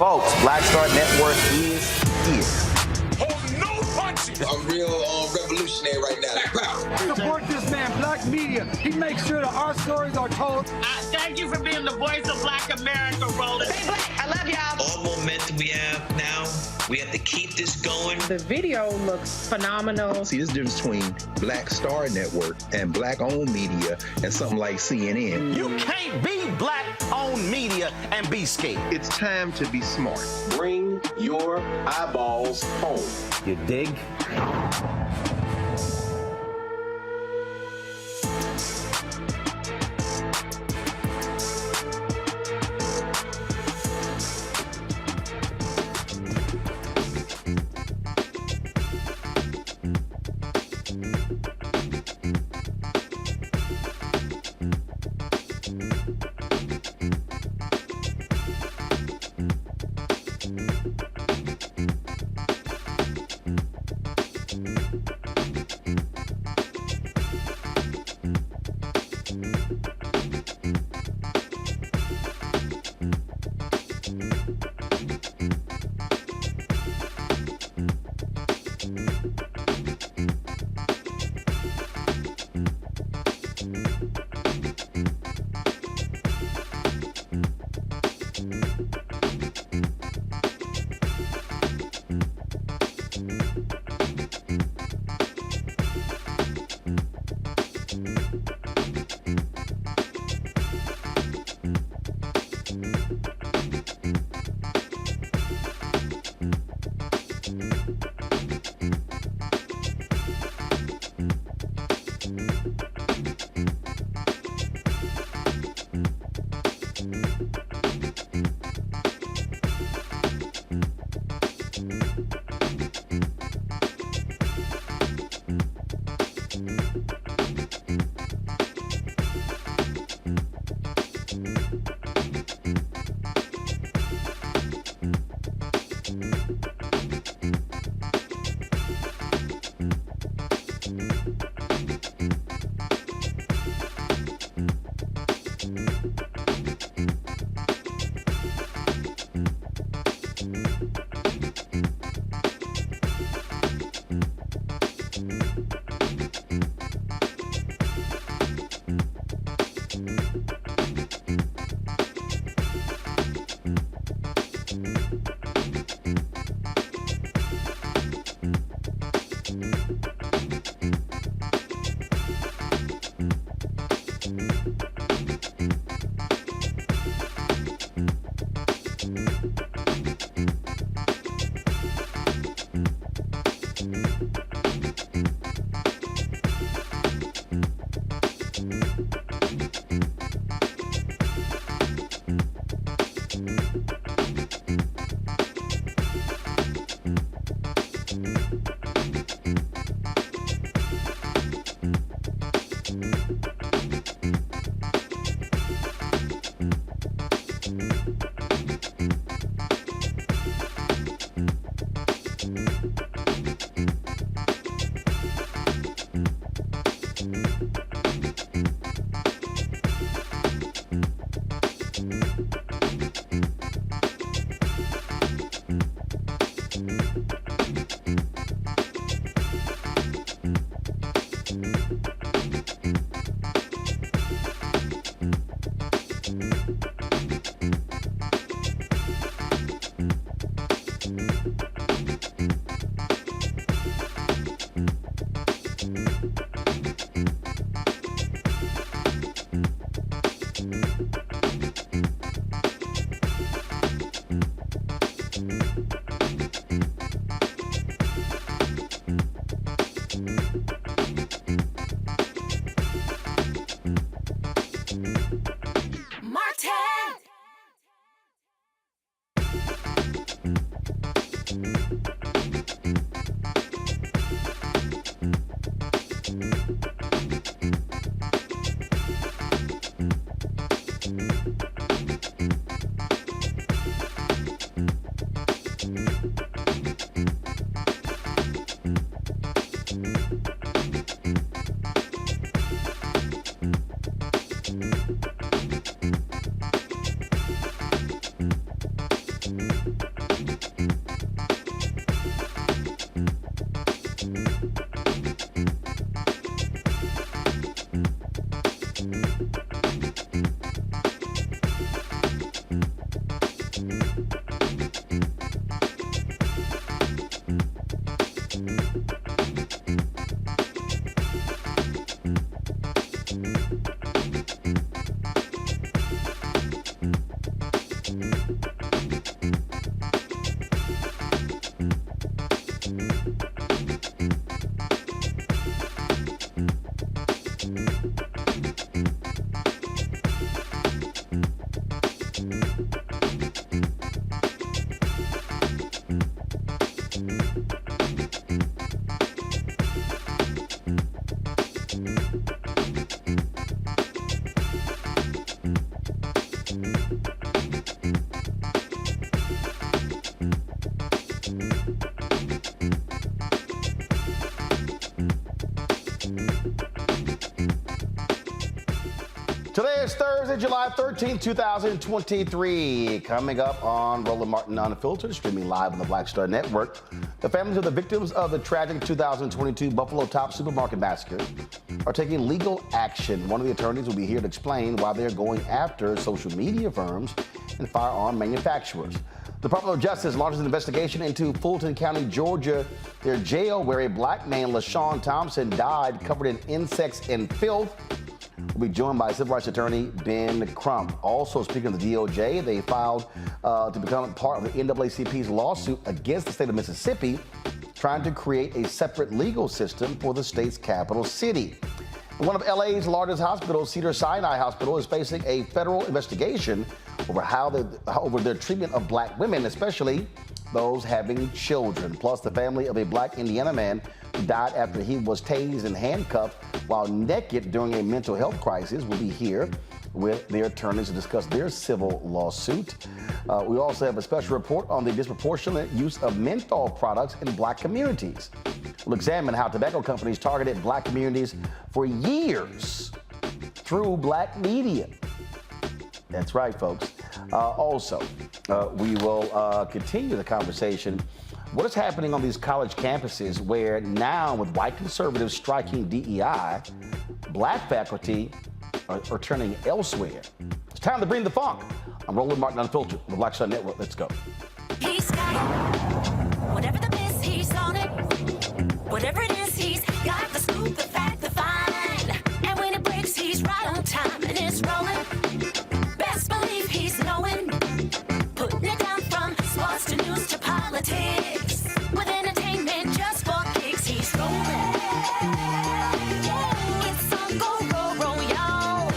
Folks, Black Star Network is here. Oh, no punches! I'm real revolutionary right now. Support this man, Black Media. He makes sure that our stories are told. Thank you for being the voice of Black America, Roland. Stay black. I love y'all. All momentum we have now, we have to keep this going. The video looks phenomenal. See, there's a difference between Black Star Network and Black-owned media and something like CNN. You can't be Black-owned media and be scared. It's time to be smart. Bring your eyeballs home. You dig? Today is Thursday, July 13th, 2023. Coming up on Roland Martin Unfiltered, streaming live on the Black Star Network. The families of the victims of the tragic 2022 Buffalo Top Supermarket massacre are taking legal action. One of the attorneys will be here to explain why they're going after social media firms and firearm manufacturers. The Department of Justice launches an investigation into Fulton County, Georgia, their jail where a black man, LaShawn Thompson, died covered in insects and filth. We'll be joined by civil rights attorney Ben Crump. Also, speaking of the DOJ, they filed to become part of the NAACP's lawsuit against the state of Mississippi, trying to create a separate legal system for the state's capital city. One of LA's largest hospitals, Cedars-Sinai Hospital, is facing a federal investigation over their treatment of black women, especially those having children. Plus, the family of a black Indiana man who died after he was tased and handcuffed while naked during a mental health crisis will be here with their attorneys to discuss their civil lawsuit. We also have a special report on the disproportionate use of menthol products in black communities. We'll examine how tobacco companies targeted black communities for years through black media. That's right, folks. We will continue the conversation. What is happening on these college campuses where now, with white conservatives striking DEI, black faculty are turning elsewhere? It's time to bring the funk. I'm Roland Martin Unfiltered on the Black Star Network. Let's go. He's got it. Whatever the miss, he's on it. Whatever it is, he's got the scoop, the fact, the find. And when it breaks, he's right on time and it's rolling. Best believe he's knowing. Putting it down from sports to news to politics. With entertainment just for kicks, he's rolling. It's on go, roll, y'all.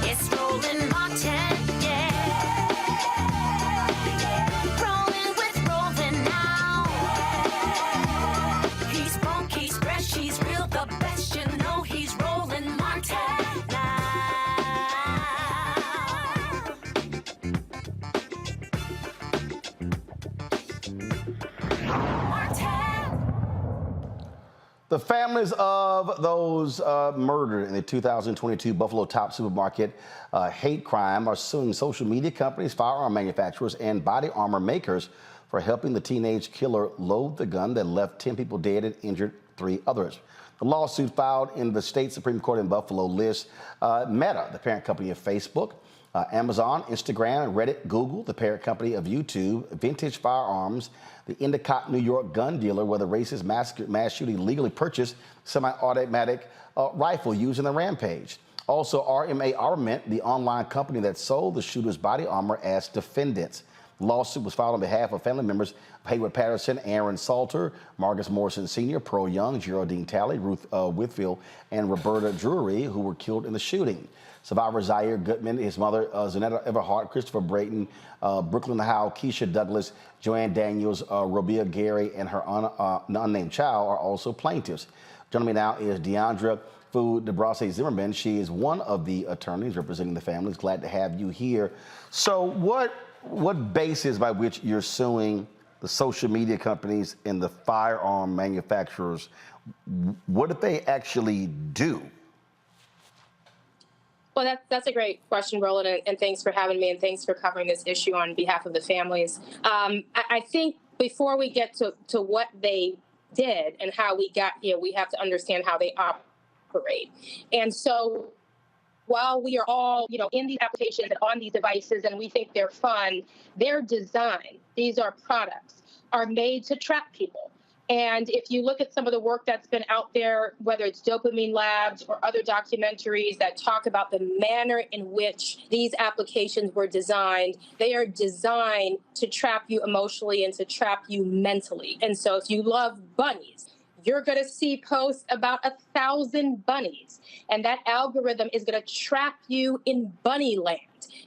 It's Roland Martin, yeah. Rolling with Roland now. He's funk, he's fresh, he's real, the best, you know he's Roland Martin now. The families of those murdered in the 2022 Buffalo Top Supermarket hate crime are suing social media companies, firearm manufacturers, and body armor makers for helping the teenage killer load the gun that left 10 people dead and injured 3 others. The lawsuit filed in the state Supreme Court in Buffalo lists Meta, the parent company of Facebook, Amazon, Instagram, Reddit, Google, the parent company of YouTube, Vintage Firearms, the Endicott, New York gun dealer where the racist mass shooting legally purchased semi-automatic rifle used in the rampage. Also, RMA Armament, the online company that sold the shooter's body armor as defendants. The lawsuit was filed on behalf of family members of Hayward Patterson, Aaron Salter, Marcus Morrison Sr., Pearl Young, Geraldine Talley, Ruth Whitfield, and Roberta Drury, who were killed in the shooting. Survivor Zaire Goodman, his mother, Zanetta Everhart, Christopher Brayton, Brooklyn Howe, Keisha Douglas, Joanne Daniels, Robia Gary, and her unnamed child are also plaintiffs. Joining me now is Deandra Fu DeBrasse Zimmerman. She is one of the attorneys representing the families. Glad to have you here. So what basis by which you're suing the social media companies and the firearm manufacturers? What did they actually do? Well, that's a great question, Roland, and thanks for having me, and thanks for covering this issue on behalf of the families. I think before we get to what they did and how we got here, we have to understand how they operate. And so while we are all, in these applications and on these devices and we think they're fun, their design, these are products, are made to trap people. And if you look at some of the work that's been out there, whether it's Dopamine Labs or other documentaries that talk about the manner in which these applications were designed, they are designed to trap you emotionally and to trap you mentally. And so if you love bunnies, you're going to see posts about 1,000 bunnies. And that algorithm is going to trap you in bunny land.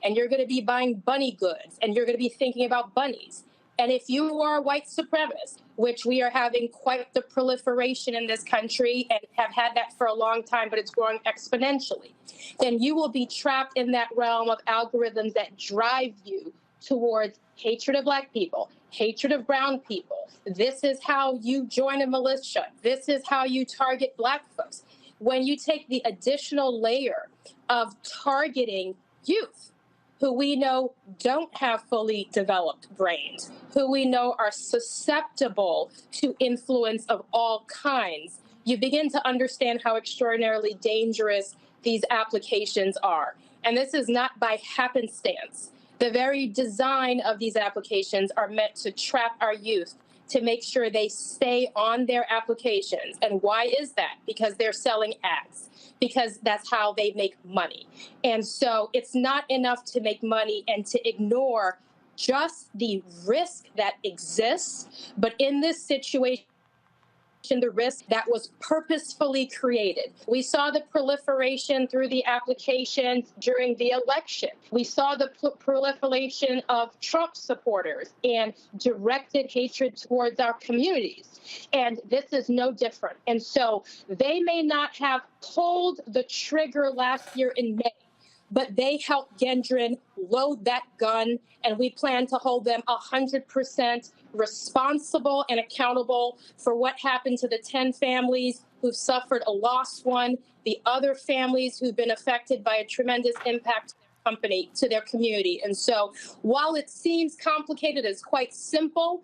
And you're going to be buying bunny goods. And you're going to be thinking about bunnies. And if you are a white supremacist, which we are having quite the proliferation in this country and have had that for a long time, but it's growing exponentially, then you will be trapped in that realm of algorithms that drive you towards hatred of black people, hatred of brown people. This is how you join a militia. This is how you target black folks. when you take the additional layer of targeting youth, who we know don't have fully developed brains, who we know are susceptible to influence of all kinds, you begin to understand how extraordinarily dangerous these applications are. And this is not by happenstance. The very design of these applications are meant to trap our youth, to make sure they stay on their applications. And why is that? Because they're selling ads, because that's how they make money. And so it's not enough to make money and to ignore just the risk that exists. But in this situation, the risk that was purposefully created. We saw the proliferation through the applications during the election. We saw the proliferation of Trump supporters and directed hatred towards our communities. And this is no different. And so they may not have pulled the trigger last year in May, but they helped Gendron load that gun, and we plan to hold them 100% responsible and accountable for what happened to the 10 families who've suffered a lost one, the other families who've been affected by a tremendous impact to their community. And so while it seems complicated, it's quite simple.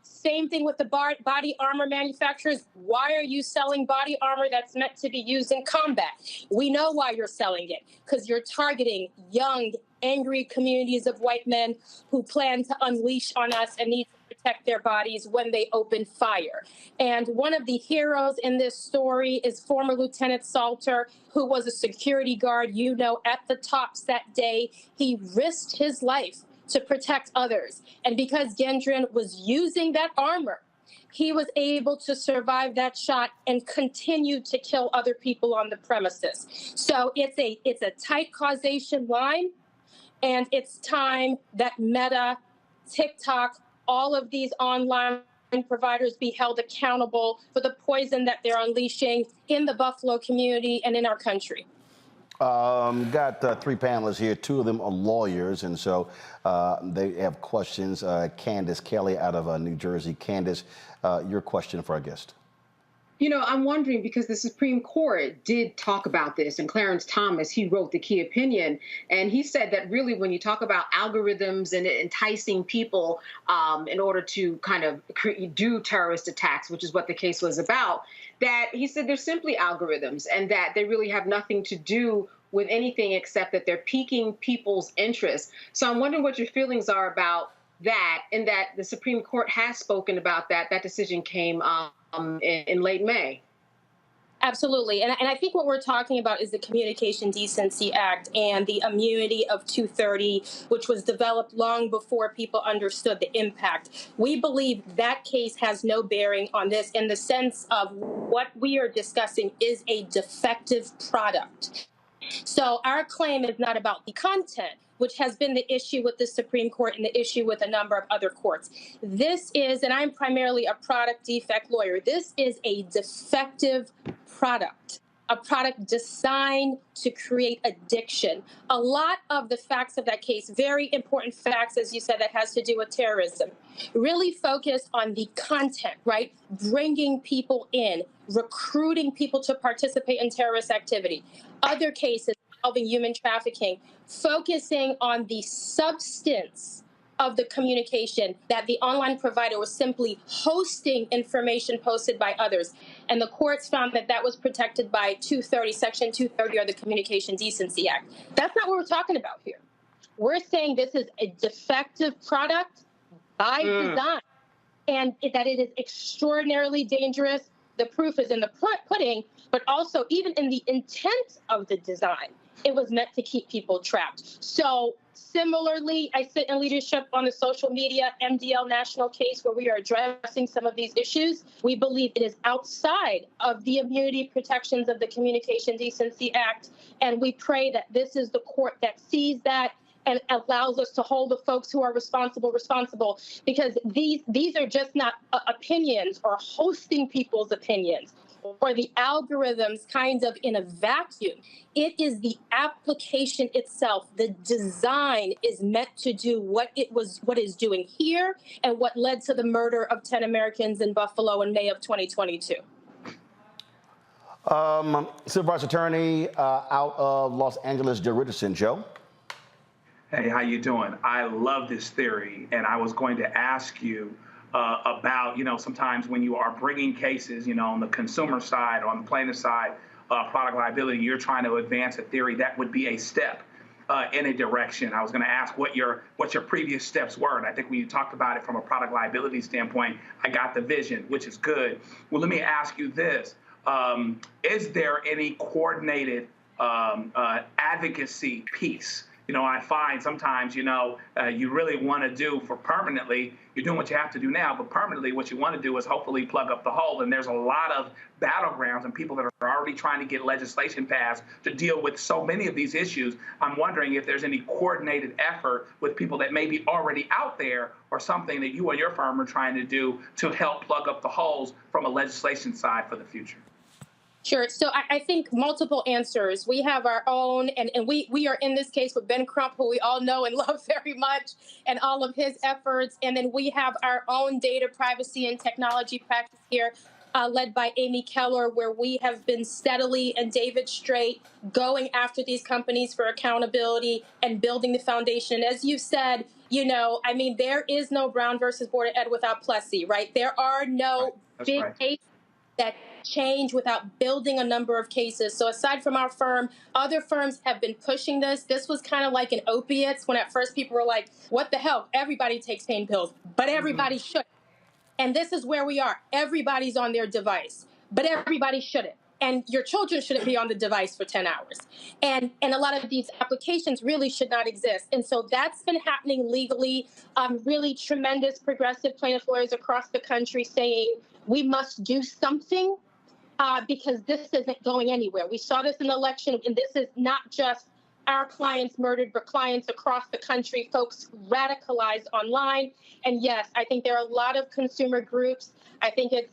Same thing with the body armor manufacturers. Why are you selling body armor that's meant to be used in combat? We know why you're selling it, because you're targeting young, angry communities of white men who plan to unleash on us and need to protect their bodies when they open fire. And one of the heroes in this story is former Lieutenant Salter, who was a security guard, at the tops that day. He risked his life to protect others. And because Gendron was using that armor, he was able to survive that shot and continue to kill other people on the premises. So it's a tight causation line, and it's time that Meta, TikTok, all of these online providers be held accountable for the poison that they're unleashing in the Buffalo community and in our country. Got three panelists here. Two of them are lawyers, and so they have questions. Candace Kelly out of New Jersey. Candace, your question for our guest. I'm wondering, because the Supreme Court did talk about this, and Clarence Thomas, he wrote the key opinion, and he said that really when you talk about algorithms and enticing people in order to kind of do terrorist attacks, which is what the case was about, that he said they're simply algorithms and that they really have nothing to do with anything except that they're piquing people's interest. So I'm wondering what your feelings are about that, and that the Supreme Court has spoken about that. That decision came in late May. Absolutely. And I think what we're talking about is the Communication Decency Act and the immunity of 230, which was developed long before people understood the impact. We believe that case has no bearing on this in the sense of what we are discussing is a defective product. So our claim is not about the content, which has been the issue with the Supreme Court and the issue with a number of other courts. This is, and I'm primarily a product defect lawyer, this is a defective product, a product designed to create addiction. A lot of the facts of that case, very important facts, as you said, that has to do with terrorism, really focus on the content, right? Bringing people in, recruiting people to participate in terrorist activity. Other cases involving human trafficking, focusing on the substance of the communication, that the online provider was simply hosting information posted by others. And the courts found that that was protected by 230, Section 230 of the Communication Decency Act. That's not what we're talking about here. We're saying this is a defective product by design, and that it is extraordinarily dangerous. The proof is in the pudding, but also even in the intent of the design. It was meant to keep people trapped. So similarly, I sit in leadership on the social media MDL national case where we are addressing some of these issues. We believe it is outside of the immunity protections of the Communication Decency Act. And we pray that this is the court that sees that and allows us to hold the folks who are responsible, because these are just not opinions or hosting people's opinions or the algorithms kind of in a vacuum. It is the application itself. The design is meant to do what is doing here and what led to the murder of 10 Americans in Buffalo in May of 2022. Civil rights attorney out of Los Angeles, Joe Richardson. Joe? Hey, how you doing? I love this theory, and I was going to ask you about, sometimes when you are bringing cases, on the consumer side or on the plaintiff side, product liability, you're trying to advance a theory that would be a step in a direction. I was going to ask what your previous steps were, and I think when you talked about it from a product liability standpoint, I got the vision, which is good. Well, let me ask you this. Is there any coordinated advocacy piece? I find sometimes, you really want to do for permanently, you're doing what you have to do now, but permanently what you want to do is hopefully plug up the hole. And there's a lot of battlegrounds and people that are already trying to get legislation passed to deal with so many of these issues. I'm wondering if there's any coordinated effort with people that may be already out there or something that you and your firm are trying to do to help plug up the holes from a legislation side for the future. Sure. So I think multiple answers. We have our own, and we are in this case with Ben Crump, who we all know and love very much, and all of his efforts. And then we have our own data privacy and technology practice here, led by Amy Keller, where we have been steadily, and David Straight, going after these companies for accountability and building the foundation. As you said, there is no Brown versus Board of Ed without Plessy, right? There are no big cases that change without building a number of cases. So aside from our firm, other firms have been pushing this. This was kind of like an opiates when at first people were like, what the hell? Everybody takes pain pills, but everybody should. And this is where we are. Everybody's on their device, but everybody shouldn't. And your children shouldn't be on the device for 10 hours. And a lot of these applications really should not exist. And so that's been happening legally. Really tremendous progressive plaintiff lawyers across the country saying we must do something because this isn't going anywhere. We saw this in the election, and this is not just our clients murdered, but clients across the country, folks radicalized online. And yes, I think there are a lot of consumer groups. I think it's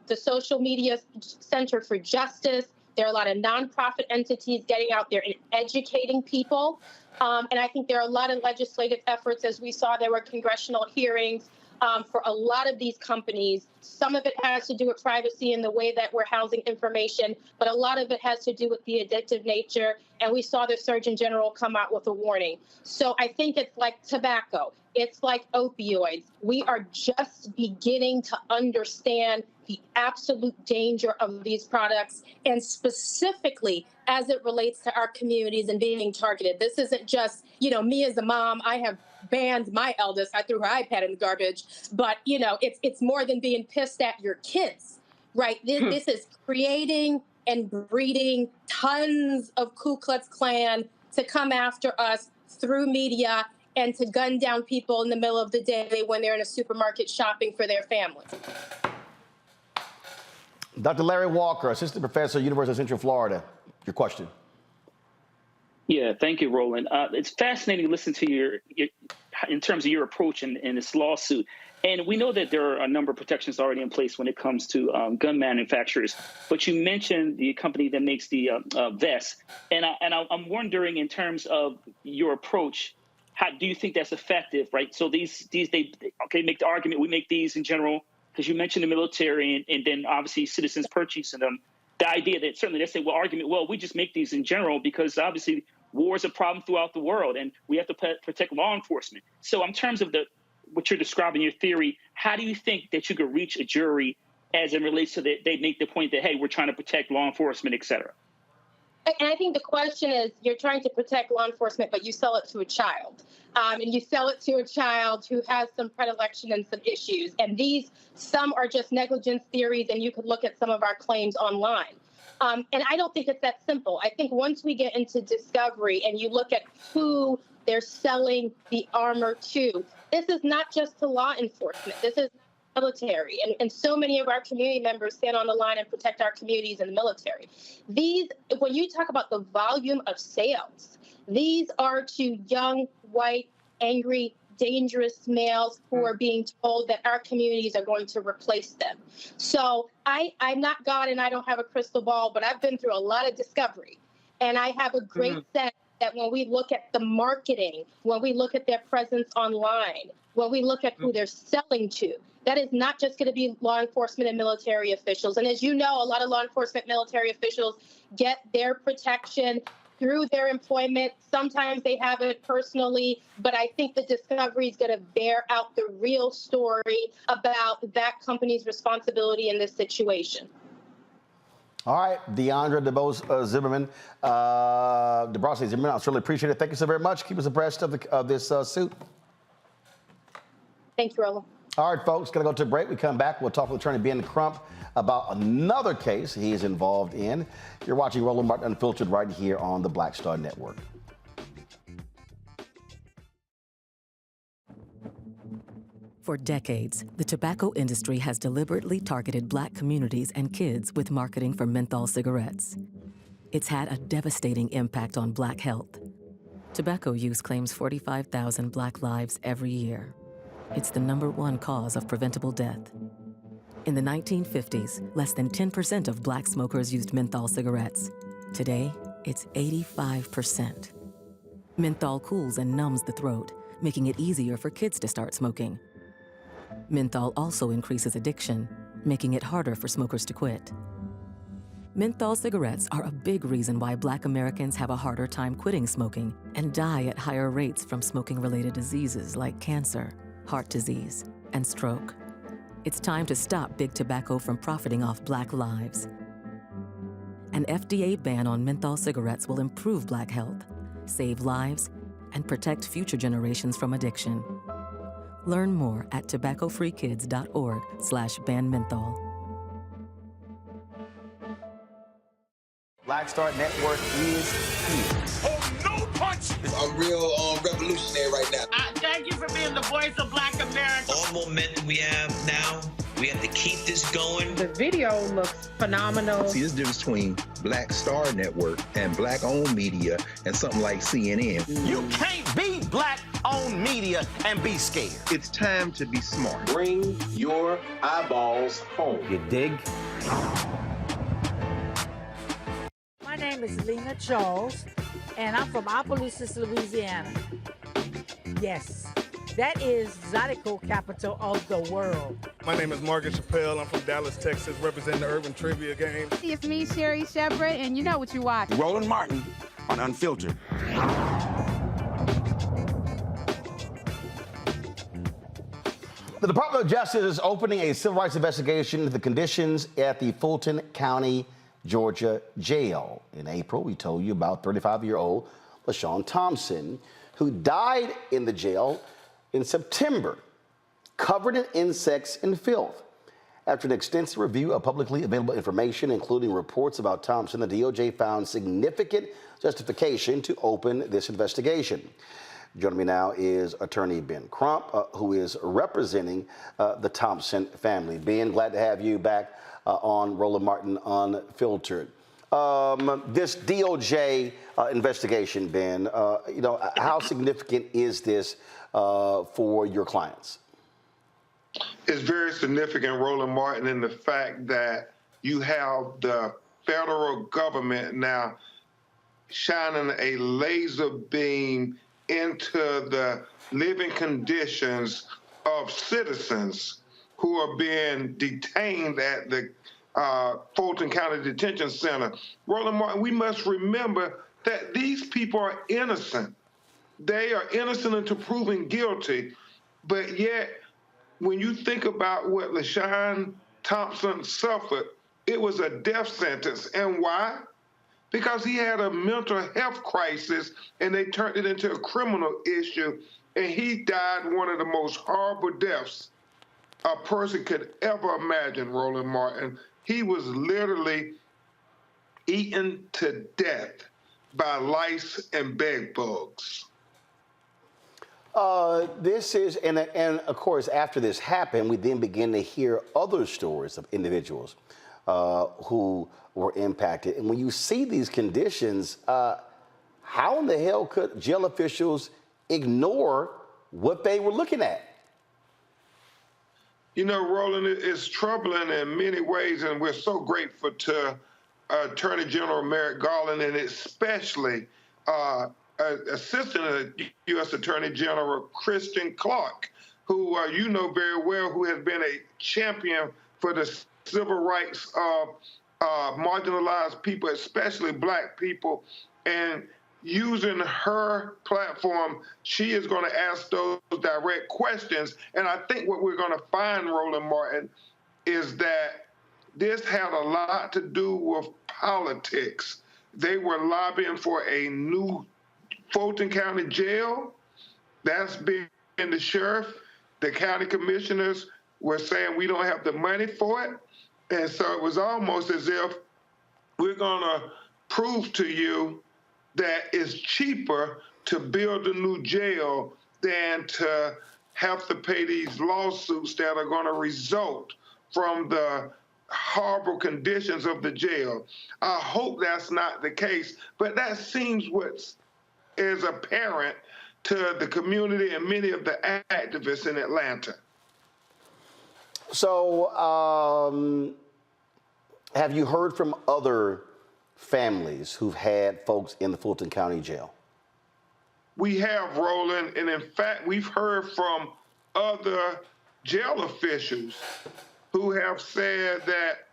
the Social Media Center for Justice. There are a lot of nonprofit entities getting out there and educating people. And I think there are a lot of legislative efforts. As we saw, there were congressional hearings for a lot of these companies. Some of it has to do with privacy and the way that we're housing information, but a lot of it has to do with the addictive nature. And we saw the Surgeon General come out with a warning. So I think it's like tobacco. It's like opioids. We are just beginning to understand the absolute danger of these products, and specifically as it relates to our communities and being targeted. This isn't just, me as a mom, I have banned my eldest. I threw her iPad in the garbage. But, it's more than being pissed at your kids, right? This is creating and breeding tons of Ku Klux Klan to come after us through media and to gun down people in the middle of the day when they're in a supermarket shopping for their families. Dr. Larry Walker, assistant professor, University of Central Florida. Your question. Yeah, thank you, Roland. It's fascinating to listen to your in terms of your approach in this lawsuit. And we know that there are a number of protections already in place when it comes to gun manufacturers. But you mentioned the company that makes the vests. And I'm wondering, in terms of your approach, how do you think that's effective, right? So they make the argument, we make these in general, because you mentioned the military and then obviously citizens purchasing them. The idea that certainly they say, well, we just make these in general because obviously war is a problem throughout the world and we have to protect law enforcement. So in terms of what you're describing, your theory, how do you think that you could reach a jury as it relates to that they make the point that, hey, we're trying to protect law enforcement, et cetera? And I think the question is, you're trying to protect law enforcement, but you sell it to a child. And you sell it to a child who has some predilection and some issues. And some are just negligence theories, and you could look at some of our claims online. And I don't think it's that simple. I think once we get into discovery and you look at who they're selling the armor to, this is not just to law enforcement. This is military. And so many of our community members stand on the line and protect our communities in the military. When you talk about the volume of sales, these are to young, white, angry, dangerous males who are being told that our communities are going to replace them. So I'm not God and I don't have a crystal ball, but I've been through a lot of discovery. And I have a great sense that when we look at the marketing, when we look at their presence online, when we look at who they're selling to. That is not just going to be law enforcement and military officials. And as you know, a lot of law enforcement military officials get their protection through their employment. Sometimes they have it personally, but I think the discovery is going to bear out the real story about that company's responsibility in this situation. All right, Deandra DeBose Zimmerman, DeBrossi Zimmerman, I certainly appreciate it. Thank you so very much. Keep us abreast of this suit. Thank you, Roland. All right, folks, going to go to a break. We come back. We'll talk with Attorney Ben Crump about another case he is involved in. You're watching Roland Martin Unfiltered right here on the Black Star Network. For decades, the tobacco industry has deliberately targeted Black communities and kids with marketing for menthol cigarettes. It's had a devastating impact on Black health. Tobacco use claims 45,000 Black lives every year. It's the #1 cause of preventable death. In the 1950s, less than 10% of Black smokers used menthol cigarettes. Today, it's 85%. Menthol cools and numbs the throat, making it easier for kids to start smoking. Menthol also increases addiction, making it harder for smokers to quit. Menthol cigarettes are a big reason why Black Americans have a harder time quitting smoking and die at higher rates from smoking-related diseases like cancer, heart disease, and stroke. It's time to stop Big Tobacco from profiting off Black lives. An FDA ban on menthol cigarettes will improve Black health, save lives, and protect future generations from addiction. Learn more at tobaccofreekids.org/ban menthol. Black Star Network is here. Oh, no punch! I'm real revolutionary right now. Thank you for being the voice of Black America. All momentum we have now, we have to keep this going. The video looks phenomenal. See, there's a difference between Black Star Network and Black-owned media and something like CNN. You can't be Black-owned media and be scared. It's time to be smart. Bring your eyeballs home. You dig? My name is Lena Charles, and I'm from Opelousas, Louisiana. Yes, that is Zydeco capital of the world. My name is Margaret Chappelle. I'm from Dallas, Texas, representing the Urban Trivia Game. It's me, Sherry Shepherd, and you know what you watch. Roland Martin on Unfiltered. The Department of Justice is opening a civil rights investigation into the conditions at the Fulton County, Georgia jail. In April, we told you about 35-year-old LaShawn Thompson, who died in the jail in September, covered in insects and filth. After an extensive review of publicly available information, including reports about Thompson, the DOJ found significant justification to open this investigation. Joining me now is Attorney Ben Crump, who is representing the Thompson family. Ben, glad to have you back on Roland Martin Unfiltered. This DOJ investigation, Ben, how significant is this for your clients? It's very significant, Roland Martin, in the fact that you have the federal government now shining a laser beam into the living conditions of citizens who are being detained at the Fulton County Detention Center. Roland Martin, we must remember that these people are innocent. They are innocent until proven guilty, but yet when you think about what LaShawn Thompson suffered, it was a death sentence. And why? Because he had a mental health crisis and they turned it into a criminal issue, and he died one of the most horrible deaths a person could ever imagine, Roland Martin. He was literally eaten to death by lice and bed bugs. This is, and of course, after this happened, we then begin to hear other stories of individuals who were impacted. And when you see these conditions, how in the hell could jail officials ignore what they were looking at? You know, Roland, it's troubling in many ways, and we're so grateful to Attorney General Merrick Garland and especially Assistant U.S. Attorney General Christian Clark. who you know very well, who has been a champion for the civil rights of marginalized people, especially Black people. And using her platform, she is going to ask those direct questions. And I think what we're going to find, Roland Martin, is that this had a lot to do with politics. They were lobbying for a new Fulton County jail. That's been the sheriff. The county commissioners were saying we don't have the money for it. And so it was almost as if we're going to prove to you that it's cheaper to build a new jail than to have to pay these lawsuits that are going to result from the horrible conditions of the jail. I hope that's not the case, but that seems what is apparent to the community and many of the activists in Atlanta. So, have you heard from other families who've had folks in the Fulton County Jail? We have, Roland, and in fact, we've heard from other jail officials who have said that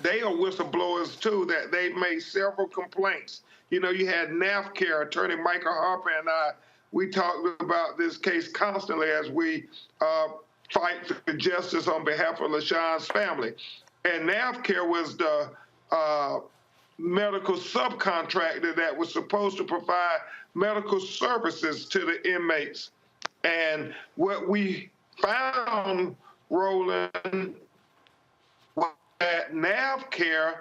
they are whistleblowers too, that they've made several complaints. You know, you had NAACP, Attorney Michael Harper and I, we talked about this case constantly as we fight for justice on behalf of LaShawn's family. And NAACP was the medical subcontractor that was supposed to provide medical services to the inmates. And what we found, Roland, was that NAACP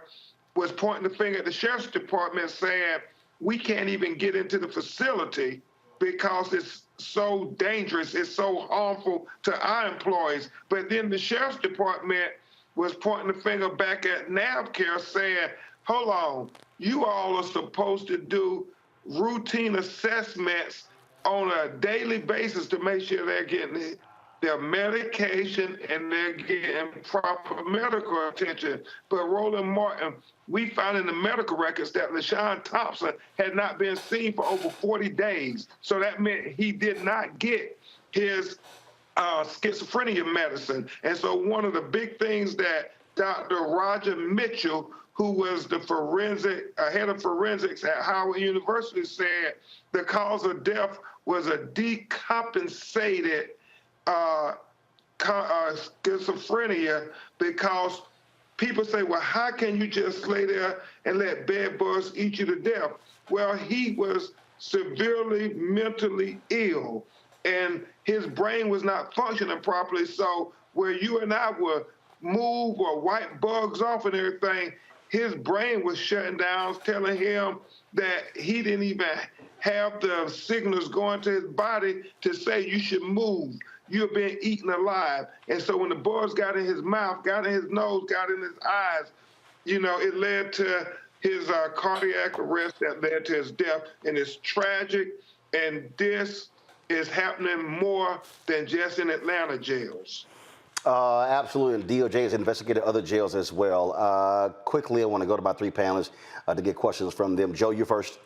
was pointing the finger at the sheriff's department saying, we can't even get into the facility because it's so dangerous, it's so harmful to our employees. But then the sheriff's department was pointing the finger back at NAACP saying, hold on, you all are supposed to do routine assessments on a daily basis to make sure they're getting their medication and they're getting proper medical attention. But Roland Martin, we found in the medical records that LaShawn Thompson had not been seen for over 40 days. So that meant he did not get his schizophrenia medicine. And so one of the big things that Dr. Roger Mitchell, who was the head of forensics at Howard University, said the cause of death was a decompensated schizophrenia, because people say, well, how can you just lay there and let bed bugs eat you to death? Well, he was severely mentally ill and his brain was not functioning properly. So where you and I would move or wipe bugs off and everything, his brain was shutting down, telling him that he didn't even have the signals going to his body to say you should move. You're being eaten alive. And so when the bugs got in his mouth, got in his nose, got in his eyes, you know, it led to his cardiac arrest that led to his death. And it's tragic. And this is happening more than just in Atlanta jails. Absolutely, and DOJ has investigated other jails as well. Quickly, I want to go to my three panelists to get questions from them. Joe, you first.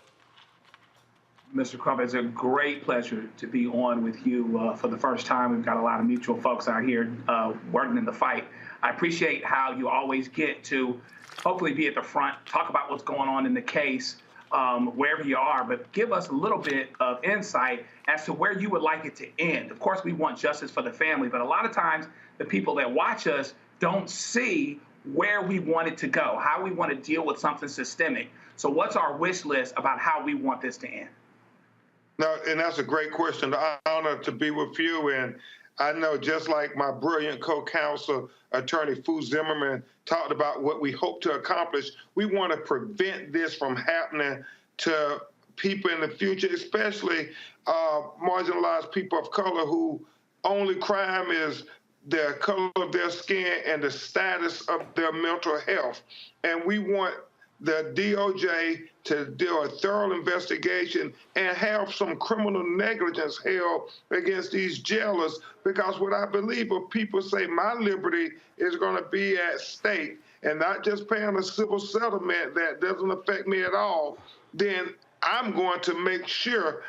Mr. Crump, it's a great pleasure to be on with you for the first time. We've got a lot of mutual folks out here working in the fight. I appreciate how you always get to hopefully be at the front, talk about what's going on in the case, wherever you are, but give us a little bit of insight as to where you would like it to end. Of course, we want justice for the family, but a lot of times the people that watch us don't see where we want it to go, how we want to deal with something systemic. So what's our wish list about how we want this to end? No, and that's a great question. The honor to be with you. And I know, just like my brilliant co-counsel, Attorney Fu Zimmerman, talked about what we hope to accomplish, we want to prevent this from happening to people in the future, especially marginalized people of color who only crime is the color of their skin and the status of their mental health. And we want the DOJ to do a thorough investigation and have some criminal negligence held against these jailers, because what I believe if people say my liberty is going to be at stake and not just paying a civil settlement that doesn't affect me at all, then I'm going to make sure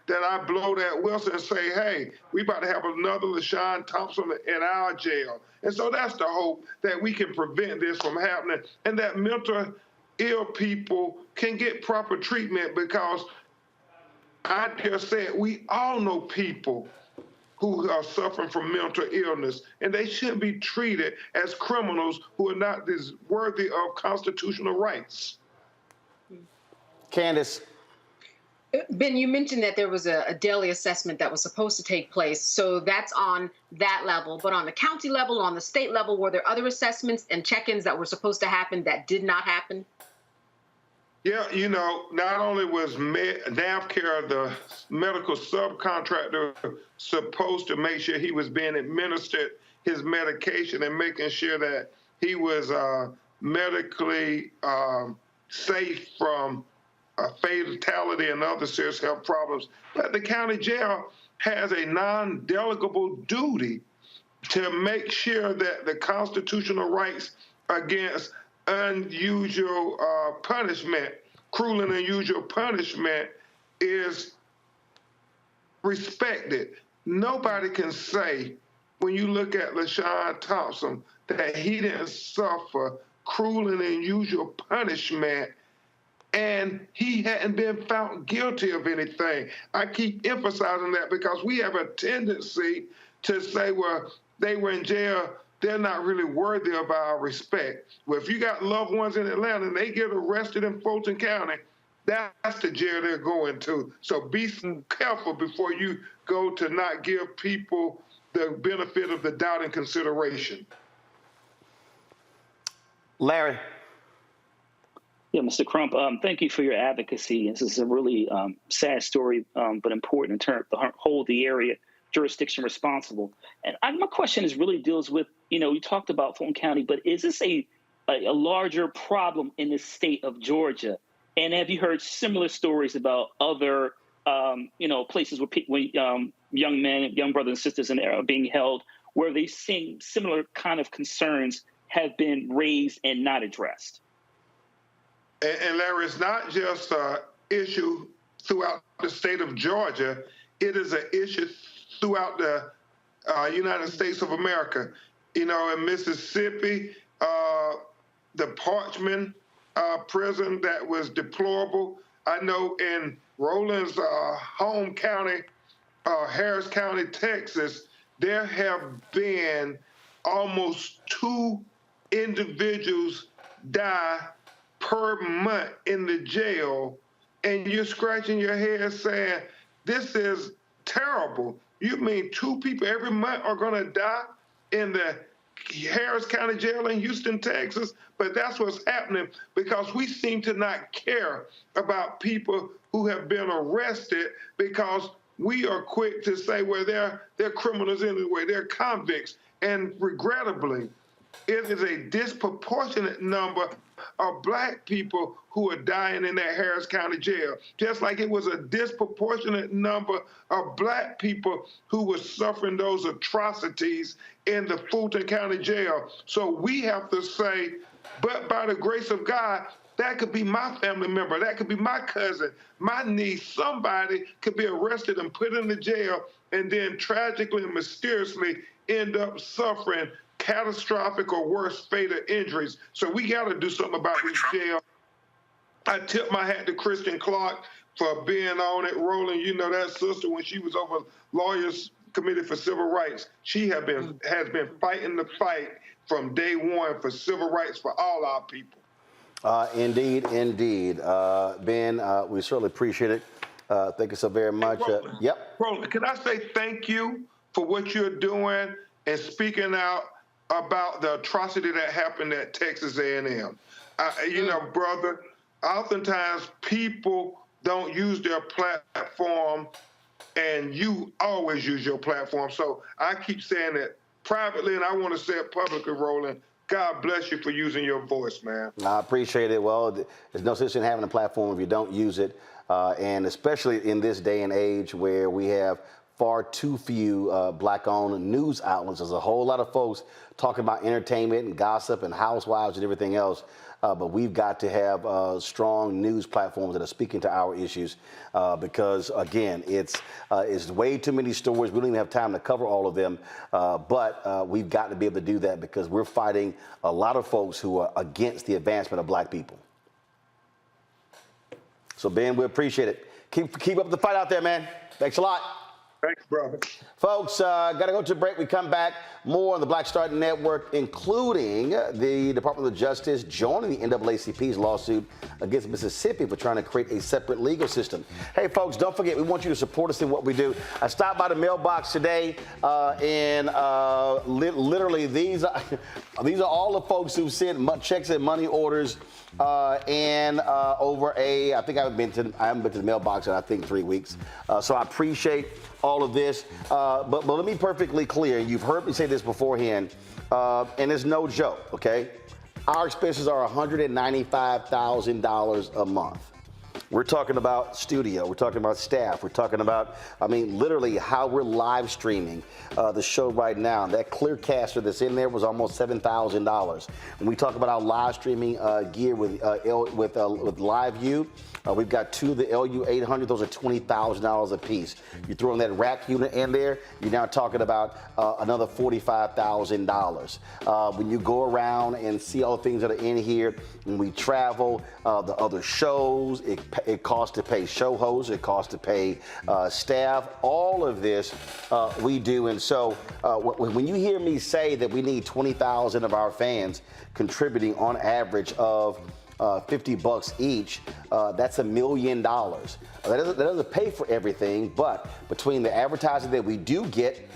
that I blow that whistle and say, hey, we about to have another LaShawn Thompson in our jail. And so that's the hope, that we can prevent this from happening and that mental ill people can get proper treatment, because I just said we all know people who are suffering from mental illness, and they shouldn't be treated as criminals who are not worthy of constitutional rights. Candace. Ben, you mentioned that there was a daily assessment that was supposed to take place. So that's on that level. But on the county level, on the state level, were there other assessments and check-ins that were supposed to happen that did not happen? Yeah, not only was NAACP, the medical subcontractor, supposed to make sure he was being administered his medication and making sure that he was medically safe from fatality and other serious health problems. But the county jail has a non-delegable duty to make sure that the constitutional rights against unusual punishment, cruel and unusual punishment, is respected. Nobody can say, when you look at LaShawn Thompson, that he didn't suffer cruel and unusual punishment and he hadn't been found guilty of anything. I keep emphasizing that because we have a tendency to say, well, they were in jail, they're not really worthy of our respect. Well, if you got loved ones in Atlanta and they get arrested in Fulton County, that's the jail they're going to. So be careful before you go to not give people the benefit of the doubt and consideration. Larry. Yeah, Mr. Crump, thank you for your advocacy. This is a really sad story, but important in terms to hold the area jurisdiction responsible. And my question really deals with, you talked about Fulton County, but is this a larger problem in the state of Georgia? And have you heard similar stories about other, places where young men, young brothers and sisters are being held, where they've seen similar kind of concerns have been raised and not addressed? And Larry, it's not just an issue throughout the state of Georgia. It is an issue throughout the United States of America. In Mississippi, the Parchman prison that was deplorable. I know in Roland's home county, Harris County, Texas, there have been almost 2 individuals die per month in the jail, and you're scratching your head saying, this is terrible. You mean 2 people every month are going to die in the Harris County Jail in Houston, Texas? But that's what's happening because we seem to not care about people who have been arrested because we are quick to say, well, they're criminals anyway, they're convicts. And regrettably, it is a disproportionate number of Black people who are dying in that Harris County jail, just like it was a disproportionate number of Black people who were suffering those atrocities in the Fulton County jail. So we have to say, but by the grace of God, that could be my family member, that could be my cousin, my niece, somebody could be arrested and put in the jail and then tragically and mysteriously end up suffering catastrophic or worse fatal injuries. So we got to do something about this jail. I tip my hat to Christian Clark for being on it, Roland. You know that sister when she was over Lawyers Committee for Civil Rights. She has been fighting the fight from day one for civil rights for all our people. Indeed. Ben, we certainly appreciate it. Thank you so very much. Hey, Roland, can I say thank you for what you're doing and speaking out about the atrocity that happened at Texas A&M. Brother, oftentimes people don't use their platform, and you always use your platform. So I keep saying it privately, and I want to say it publicly, Roland. God bless you for using your voice, man. I appreciate it. Well, there's no sense in having a platform if you don't use it, and especially in this day and age where we have far too few black-owned news outlets. There's a whole lot of folks talking about entertainment and gossip and housewives and everything else. But we've got to have strong news platforms that are speaking to our issues because, again, it's way too many stories. We don't even have time to cover all of them. But we've got to be able to do that because we're fighting a lot of folks who are against the advancement of black people. So, Ben, we appreciate it. Keep up the fight out there, man. Thanks a lot. Thanks, brother. Folks, got to go to a break. We come back. More on the Black Star Network, including the Department of Justice joining the NAACP's lawsuit against Mississippi for trying to create a separate legal system. Hey, folks, don't forget, we want you to support us in what we do. I stopped by the mailbox today, and literally these are all the folks who sent checks and money orders and over I haven't been to the mailbox in, I think, 3 weeks. So I appreciate all of this. But let me be perfectly clear. You've heard me say this beforehand, and it's no joke, okay? Our expenses are $195,000 a month. We're talking about studio. We're talking about staff. We're talking about, literally how we're live streaming the show right now. That Clearcaster that's in there was almost $7,000. When we talk about our live streaming gear with LiveView, we've got two of the LU800. Those are $20,000 a piece. You're throwing that rack unit in there, you're now talking about another $45,000. When you go around and see all the things that are in here, when we travel, the other shows, it costs to pay show hosts, it costs to pay staff. All of this we do. And so when you hear me say that we need 20,000 of our fans contributing on average of $50 each, that's $1 million. That doesn't pay for everything, but between the advertising that we do get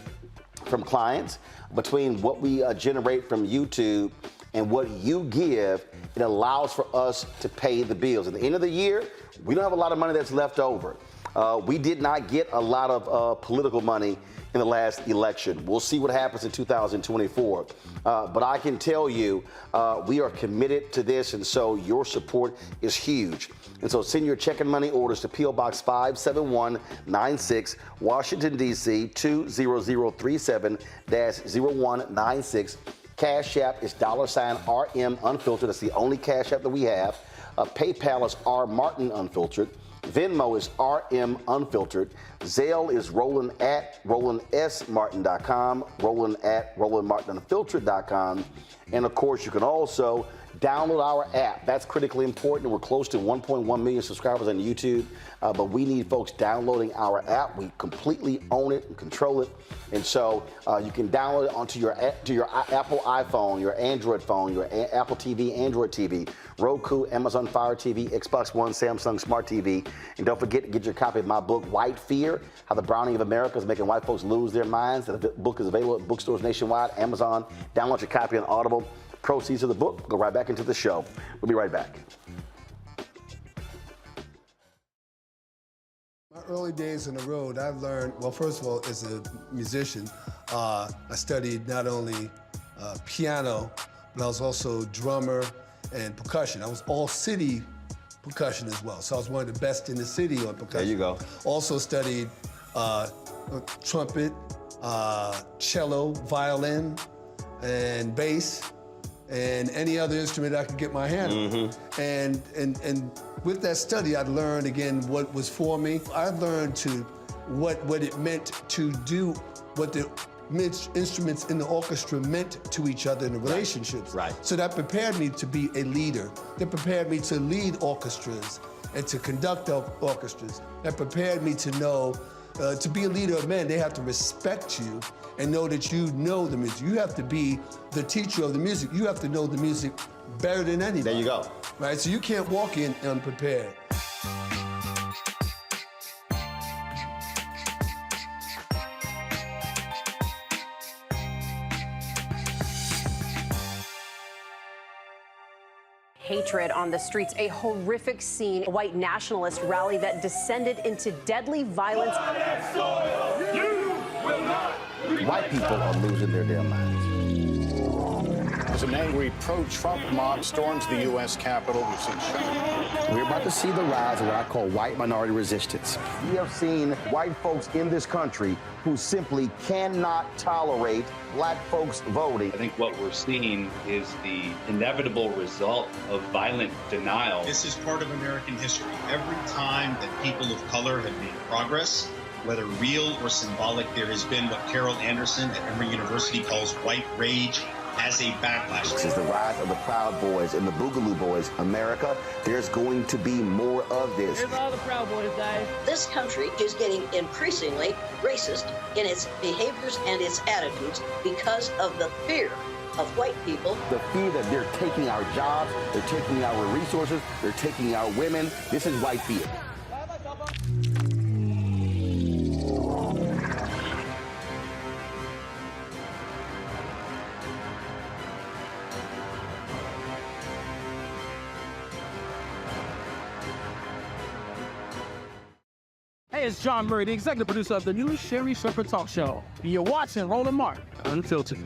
from clients, between what we generate from YouTube and what you give, it allows for us to pay the bills. At the end of the year, we don't have a lot of money that's left over. We did not get a lot of political money in the last election. We'll see what happens in 2024. But I can tell you, we are committed to this, and so your support is huge. And so send your check and money orders to P.O. Box 57196, Washington, D.C. 20037-0196. Cash App is $RM Unfiltered. That's the only Cash App that we have. PayPal is R Martin Unfiltered. Venmo is RM Unfiltered. Zelle is Roland at RolandSMartin.com, Roland at RolandMartinUnfiltered.com. And of course, you can also download our app. That's critically important. We're close to 1.1 million subscribers on YouTube, but we need folks downloading our app. We completely own it and control it. And so you can download it onto your Apple iPhone, your Android phone, your Apple TV, Android TV, Roku, Amazon Fire TV, Xbox One, Samsung Smart TV. And don't forget to get your copy of my book, White Fear, How the Browning of America is Making White Folks Lose Their Minds. The book is available at bookstores nationwide, Amazon. Download your copy on Audible. Proceeds of the book go right back into the show. We'll be right back. My early days on the road, I've learned, well, first of all, as a musician, I studied not only piano, but I was also drummer and percussion. I was all city percussion as well. So I was one of the best in the city on percussion. There you go. Also studied trumpet, cello, violin, and bass, and any other instrument I could get my hand on. And with that study, I'd learned again what was for me. I learned what it meant to do, what the instruments in the orchestra meant to each other in the relationships. Right. So that prepared me to be a leader. That prepared me to lead orchestras and to conduct orchestras. That prepared me to know, to be a leader of men, they have to respect you and know that you know the music. You have to be the teacher of the music. You have to know the music better than anybody. There you go. Right, so you can't walk in unprepared. Hatred on the streets, a horrific scene, a white nationalist rally that descended into deadly violence. White people are losing their damn minds. as an angry pro-Trump mob storms the U.S. Capitol. We've seen We're about to see the rise of what I call white minority resistance. We have seen white folks in this country who simply cannot tolerate black folks voting. I think what we're seeing is the inevitable result of violent denial. This is part of American history. Every time that people of color have made progress, whether real or symbolic, there has been what Carol Anderson at Emory University calls white rage as a backlash. This is the rise of the Proud Boys and the Boogaloo Boys. America, there's going to be more of this. Here's all the Proud Boys, Dave. This country is getting increasingly racist in its behaviors and its attitudes because of the fear of white people. The fear that they're taking our jobs, they're taking our resources, they're taking our women. This is white fear. Hey, it's John Murray, the executive producer of the new Sherry Shepherd Talk Show. You're watching Roland Martin Unfiltered.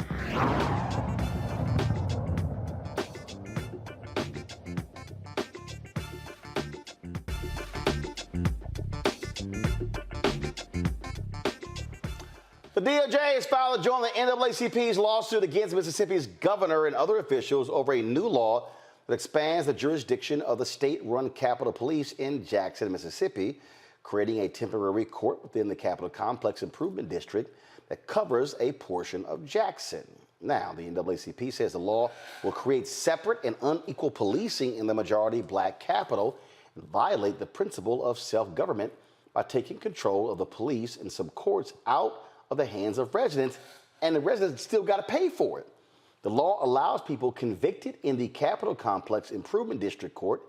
The DOJ has filed a joint the NAACP's lawsuit against Mississippi's governor and other officials over a new law that expands the jurisdiction of the state-run Capitol Police in Jackson, Mississippi, creating a temporary court within the Capitol Complex Improvement District that covers a portion of Jackson. Now, the NAACP says the law will create separate and unequal policing in the majority black Capitol and violate the principle of self-government by taking control of the police and some courts out of the hands of residents, and the residents still got to pay for it. The law allows people convicted in the Capitol Complex Improvement District Court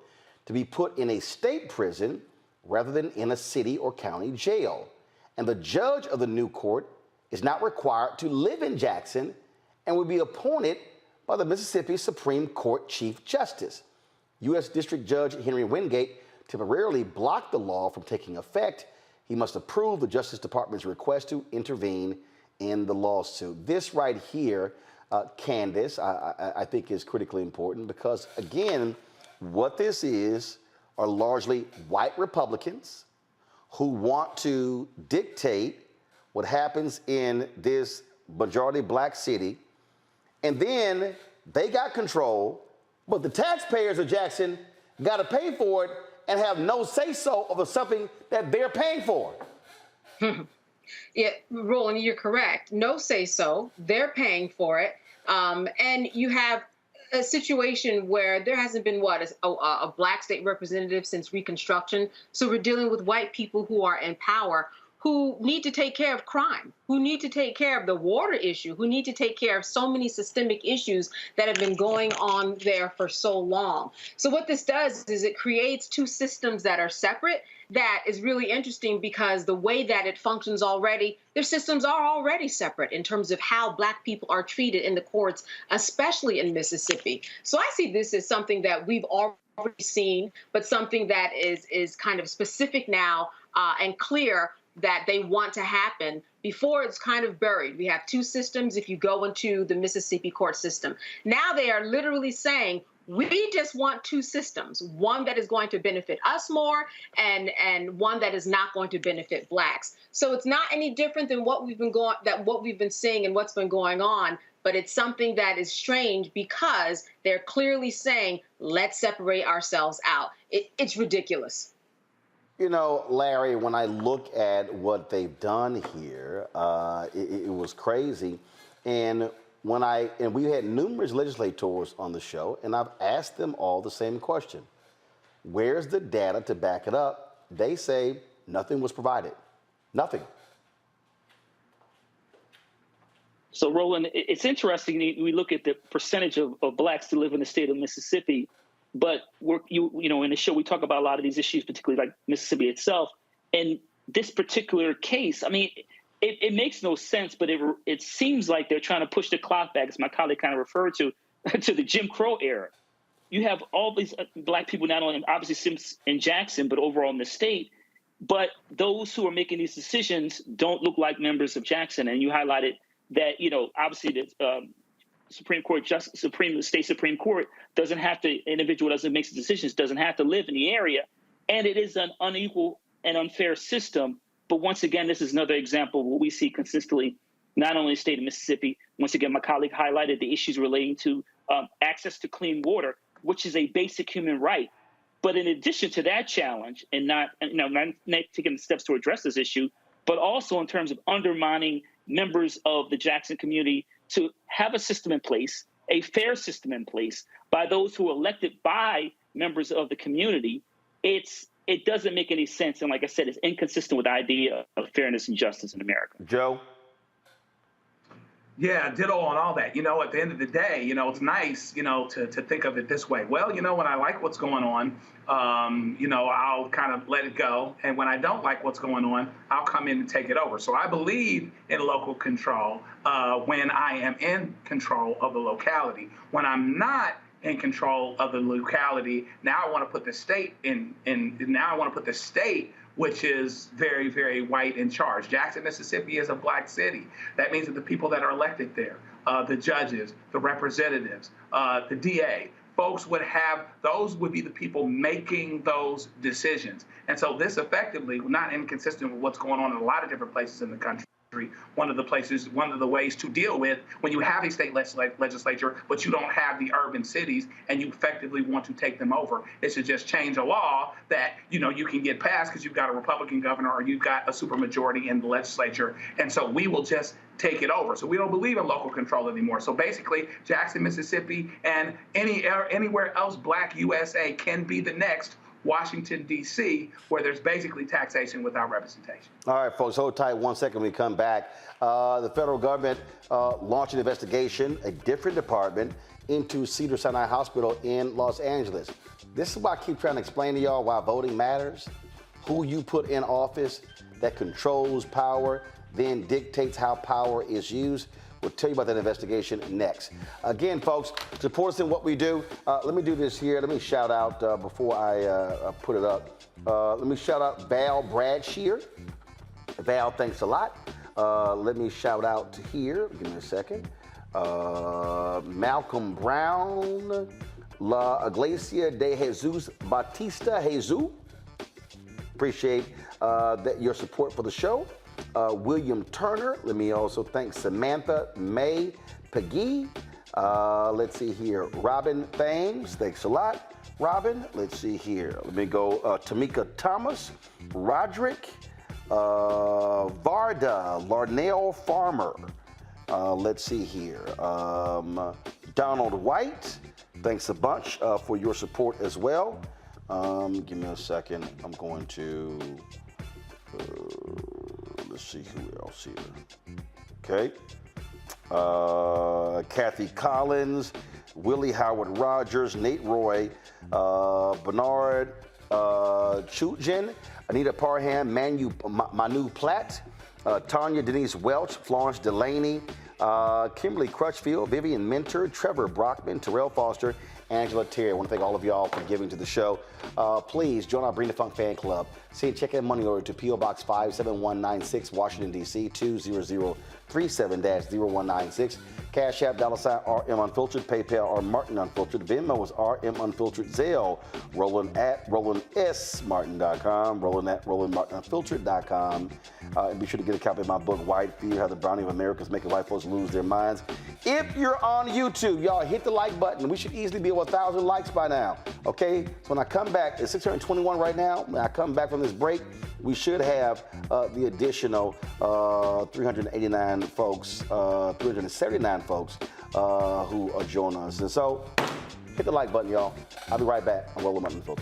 to be put in a state prison rather than in a city or county jail. And the judge of the new court is not required to live in Jackson and will be appointed by the Mississippi Supreme Court Chief Justice. U.S. District Judge Henry Wingate temporarily blocked the law from taking effect. He must approve the Justice Department's request to intervene in the lawsuit. This right here, Candace, I think is critically important because, again, what this is are largely white Republicans who want to dictate what happens in this majority black city. And then they got control, but the taxpayers of Jackson got to pay for it and have no say-so over something that they're paying for. Yeah, Roland, you're correct. No say-so. They're paying for it. And you have a situation where there hasn't been, a black state representative since Reconstruction. So we're dealing with white people who are in power, who need to take care of crime, who need to take care of the water issue, who need to take care of so many systemic issues that have been going on there for so long. So what this does is it creates two systems that are separate. That is really interesting because the way that it functions already, their systems are already separate in terms of how black people are treated in the courts, especially in Mississippi. So I see this as something that we've already seen, but something that is kind of specific now and clear that they want to happen before it's kind of buried. We have two systems if you go into the Mississippi court system. Now they are literally saying, we just want two systems, one that is going to benefit us more and one that is not going to benefit blacks. So it's not any different than what we've been seeing and what's been going on, but it's something that is strange because they're clearly saying, let's separate ourselves out. It's ridiculous. You know, Larry, when I look at what they've done here, it was crazy. And we had numerous legislators on the show, and I've asked them all the same question. Where's the data to back it up? They say nothing was provided. Nothing. So, Roland, it's interesting. We look at the percentage of blacks that live in the state of Mississippi, but in the show we talk about a lot of these issues, particularly like Mississippi itself. And this particular case, I mean, it makes no sense, but it seems like they're trying to push the clock back, as my colleague kind of referred to the Jim Crow era. You have all these black people, not only obviously in Jackson, but overall in the state. But those who are making these decisions don't look like members of Jackson. And you highlighted that, obviously Supreme Court state Supreme Court doesn't have to, individual doesn't make decisions, doesn't have to live in the area. And it is an unequal and unfair system. But once again, this is another example of what we see consistently, not only in the state of Mississippi. Once again, my colleague highlighted the issues relating to access to clean water, which is a basic human right. But in addition to that challenge, and not taking steps to address this issue, but also in terms of undermining members of the Jackson community to have a system in place, a fair system in place by those who are elected by members of the community, it doesn't make any sense. And like I said, it's inconsistent with the idea of fairness and justice in America. Joe? Yeah, ditto on all that. At the end of the day, it's nice, to think of it this way. Well, when I like what's going on, I'll kind of let it go. And when I don't like what's going on, I'll come in and take it over. So I believe in local control when I am in control of the locality. When I'm not in control of the locality, now I want to put the state which is very, very white in charge. Jackson, Mississippi is a black city. That means that the people that are elected there, the judges, the representatives, the DA, those would be the people making those decisions. And so this effectively, not inconsistent with what's going on in a lot of different places in the country. One of the ways to deal with when you have a state legislature, but you don't have the urban cities and you effectively want to take them over, is to just change a law that, you can get passed because you've got a Republican governor or you've got a supermajority in the legislature. And so we will just take it over. So we don't believe in local control anymore. So basically, Jackson, Mississippi, and anywhere else black USA can be the next Washington, D.C., where there's basically taxation without representation. All right, folks, hold tight 1 second when we come back. The federal government launched an investigation, a different department, into Cedars-Sinai Hospital in Los Angeles. This is why I keep trying to explain to y'all why voting matters. Who you put in office that controls power, then dictates how power is used. We'll tell you about that investigation next. Again, folks, support us in what we do. Let me do this here. Let me shout out before I put it up. Let me shout out Val Bradshear. Val, thanks a lot. Let me shout out here. Give me a second. Malcolm Brown, La Iglesia de Jesus Batista Jesus. Appreciate your support for the show. William Turner. Let me also thank Samantha May Peggy. Let's see here. Robin Thames. Thanks a lot, Robin. Let's see here. Let me go. Tamika Thomas. Roderick. Varda. Larnell Farmer. Let's see here. Donald White. Thanks a bunch for your support as well. Give me a second. I'm going to... let's see who else here. Okay. Kathy Collins, Willie Howard Rogers, Nate Roy, Bernard Chutjen, Anita Parham, Manu Platt, Tanya Denise Welch, Florence Delaney, Kimberly Crutchfield, Vivian Mentor, Trevor Brockman, Terrell Foster, Angela Terry. I want to thank all of y'all for giving to the show. Please join our Bring the Funk fan club. Send check and money order to P.O. Box 57196, Washington, D.C. 20037-0196. Cash App, $RM Unfiltered. PayPal, R Martin Unfiltered. Venmo is RM Unfiltered. Zelle, Roland at RolandSMartin.com. Roland at RolandMartinUnfiltered.com. And be sure to get a copy of my book, White Fear, How the Browning of America is Making White Folks Lose Their Minds. If you're on YouTube, y'all hit the like button. We should easily be over 1,000 likes by now. Okay? So when I come back, it's 621 right now. When I come back from this break, we should have the additional 379 folks, 379 folks who are joining us. And so, hit the like button, y'all. I'll be right back on Roland Martin Filter.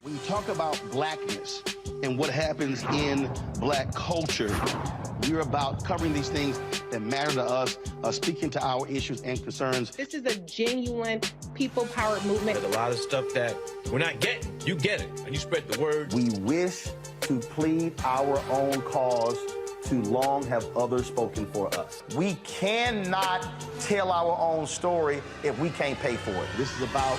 When you talk about blackness and what happens in black culture, we're about covering these things that matter to us, speaking to our issues and concerns. This is a genuine people-powered movement. There's a lot of stuff that we're not getting. You get it, and you spread the word. We wish to plead our own cause Too long have others spoken for us. We cannot tell our own story if we can't pay for it. This is about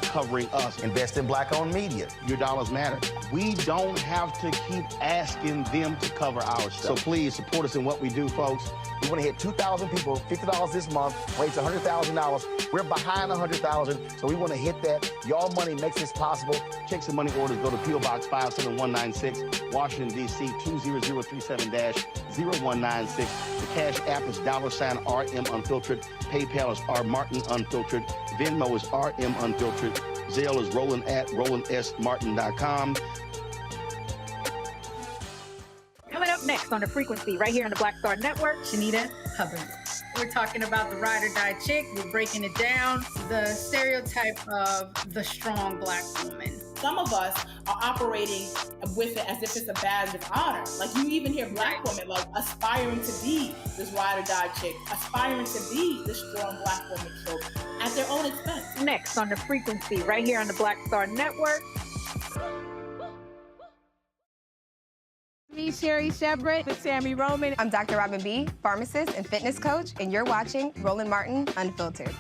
covering us. Invest in Black-owned media. Your dollars matter. We don't have to keep asking them to cover our stuff. So please support us in what we do, folks. We want to hit 2,000 people, $50 this month, raise $100,000. We're behind 100,000, so we want to hit that. Y'all money makes this possible. Check some money orders. Go to P.O. Box 57196, Washington, D.C. 20037-0196. The Cash App is $RM Unfiltered. PayPal is R Martin Unfiltered. Venmo is RM Unfiltered. Zelle is Roland at RolandSMartin.com. Coming up next on The Frequency, right here on the Black Star Network, Shanita Hubbard. We're talking about the ride or die chick. We're breaking it down. The stereotype of the strong Black woman. Some of us are operating with it as if it's a badge of honor. Like, you even hear Black women like aspiring to be this ride or die chick, aspiring to be this strong Black woman trope at their own expense. Next on The Frequency, right here on the Black Star Network. Me, Sherry Shepard, with Sammy Roman. I'm Dr. Robin B., pharmacist and fitness coach, and you're watching Roland Martin Unfiltered.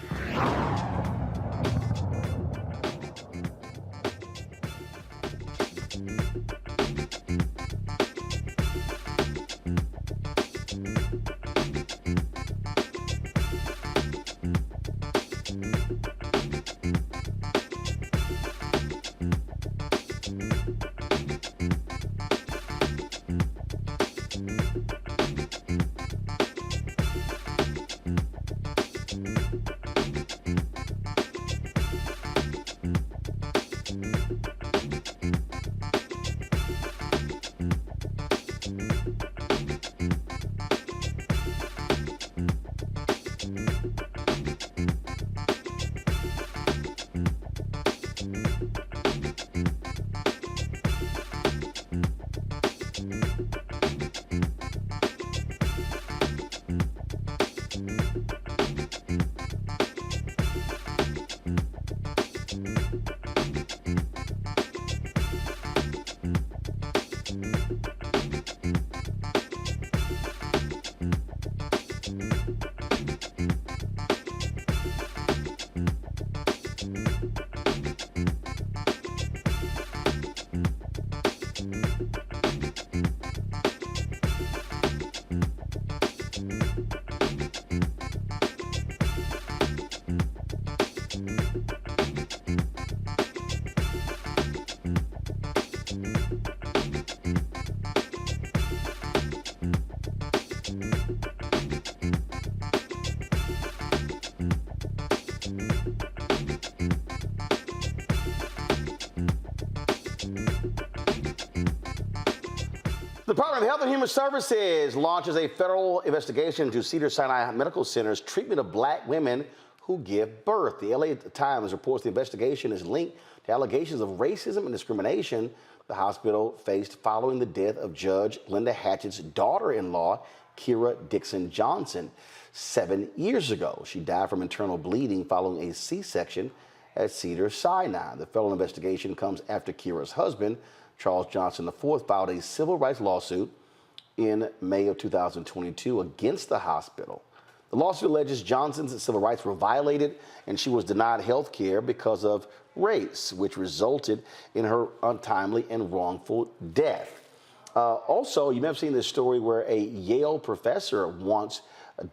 The Department of Health and Human Services launches a federal investigation into Cedars-Sinai Medical Center's treatment of Black women who give birth. The LA Times reports the investigation is linked to allegations of racism and discrimination the hospital faced following the death of Judge Linda Hatchett's daughter-in-law, Kira Dixon Johnson, 7 years ago. She died from internal bleeding following a C-section at Cedars-Sinai. The federal investigation comes after Kira's husband, Charles Johnson IV, filed a civil rights lawsuit in May of 2022 against the hospital. The lawsuit alleges Johnson's civil rights were violated and she was denied health care because of race, which resulted in her untimely and wrongful death. Also, you may have seen this story where a Yale professor wants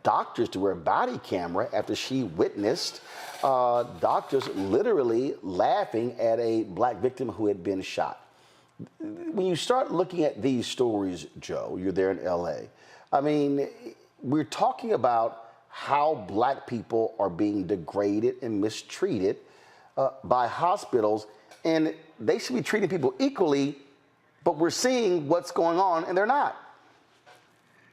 doctors to wear a body camera after she witnessed doctors literally laughing at a Black victim who had been shot. When you start looking at these stories, Joe, you're there in LA. I mean, we're talking about how Black people are being degraded and mistreated by hospitals, and they should be treating people equally, but we're seeing what's going on and they're not.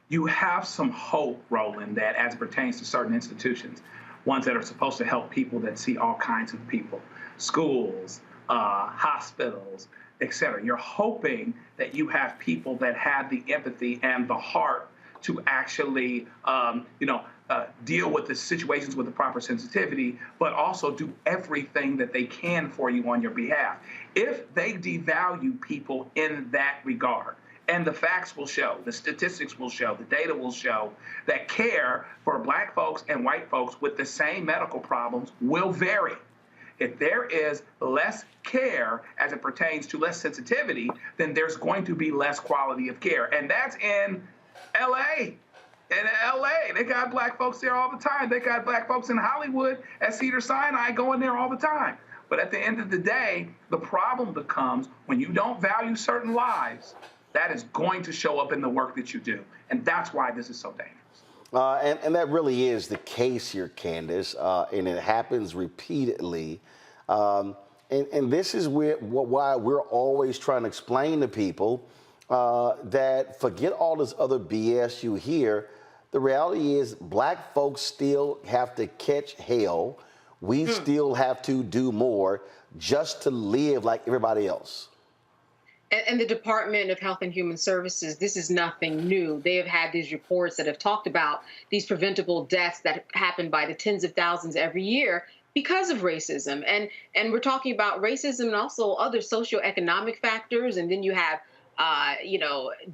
You have some hope, Roland, that as it pertains to certain institutions, ones that are supposed to help people that see all kinds of people, schools, hospitals, et cetera. You're hoping that you have people that have the empathy and the heart to actually, deal with the situations with the proper sensitivity, but also do everything that they can for you on your behalf. If they devalue people in that regard And the facts will show, the statistics will show, the data will show that care for Black folks and white folks with the same medical problems will vary. If there is less care as it pertains to less sensitivity, then there's going to be less quality of care. And that's in LA. In LA, they got Black folks there all the time. They got Black folks in Hollywood at Cedars-Sinai going there all the time. But at the end of the day, the problem becomes when you don't value certain lives, that is going to show up in the work that you do. And that's why this is so dangerous. And that really is the case here, Candace, and it happens repeatedly. And this is why we're always trying to explain to people that forget all this other BS you hear. The reality is Black folks still have to catch hell. We still have to do more just to live like everybody else. And the Department of Health and Human Services, this is nothing new. They have had these reports that have talked about these preventable deaths that happen by the tens of thousands every year because of racism. And we're talking about racism and also other socioeconomic factors. And then you have,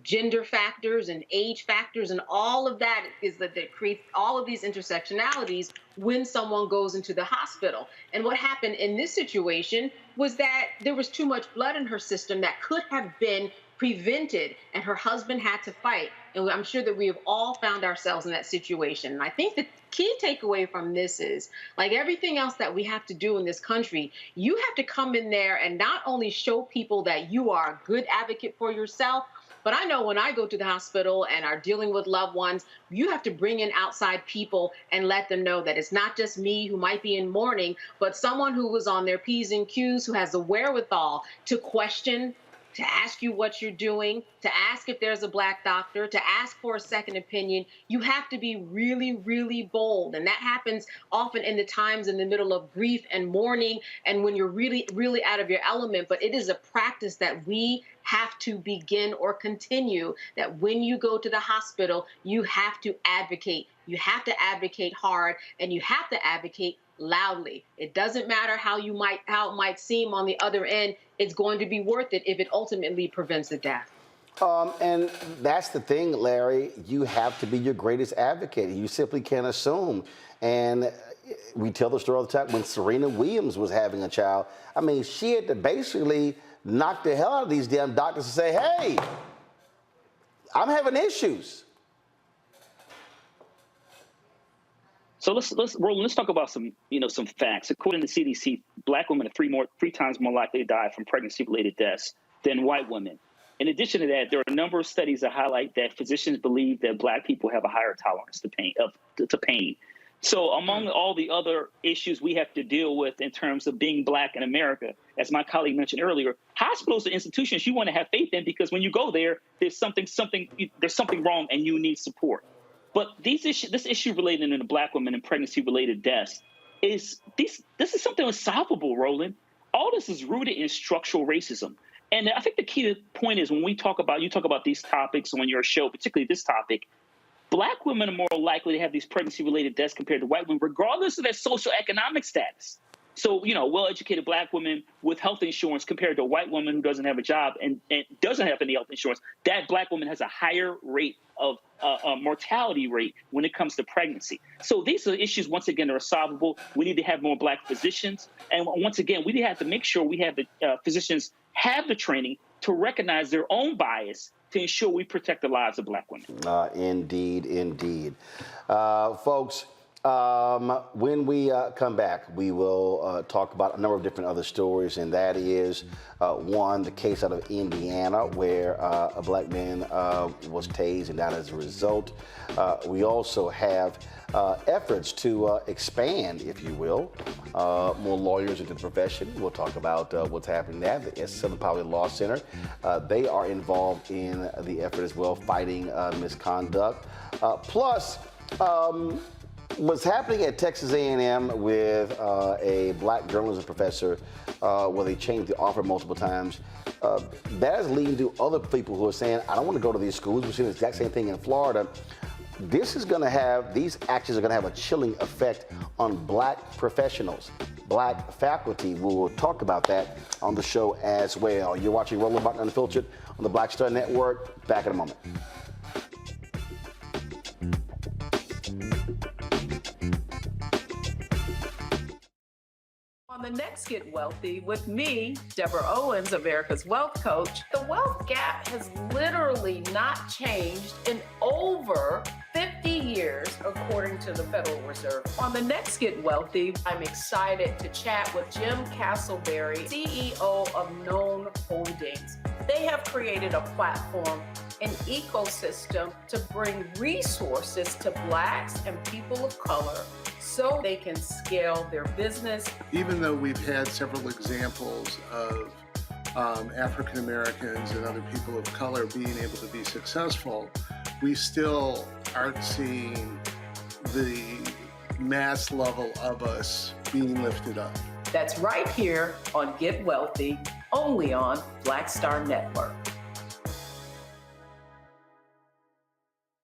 gender factors and age factors, and all of that is that creates all of these intersectionalities when someone goes into the hospital. And what happened in this situation was that there was too much blood in her system that could have been prevented, and her husband had to fight. And I'm sure that we have all found ourselves in that situation. And I think the key takeaway from this is, like everything else that we have to do in this country, you have to come in there and not only show people that you are a good advocate for yourself, but I know when I go to the hospital and are dealing with loved ones, you have to bring in outside people and let them know that it's not just me who might be in mourning, but someone who was on their P's and Q's, who has the wherewithal to question, to ask you what you're doing, to ask if there's a Black doctor, to ask for a second opinion. You have to be really, really bold. And that happens often in the times in the middle of grief and mourning and when you're really, really out of your element. But it is a practice that we have to begin or continue, that when you go to the hospital, you have to advocate. You have to advocate hard, and you have to advocate loudly. It doesn't matter how it might seem on the other end. It's going to be worth it if it ultimately prevents the death. And that's the thing, Larry. You have to be your greatest advocate. You simply can't assume. And we tell the story all the time. When Serena Williams was having a child, I mean, she had to basically knock the hell out of these damn doctors and say, hey, I'm having issues. So let's talk about some facts. According to CDC, Black women are three times more likely to die from pregnancy-related deaths than white women. In addition to that, there are a number of studies that highlight that physicians believe that Black people have a higher tolerance to pain. So among all the other issues we have to deal with in terms of being Black in America, as my colleague mentioned earlier, hospitals are institutions you want to have faith in, because when you go there, there's something wrong and you need support. But this issue related to the Black women and pregnancy-related deaths this is something unsolvable, Roland. All this is rooted in structural racism. And I think the key point is when you talk about these topics on your show, particularly this topic, Black women are more likely to have these pregnancy-related deaths compared to white women, regardless of their socioeconomic status. So, well-educated Black women with health insurance compared to a white woman who doesn't have a job and doesn't have any health insurance, that Black woman has a higher rate of mortality rate when it comes to pregnancy. So these are issues, once again, that are solvable. We need to have more Black physicians. And once again, we have to make sure we have the physicians have the training to recognize their own bias to ensure we protect the lives of Black women. Indeed. Folks, when we come back, we will talk about a number of different other stories, and that is, one, the case out of Indiana where a Black man was tased and died as a result. We also have efforts to expand, if you will, more lawyers into the profession. We'll talk about what's happening there. The Southern Poverty Law Center, they are involved in the effort as well, fighting misconduct. Plus, what's happening at Texas A&M with a Black journalism professor where they changed the offer multiple times, that is leading to other people who are saying, I don't want to go to these schools. We're seeing the exact same thing in Florida. These actions are going to have a chilling effect on Black professionals. black faculty. We will talk about that on the show as well. You're watching Roland Martin Unfiltered on the Black Star Network. Back in a moment. On the next Get Wealthy with me, Deborah Owens, America's Wealth Coach, the wealth gap has literally not changed in over 50 years, according to the Federal Reserve. On the next Get Wealthy, I'm excited to chat with Jim Castleberry, CEO of Known Holdings. They have created a platform, an ecosystem to bring resources to Blacks and people of color so they can scale their business. Even though we've had several examples of African Americans and other people of color being able to be successful, we still aren't seeing the mass level of us being lifted up. That's right here on Get Wealthy, only on Black Star Network.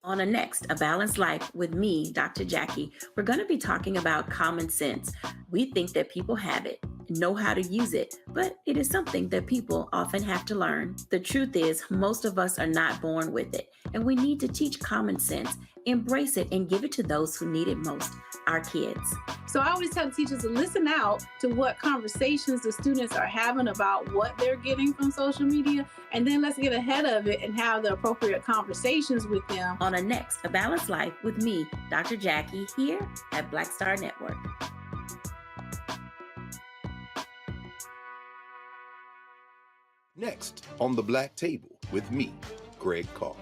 On a next, A Balanced Life with me, Dr. Jackie, we're going to be talking about common sense. We think that people have it, know how to use it, but it is something that people often have to learn. The truth is, most of us are not born with it, and we need to teach common sense, embrace it, and give it to those who need it most, our kids. So I always tell teachers to listen out to what conversations the students are having about what they're getting from social media, and then let's get ahead of it and have the appropriate conversations with them. On a next, A Balanced Life with me, Dr. Jackie, here at Black Star Network. Next on The Black Table with me, Greg Carr.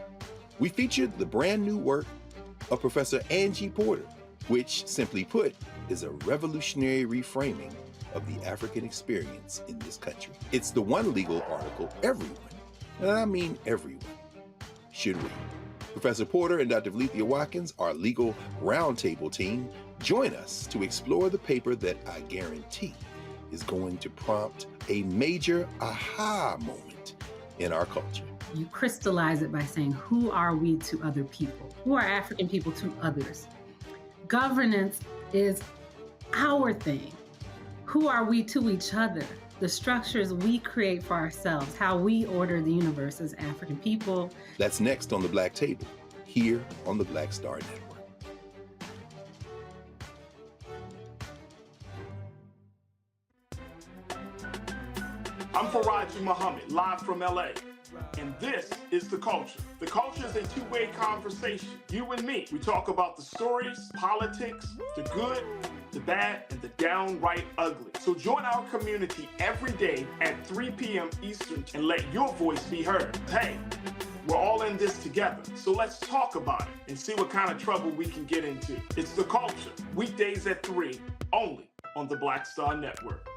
We featured the brand new work of Professor Angie Porter, which, simply put, is a revolutionary reframing of the African experience in this country. It's the one legal article everyone, and I mean everyone, should read. Professor Porter and Dr. Valeethia Watkins, our legal roundtable team, join us to explore the paper that I guarantee is going to prompt a major aha moment in our culture. You crystallize it by saying, who are we to other people? Who are African people to others? Governance is our thing. Who are we to each other? The structures we create for ourselves, how we order the universe as African people. That's next on The Black Table, here on the Black Star Network. I'm Faraji Muhammad, live from LA. And this is The Culture. The Culture is a two-way conversation. You and me. We talk about the stories, politics, the good, the bad, and the downright ugly. So join our community every day at 3 p.m. Eastern and let your voice be heard. Hey, we're all in this together. So let's talk about it and see what kind of trouble we can get into. It's The Culture, weekdays at 3, only on the Black Star Network.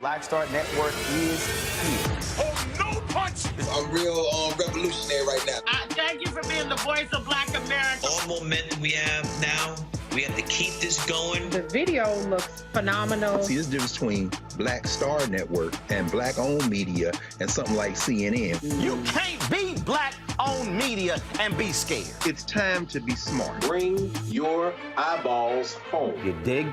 Black Star Network is here. Oh, no punch! I'm real revolutionary right now. Thank you for being the voice of Black America. All momentum we have now, we have to keep this going. The video looks phenomenal. See, there's a difference between Black Star Network and Black-owned media and something like CNN. You can't be Black-owned media and be scared. It's time to be smart. Bring your eyeballs home. You dig?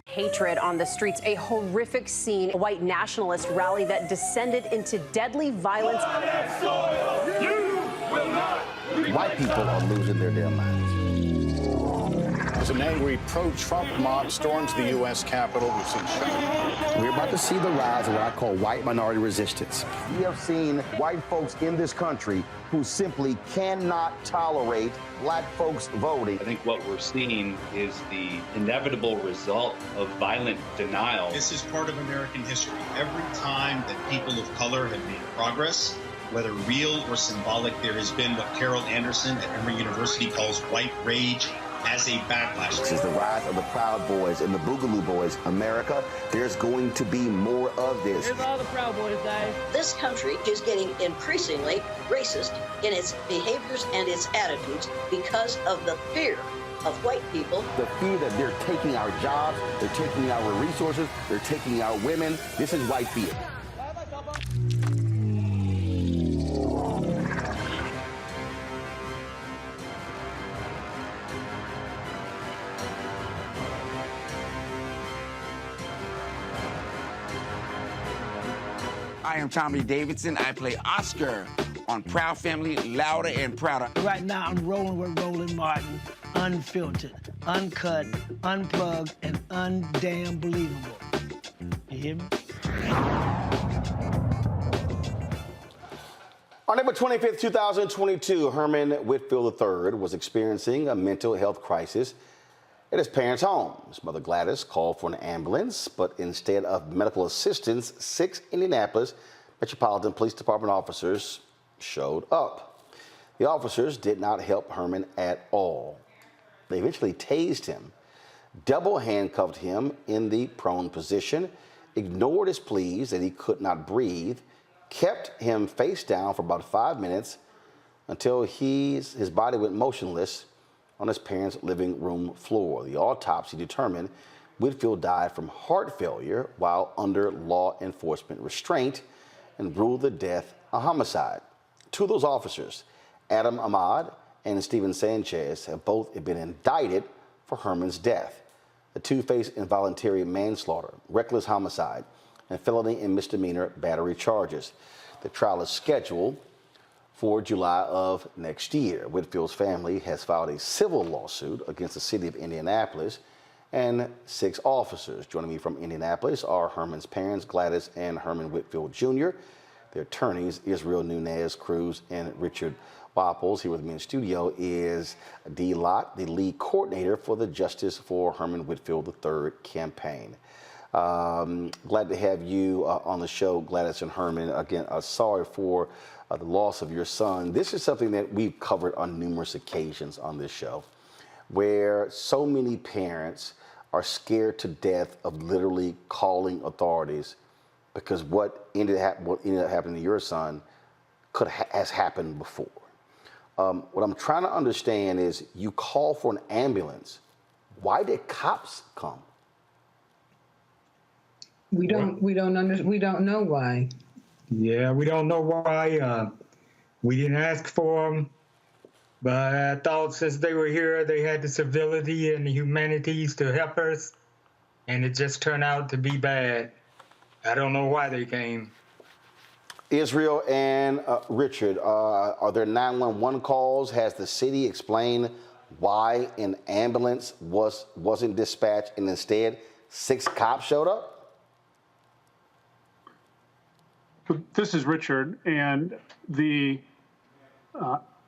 Hatred on the streets, a horrific scene, a white nationalist rally that descended into deadly violence. White people are losing their damn minds. As an angry pro-Trump mob storms the U.S. Capitol, we've seen shooting. We're about to see the rise of what I call white minority resistance. We have seen white folks in this country who simply cannot tolerate Black folks voting. I think what we're seeing is the inevitable result of violent denial. This is part of American history. Every time that people of color have made progress, whether real or symbolic, there has been what Carol Anderson at Emory University calls white rage as a backlash. This is the rise of the Proud Boys and the Boogaloo Boys. America, there's going to be more of this. Here's all the Proud Boys, guys. This country is getting increasingly racist in its behaviors and its attitudes because of the fear of white people. The fear that they're taking our jobs, they're taking our resources, they're taking our women. This is white fear. am Tommy Davidson. I play Oscar on Proud Family, Louder and Prouder. Right now, I'm rolling with Roland Martin, unfiltered, uncut, unplugged, and undamn believable. You hear me? On April 25th, 2022, Herman Whitfield III was experiencing a mental health crisis at his parents' home. His mother Gladys called for an ambulance, but instead of medical assistance, 6 Indianapolis Metropolitan Police Department officers showed up. The officers did not help Herman at all. They eventually tased him, double handcuffed him in the prone position, ignored his pleas that he could not breathe, kept him face down for about 5 minutes until his body went motionless on his parents' living room floor. The autopsy determined Whitfield died from heart failure while under law enforcement restraint and ruled the death a homicide. 2 of those officers, Adam Ahmad and Steven Sanchez, have both been indicted for Herman's death. The 2 face involuntary manslaughter, reckless homicide, and felony and misdemeanor battery charges. The trial is scheduled for July of next year. Whitfield's family has filed a civil lawsuit against the city of Indianapolis and 6 officers. Joining me from Indianapolis are Herman's parents, Gladys and Herman Whitfield Jr., their attorneys, Israel Nunez Cruz and Richard Wapples. Here with me in studio is Dee Lott, the lead coordinator for the Justice for Herman Whitfield III campaign. Glad to have you on the show, Gladys and Herman. Again, sorry for the loss of your son. This is something that we've covered on numerous occasions on this show, where so many parents are scared to death of literally calling authorities because what ended up happening to your son has happened before. What I'm trying to understand is you call for an ambulance. Why did cops come? We don't know why. Yeah, we don't know why. We didn't ask for them, but I thought since they were here, they had the civility and the humanities to help us, and it just turned out to be bad. I don't know why they came. Israel and Richard, are there 911 calls? Has the city explained why an ambulance wasn't dispatched and instead 6 cops showed up? This is Richard, and there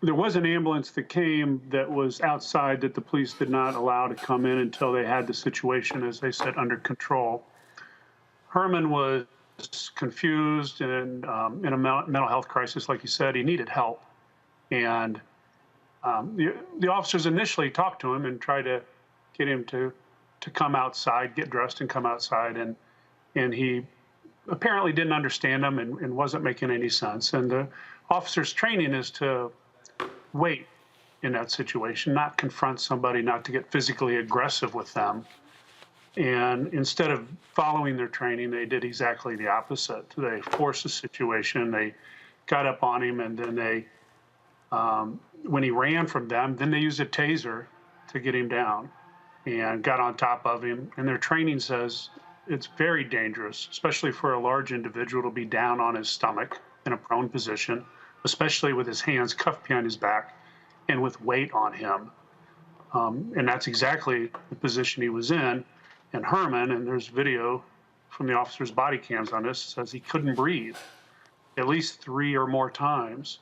was an ambulance that came that was outside that the police did not allow to come in until they had the situation, as they said, under control. Herman was confused and in a mental health crisis, like you said. He needed help, and the officers initially talked to him and tried to get him to come outside, get dressed, and come outside, and he apparently didn't understand them and wasn't making any sense. And the officer's training is to wait in that situation, not confront somebody, not to get physically aggressive with them. And instead of following their training, they did exactly the opposite. They forced the situation, they got up on him, and then they, when he ran from them, then they used a taser to get him down and got on top of him. And their training says it's very dangerous, especially for a large individual, to be down on his stomach in a prone position, especially with his hands cuffed behind his back and with weight on him. And that's exactly the position he was in. And Herman, and there's video from the officer's body cams on this, says he couldn't breathe at least 3 or more times.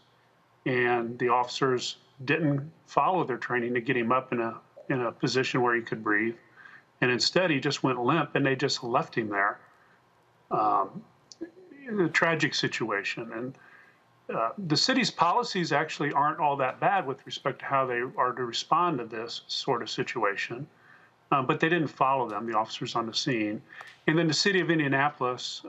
And the officers didn't follow their training to get him up in a position where he could breathe. And instead, he just went limp, and they just left him there. A tragic situation. And the city's policies actually aren't all that bad with respect to how they are to respond to this sort of situation. But they didn't follow them, the officers on the scene. And then the city of Indianapolis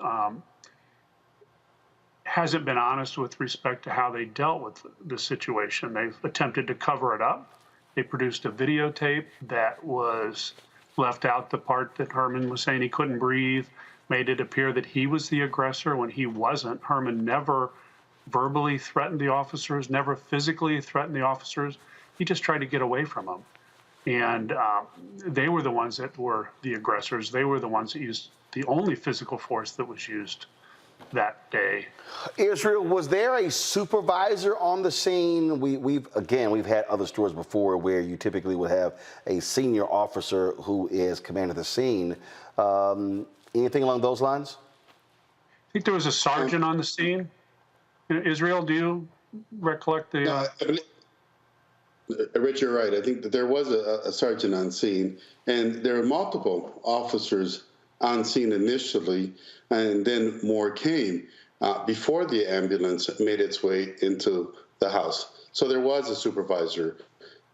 hasn't been honest with respect to how they dealt with the situation. They've attempted to cover it up. They produced a videotape that was left out the part that Herman was saying he couldn't breathe, made it appear that he was the aggressor when he wasn't. Herman never verbally threatened the officers, never physically threatened the officers. He just tried to get away from them. And they were the ones that were the aggressors. They were the ones that used the only physical force that was used that day. Israel, was there a supervisor on the scene? We've had other stories before where you typically would have a senior officer who is commanding the scene. Anything along those lines? I think there was a sergeant on the scene. Israel, do you recollect the? No, I believe, Rich, you're right. I think that there was a sergeant on scene, and there were multiple officers on scene initially, and then more came before the ambulance made its way into the house. So there was a supervisor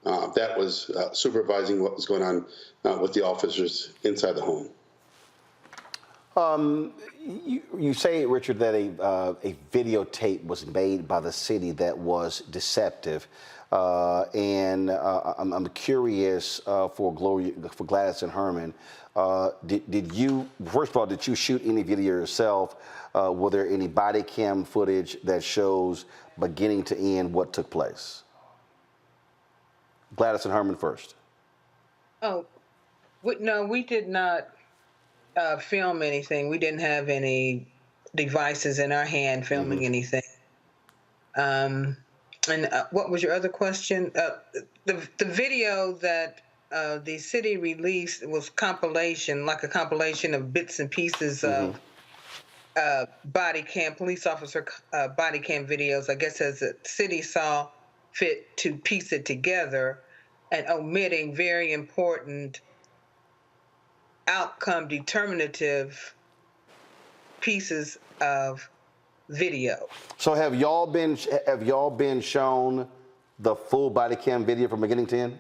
that was supervising what was going on with the officers inside the home. You say, Richard, that a videotape was made by the city that was deceptive, and I'm curious for Gladys and Herman. Did you, first of all, did you shoot any video yourself? Were there any body cam footage that shows beginning to end what took place? Gladys and Herman first. Oh, no, we did not film anything. We didn't have any devices in our hand filming anything. And what was your other question? The video that the city released was compilation, like a compilation of bits and pieces of body cam, police officer body cam videos, I guess, as the city saw fit to piece it together, and omitting very important outcome determinative pieces of video. So have y'all been shown the full body cam video from beginning to end?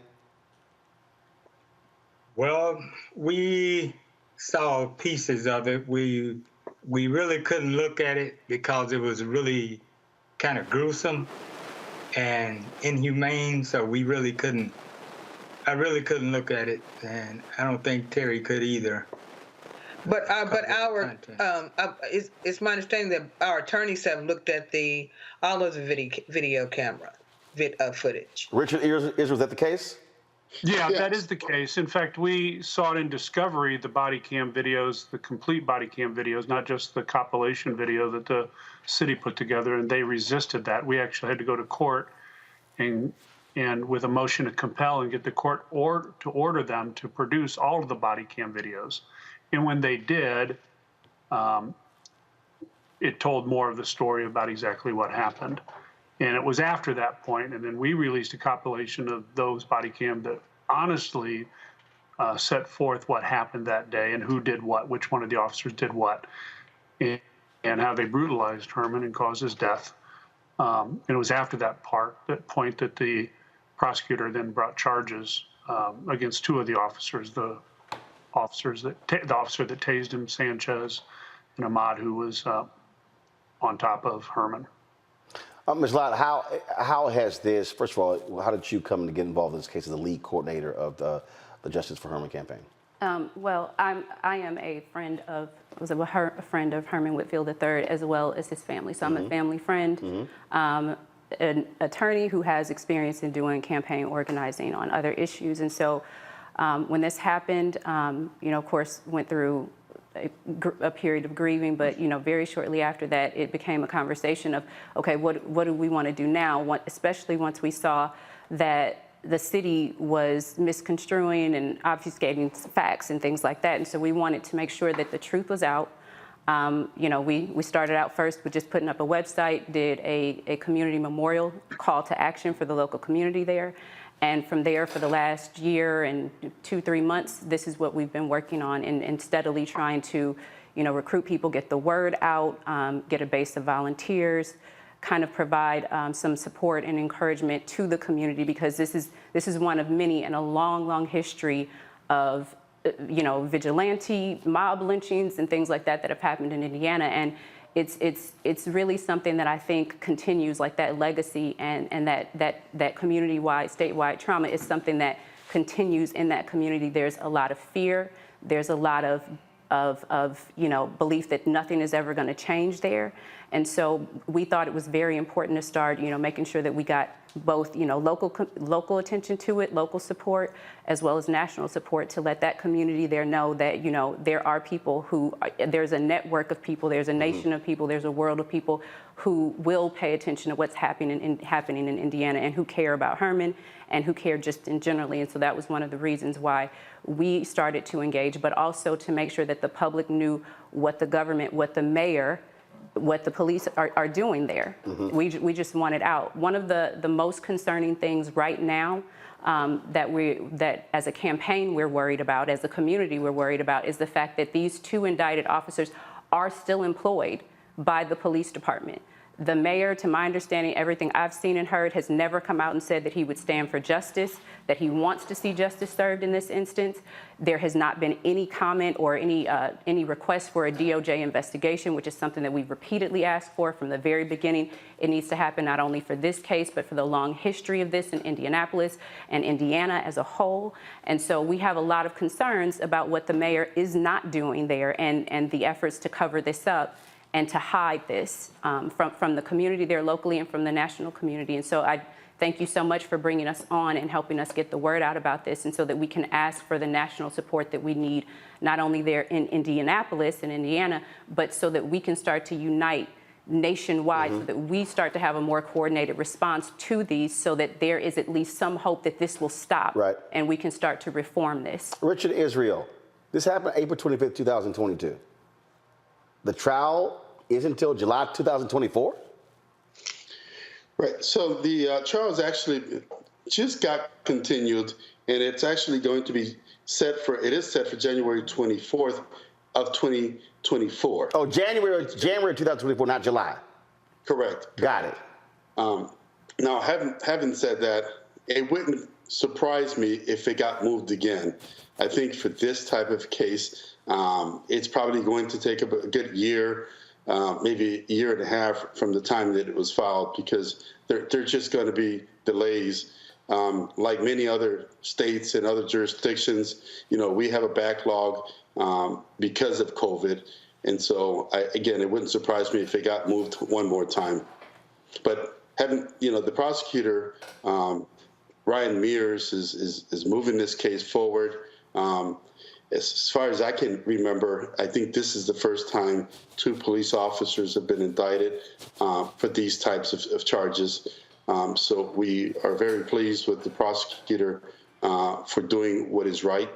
Well, we saw pieces of it. We really couldn't look at it because it was really kind of gruesome and inhumane, so we really couldn't. I really couldn't look at it, and I don't think Terry could either. But it's my understanding that our attorneys have looked at all of the video camera footage. Richard, is that the case? Yeah, that is the case. In fact, we sought in discovery the body cam videos, the complete body cam videos, not just the compilation video that the city put together, and they resisted that. We actually had to go to court and with a motion to compel and get the court to order them to produce all of the body cam videos. And when they did, it told more of the story about exactly what happened. And it was after that point, and then we released a compilation of those body cam that honestly set forth what happened that day and who did what, which one of the officers did what, and how they brutalized Herman and caused his death. And it was after that point that the prosecutor then brought charges against two of the officers, the officer that tased him, Sanchez, and Ahmad, who was on top of Herman. Ms. Lott, how has this, first of all, how did you come to get involved in this case as the lead coordinator of the Justice for Herman campaign? Well, I am a friend of Herman Whitfield III, as well as his family. So I'm a family friend, an attorney who has experience in doing campaign organizing on other issues. And so when this happened, of course, went through a period of grieving, but very shortly after that, it became a conversation of, okay, what do we want to do now? Especially once we saw that the city was misconstruing and obfuscating facts and things like that, and so we wanted to make sure that the truth was out. We started out first with just putting up a website, did a community memorial call to action for the local community there. And from there, for the last year and 2-3 months, this is what we've been working on and steadily trying to, recruit people, get the word out, get a base of volunteers, kind of provide some support and encouragement to the community, because this is one of many in a long, long history of, vigilante mob lynchings and things like that have happened in Indiana. And it's really something that I think continues, like that legacy and that community-wide, statewide trauma is something that continues in that community. There's a lot of fear. There's a lot of belief that nothing is ever going to change there. And so we thought it was very important to start, making sure that we got both, local attention to it, local support, as well as national support to let that community there know that, there are people who, there's a network of people, there's a nation of people, there's a world of people who will pay attention to what's happening in Indiana and who care about Herman and who care just in generally. And so that was one of the reasons why we started to engage, but also to make sure that the public knew what the government, what the mayor, what the police are doing there. We just want it out. One of the most concerning things right now that as a campaign we're worried about, as a community we're worried about, is the fact that these two indicted officers are still employed by the police department. The mayor, to my understanding, everything I've seen and heard, has never come out and said that he would stand for justice, that he wants to see justice served in this instance. There has not been any comment or any request for a DOJ investigation, which is something that we've repeatedly asked for from the very beginning. It needs to happen not only for this case, but for the long history of this in Indianapolis and Indiana as a whole. And so we have a lot of concerns about what the mayor is not doing there and the efforts to cover this up and to hide this from the community there locally and from the national community. And so I thank you so much for bringing us on and helping us get the word out about this, and so that we can ask for the national support that we need, not only there in Indianapolis and Indiana, but so that we can start to unite nationwide, so that we start to have a more coordinated response to these, so that there is at least some hope that this will stop and we can start to reform this. Richard Israel, this happened April 25th, 2022. The trial is until July 2024? Right. So the trial is actually just got continued, and it's actually going to be set for January 24th of 2024. Oh, January 2024, not July. Correct. Got it. Now, having said that, it wouldn't surprise me if it got moved again. I think for this type of case, it's probably going to take a good year, maybe a year and a half from the time that it was filed, because there are just going to be delays. Like many other states and other jurisdictions, we have a backlog because of COVID. And so, again, it wouldn't surprise me if it got moved one more time. But the prosecutor, Ryan Mears, is moving this case forward. As far as I can remember, I think this is the first time 2 police officers have been indicted for these types of charges. So we are very pleased with the prosecutor for doing what is right.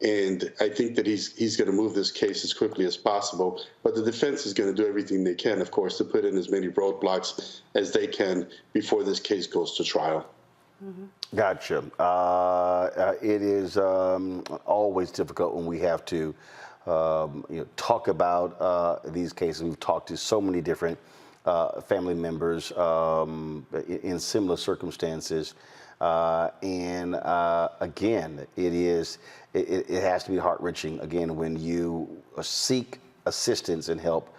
And I think that he's going to move this case as quickly as possible. But the defense is going to do everything they can, of course, to put in as many roadblocks as they can before this case goes to trial. Gotcha. It is always difficult when we have to talk about these cases. We've talked to so many different family members in similar circumstances. And again, it has to be heart-wrenching, again, when you seek assistance and help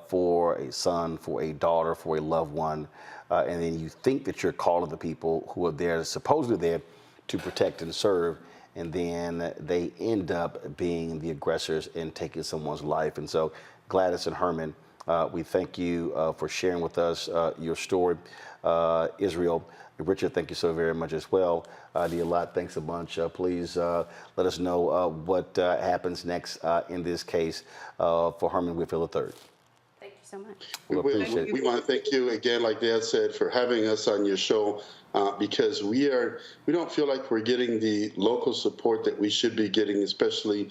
for a son, for a daughter, for a loved one, and then you think that you're calling the people who are there, supposedly there to protect and serve, and then they end up being the aggressors and taking someone's life. And so, Gladys and Herman, we thank you for sharing with us your story. Israel, Richard, thank you so very much as well. Deolot, thanks a bunch. Please let us know what happens next in this case for Herman Whitfield III. Thank you so much. We want to thank you again, like Dad said, for having us on your show, because we don't feel like we're getting the local support that we should be getting, especially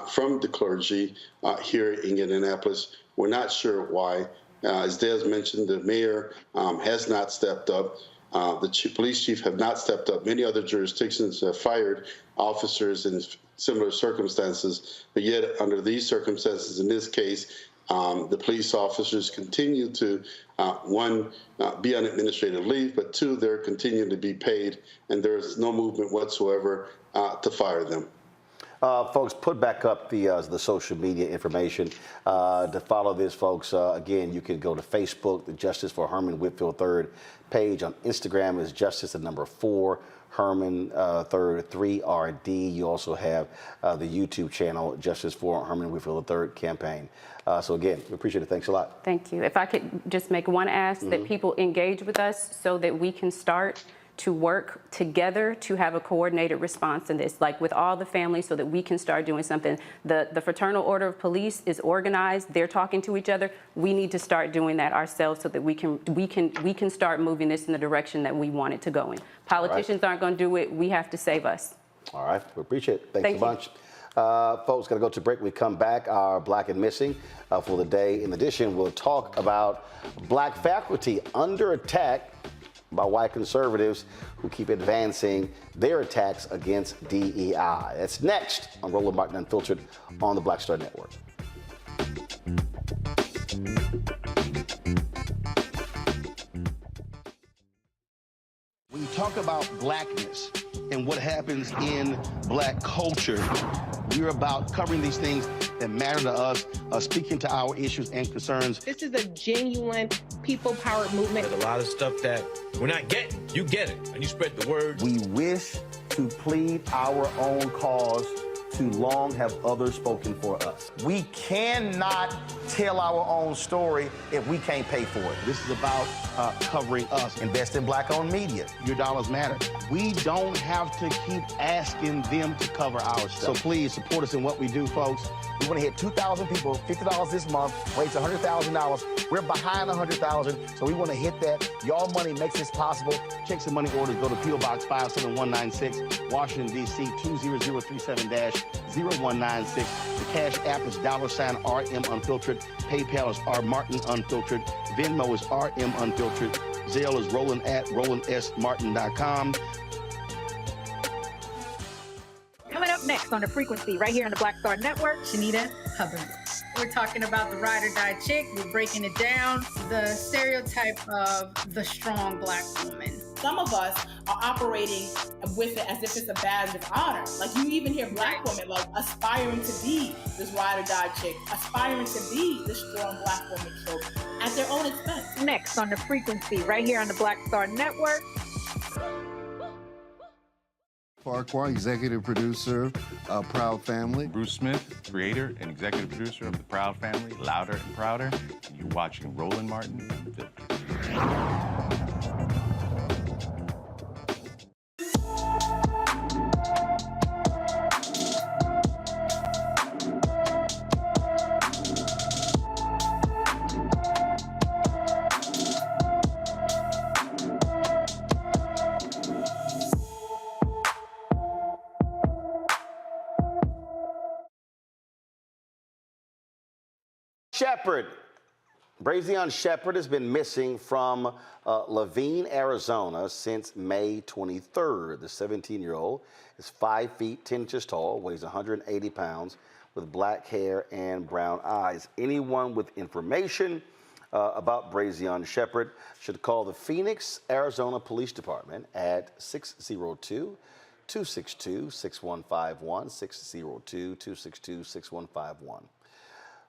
from the clergy here in Indianapolis. We're not sure why. As Dad mentioned, the mayor has not stepped up. The police chief have not stepped up. Many other jurisdictions have fired officers in similar circumstances, but yet under these circumstances, in this case, the police officers continue to, one, be on administrative leave, but 2, they're continuing to be paid, and there's no movement whatsoever to fire them. Folks, put back up the social media information to follow this, folks. Again, you can go to Facebook, the Justice for Herman Whitfield III page. On Instagram is Justice the number 4 Herman III 3RD. You also have the YouTube channel Justice for Herman Whitfield III campaign. So again, we appreciate it. Thanks a lot. Thank you. If I could just make one ask that people engage with us so that we can start to work together to have a coordinated response in this, like with all the families, so that we can start doing something. The Fraternal Order of Police is organized. They're talking to each other. We need to start doing that ourselves so that we can start moving this in the direction that we want it to go in. Politicians aren't going to do it. We have to save us. All right. We appreciate it. Thanks a bunch. Folks, got to go to break. We come back, our Black and Missing for the day. In addition, we'll talk about black faculty under attack by white conservatives who keep advancing their attacks against DEI. That's next on Roland Martin Unfiltered on the Black Star Network. When you talk about blackness and what happens in black culture, we're about covering these things that matter to us, speaking to our issues and concerns. This is a genuine people-powered movement. There's a lot of stuff that we're not getting. You get it, and you spread the word. We wish to plead our own cause. Too long have others spoken for us. We cannot tell our own story if we can't pay for it. This is about covering us. Invest in black-owned media. Your dollars matter. We don't have to keep asking them to cover our stuff. So please support us in what we do, folks. We want to hit 2,000 people, $50 this month, raise $100,000. We're behind 100,000, so we want to hit that. Your money makes this possible. Checks and money orders go to P.O. Box 57196, Washington, D.C. 20037-0196. The Cash App is $RM Unfiltered. PayPal is R Martin Unfiltered. Venmo is RM Unfiltered. Zelle is Roland@RolandSMartin.com. Coming up next on The Frequency, right here on the Black Star Network. Shanita Hubbard. We're talking about the ride or die chick. We're breaking it down. The stereotype of the strong black woman. Some of us are operating with it as if it's a badge of honor. Like you even hear black women like aspiring to be this ride or die chick, aspiring to be this strong black woman trope at their own expense. Next on The Frequency, right here on the Black Star Network. Farquhar, executive producer of Proud Family. Bruce Smith, creator and executive producer of The Proud Family, Louder and Prouder. And you're watching Roland Martin Unfiltered. Shepard. Brazion Shepard has been missing from Laveen, Arizona since May 23rd. The 17-year-old is 5 feet 10 inches tall, weighs 180 pounds, with black hair and brown eyes. Anyone with information about Brazion Shepard should call the Phoenix, Arizona Police Department at 602-262-6151, 602-262-6151.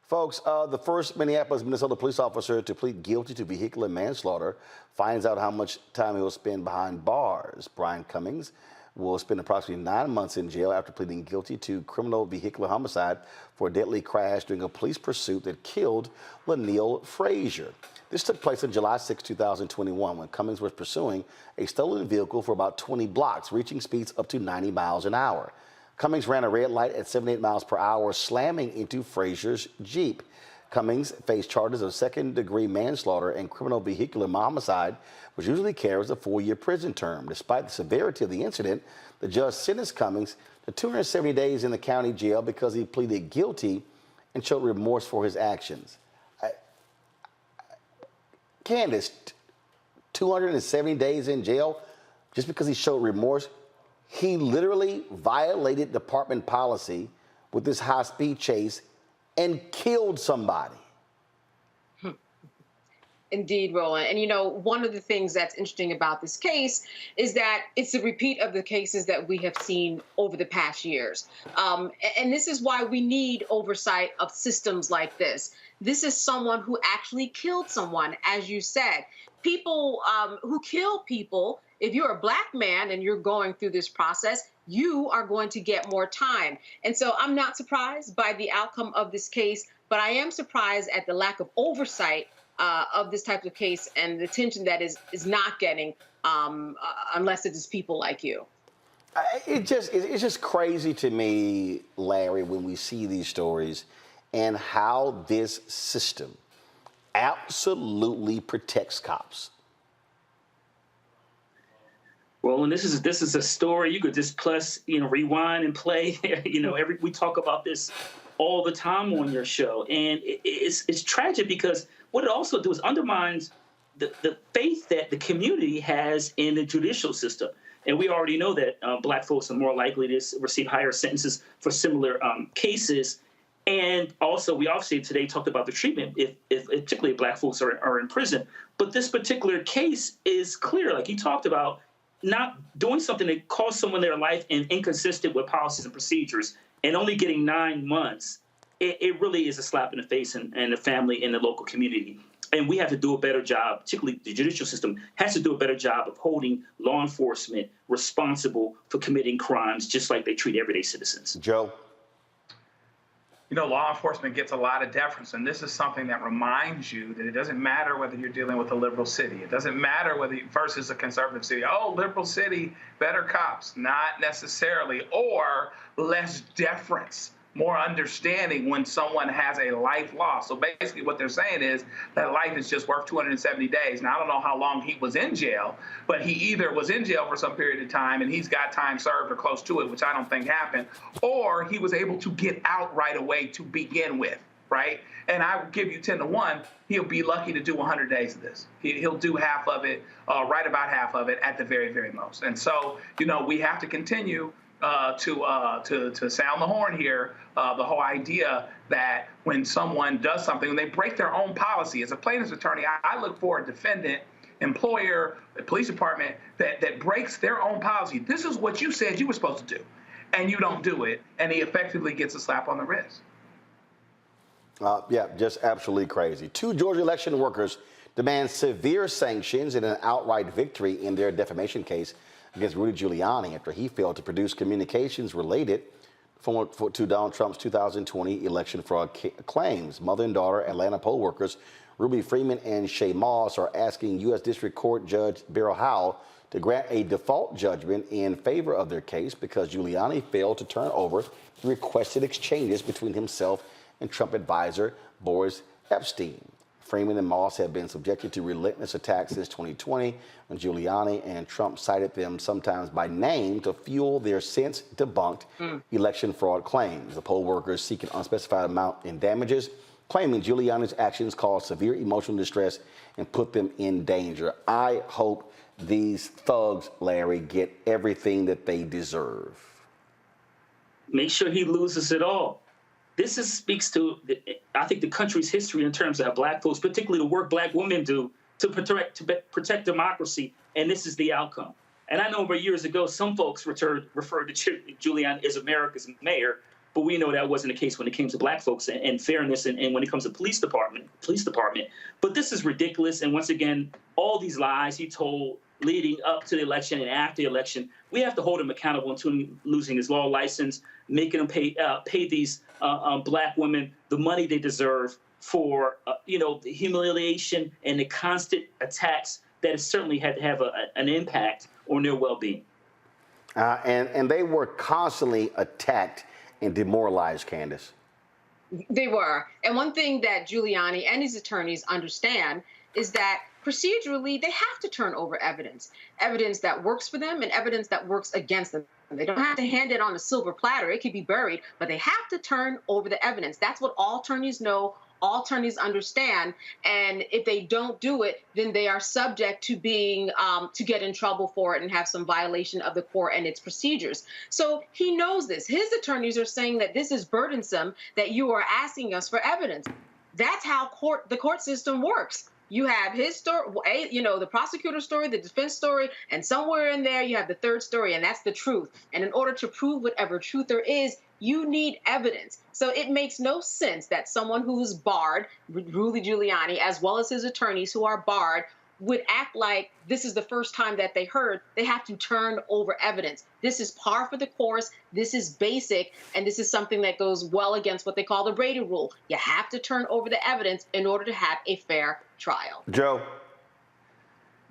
Folks, the first Minneapolis, Minnesota police officer to plead guilty to vehicular manslaughter finds out how much time he will spend behind bars. Brian Cummings will spend approximately 9 months in jail after pleading guilty to criminal vehicular homicide for a deadly crash during a police pursuit that killed Lanil Frazier. This took place on July 6, 2021, when Cummings was pursuing a stolen vehicle for about 20 blocks, reaching speeds up to 90 miles an hour. Cummings ran a red light at 78 miles per hour, slamming into Frazier's Jeep. Cummings faced charges of second-degree manslaughter and criminal vehicular homicide, which usually carries a 4-year prison term. Despite the severity of the incident, the judge sentenced Cummings to 270 days in the county jail because he pleaded guilty and showed remorse for his actions. Candace, 270 days in jail just because he showed remorse? He literally violated department policy with this high-speed chase and killed somebody. Indeed, Roland. And, you know, one of the things that's interesting about this case is that it's a repeat of the cases that we have seen over the past years. And this is why we need oversight of systems like this. This is someone who actually killed someone, as you said. People who kill people, if you're a Black man and you're going through this process, you are going to get more time. And so I'm not surprised by the outcome of this case, but I am surprised at the lack of oversight of this type of case and the attention that is not getting unless it is people like you. It's just crazy to me, Larry, when we see these stories and how this system absolutely protects cops. Well, and this is a story you could just rewind and play. We talk about this all the time on your show, and it's tragic because what it also does is undermines the faith that the community has in the judicial system. And we already know that Black folks are more likely to receive higher sentences for similar cases. And also, we obviously today talked about the treatment if particularly Black folks are in prison. But this particular case is clear, like you talked about, not doing something that cost someone their life and inconsistent with policies and procedures, and only getting 9 months. It really is a slap in the face and the family and the local community. And we have to do a better job, particularly the judicial system has to do a better job of holding law enforcement responsible for committing crimes, just like they treat everyday citizens. Joe? You know, law enforcement gets a lot of deference, and this is something that reminds you that it doesn't matter whether you're dealing with a liberal city. It doesn't matter whether versus a conservative city. Oh, liberal city, better cops. Not necessarily. Or less deference, more understanding when someone has a life loss. So basically what they're saying is that life is just worth 270 days. Now, I don't know how long he was in jail, but he either was in jail for some period of time and he's got time served or close to it, which I don't think happened, or he was able to get out right away to begin with, right? And I would give you 10 to 1, he'll be lucky to do 100 days of this. He'll do half of it, right about half of it at the very, very most. And so, you know, we have to continue to sound the horn here, the whole idea that when someone does something, when they break their own policy, as a plaintiff's attorney, I look for a defendant, employer, the police department that breaks their own policy. This is what you said you were supposed to do, and you don't do it, and he effectively gets a slap on the wrist. Yeah, just absolutely crazy. 2 Georgia election workers demand severe sanctions and an outright victory in their defamation case against Rudy Giuliani after he failed to produce communications related to Donald Trump's 2020 election fraud claims. Mother and daughter Atlanta poll workers Ruby Freeman and Shay Moss are asking U.S. District Court Judge Beryl Howell to grant a default judgment in favor of their case because Giuliani failed to turn over the requested exchanges between himself and Trump advisor Boris Epstein. Freeman and Moss have been subjected to relentless attacks since 2020 when Giuliani and Trump cited them sometimes by name to fuel their since debunked election fraud claims. The poll workers seek an unspecified amount in damages, claiming Giuliani's actions caused severe emotional distress and put them in danger. I hope these thugs, Larry, get everything that they deserve. Make sure he loses it all. This speaks to, I think, the country's history in terms of how Black folks, particularly the work Black women do to protect democracy, and this is the outcome. And I know over years ago, some folks referred to Giuliani as America's mayor, but we know that wasn't the case when it came to Black folks and fairness and when it comes to police department. But this is ridiculous, and once again, all these lies he told leading up to the election and after the election, we have to hold him accountable until losing his law license, making him pay these Black women the money they deserve for the humiliation and the constant attacks that has certainly had to have an impact on their well-being. And they were constantly attacked and demoralized, Candace. They were. And one thing that Giuliani and his attorneys understand is that procedurally, they have to turn over evidence that works for them and evidence that works against them. They don't have to hand it on a silver platter. It could be buried, but they have to turn over the evidence. That's what all attorneys know, all attorneys understand. And if they don't do it, then they are subject to being to get in trouble for it and have some violation of the court and its procedures. So he knows this. His attorneys are saying that this is burdensome, that you are asking us for evidence. That's how the court system works. You have his story, the prosecutor's story, the defense story, and somewhere in there you have the third story, and that's the truth. And in order to prove whatever truth there is, you need evidence. So it makes no sense that someone who's barred, Rudy Giuliani, as well as his attorneys who are barred, would act like this is the first time that they heard. They have to turn over evidence. This is par for the course. This is basic. And this is something that goes well against what they call the Brady rule. You have to turn over the evidence in order to have a fair trial. Joe.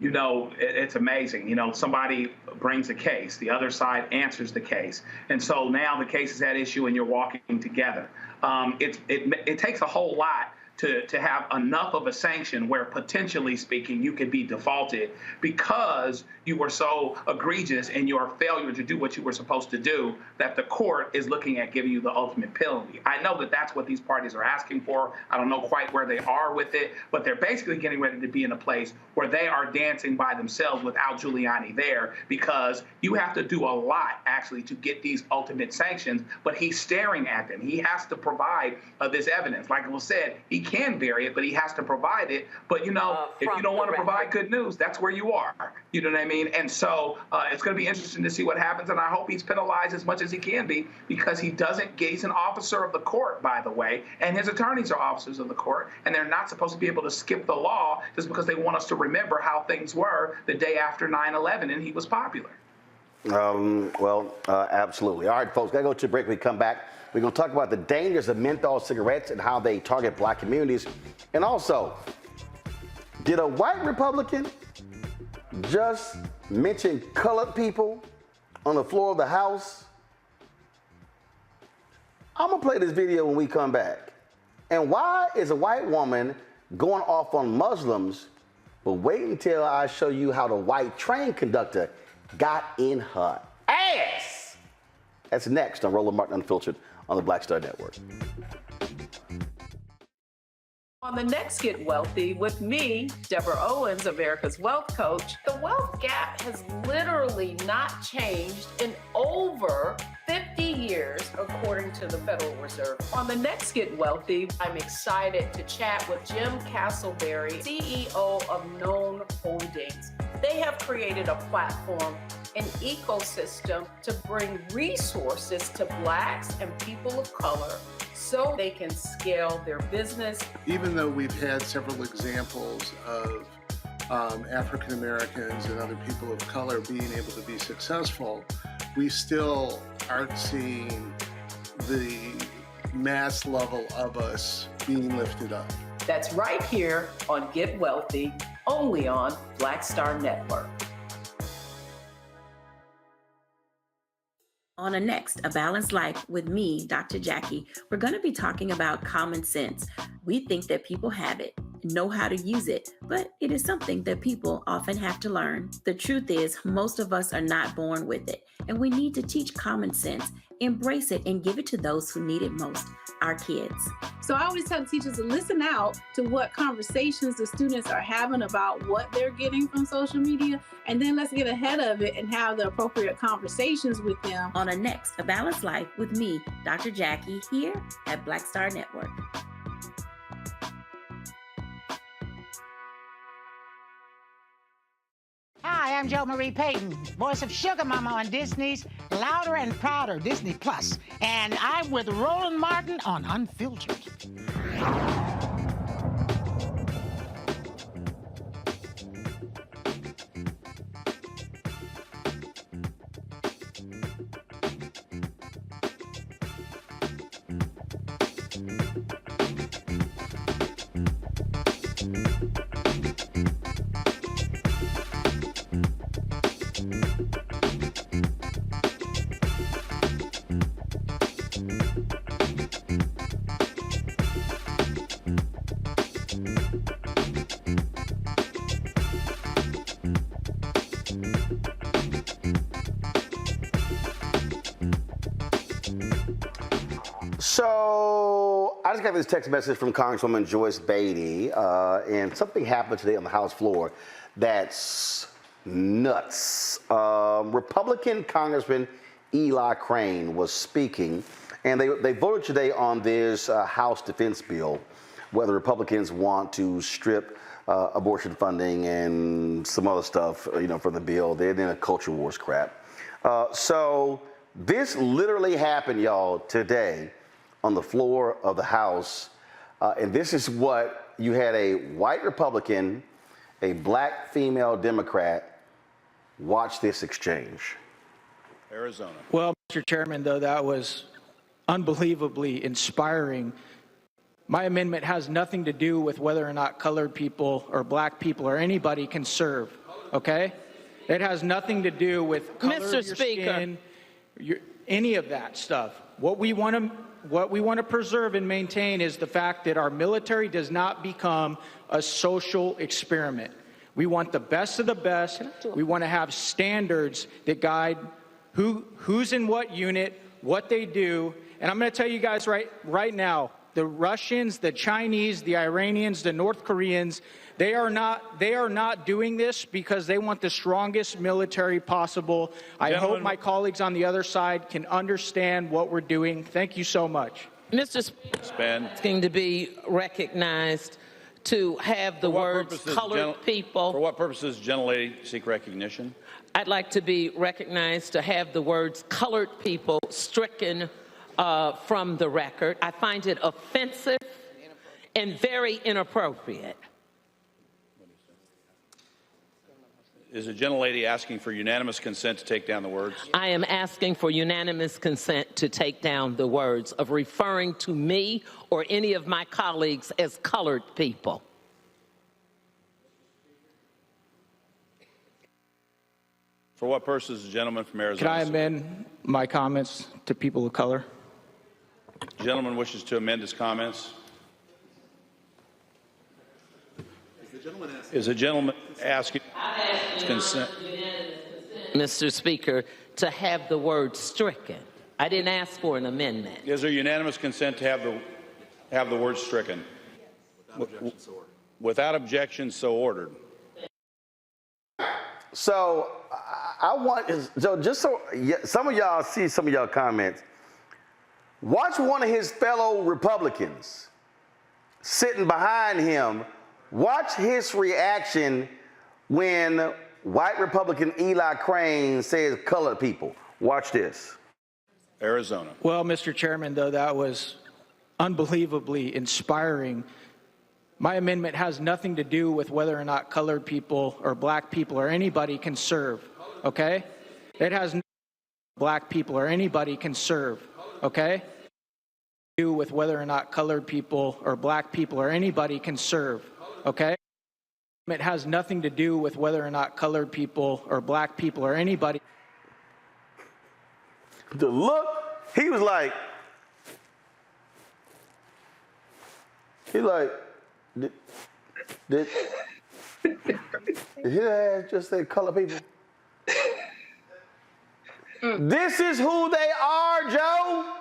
It's amazing. Somebody brings a case, the other side answers the case. And so now the case is at issue and you're walking together. It takes a whole lot to have enough of a sanction where, potentially speaking, you could be defaulted because you were so egregious in your failure to do what you were supposed to do that the court is looking at giving you the ultimate penalty. I know that that's what these parties are asking for. I don't know quite where they are with it, but they're basically getting ready to be in a place where they are dancing by themselves without Giuliani there, because you have to do a lot, actually, to get these ultimate sanctions, but he's staring at them. He has to provide this evidence. Like was said, he can vary it, but he has to provide it. But, if you don't want to provide good news, that's where you are. You know what I mean? And so it's going to be interesting to see what happens. And I hope he's penalized as much as he can be, because he's an officer of the court, by the way, and his attorneys are officers of the court. And they're not supposed to be able to skip the law just because they want us to remember how things were the day after 9/11 and he was popular. Absolutely. All right, folks, got to go to a break. We come back. We're going to talk about the dangers of menthol cigarettes and how they target black communities. And also, did a white Republican just mention colored people on the floor of the House? I'm going to play this video when we come back. And why is a white woman going off on Muslims? But wait until I show you how the white train conductor got in her ass. That's next on Roland Martin Unfiltered on the Black Star Network. On the next Get Wealthy with me, Deborah Owens, America's Wealth Coach, the wealth gap has literally not changed in over 50 years, according to the Federal Reserve. On the next Get Wealthy, I'm excited to chat with Jim Castleberry, CEO of Known Holdings. They have created a platform, an ecosystem to bring resources to Blacks and people of color so they can scale their business. Even though we've had several examples of African Americans and other people of color being able to be successful, we still aren't seeing the mass level of us being lifted up. That's right here on Get Wealthy, only on Black Star Network. On a next, A Balanced Life with me, Dr. Jackie, we're going to be talking about common sense. We think that people have it, know how to use it, but it is something that people often have to learn. The truth is, most of us are not born with it, and we need to teach common sense, embrace it, and give it to those who need it most, our kids. So I always tell teachers to listen out to what conversations the students are having about what they're getting from social media, and then let's get ahead of it and have the appropriate conversations with them. On a next, A Balanced Life with me, Dr. Jackie, here at Black Star Network. Hi, I'm Jo Marie Payton, voice of Sugar Mama on Disney's Louder and Prouder Disney Plus, and I'm with Roland Martin on Unfiltered. So I just got this text message from Congresswoman Joyce Beatty, and something happened today on the House floor that's nuts. Republican Congressman Eli Crane was speaking, and they voted today on this House defense bill, where the Republicans want to strip abortion funding and some other stuff, for the bill. They're in a culture wars crap. So this literally happened, y'all, today on the floor of the House. And this is what you had: a white Republican, a black female Democrat. Watch this exchange. Arizona. Well, Mr. Chairman, though, that was unbelievably inspiring. My amendment has nothing to do with whether or not colored people or black people or anybody can serve, okay? It has nothing to do with color of your skin, any of that stuff. What we want to preserve and maintain is the fact that our military does not become a social experiment. We want the best of the best. We want to have standards that guide who's in what unit, what they do. And I'm going to tell you guys right now, the Russians, the Chinese, the Iranians, the North Koreans, they are not doing this because they want the strongest military possible. I hope my colleagues on the other side can understand what we're doing. Thank you so much. Mr. Speaker, asking to be recognized to have the words colored people. For what purposes, gentlelady, seek recognition? I'd like to be recognized to have the words colored people stricken from the record. I find it offensive and very inappropriate. Is the gentlelady asking for unanimous consent to take down the words? I am asking for unanimous consent to take down the words of referring to me or any of my colleagues as colored people. For what purposes, the gentleman from Arizona? Can I amend my comments to people of color? The gentleman wishes to amend his comments. Is the gentleman asking consent? Mr. Speaker, to have the word stricken. I didn't ask for an amendment. Is there unanimous consent to have the word stricken? Without objection, so ordered. So just so some of y'all see some of y'all comments, watch one of his fellow Republicans sitting behind him. Watch his reaction when white Republican Eli Crane says colored people. Watch this. Arizona. Well, Mr. Chairman, though, that was unbelievably inspiring. My amendment has nothing to do with whether or not colored people or black people or anybody can serve, okay? It has nothing to do with black people or anybody can serve, okay? Do with whether or not colored people or black people or anybody can serve, okay? It has nothing to do with whether or not colored people or black people or anybody. The look, he was like, did his ass just say color people? This is who they are, Joe.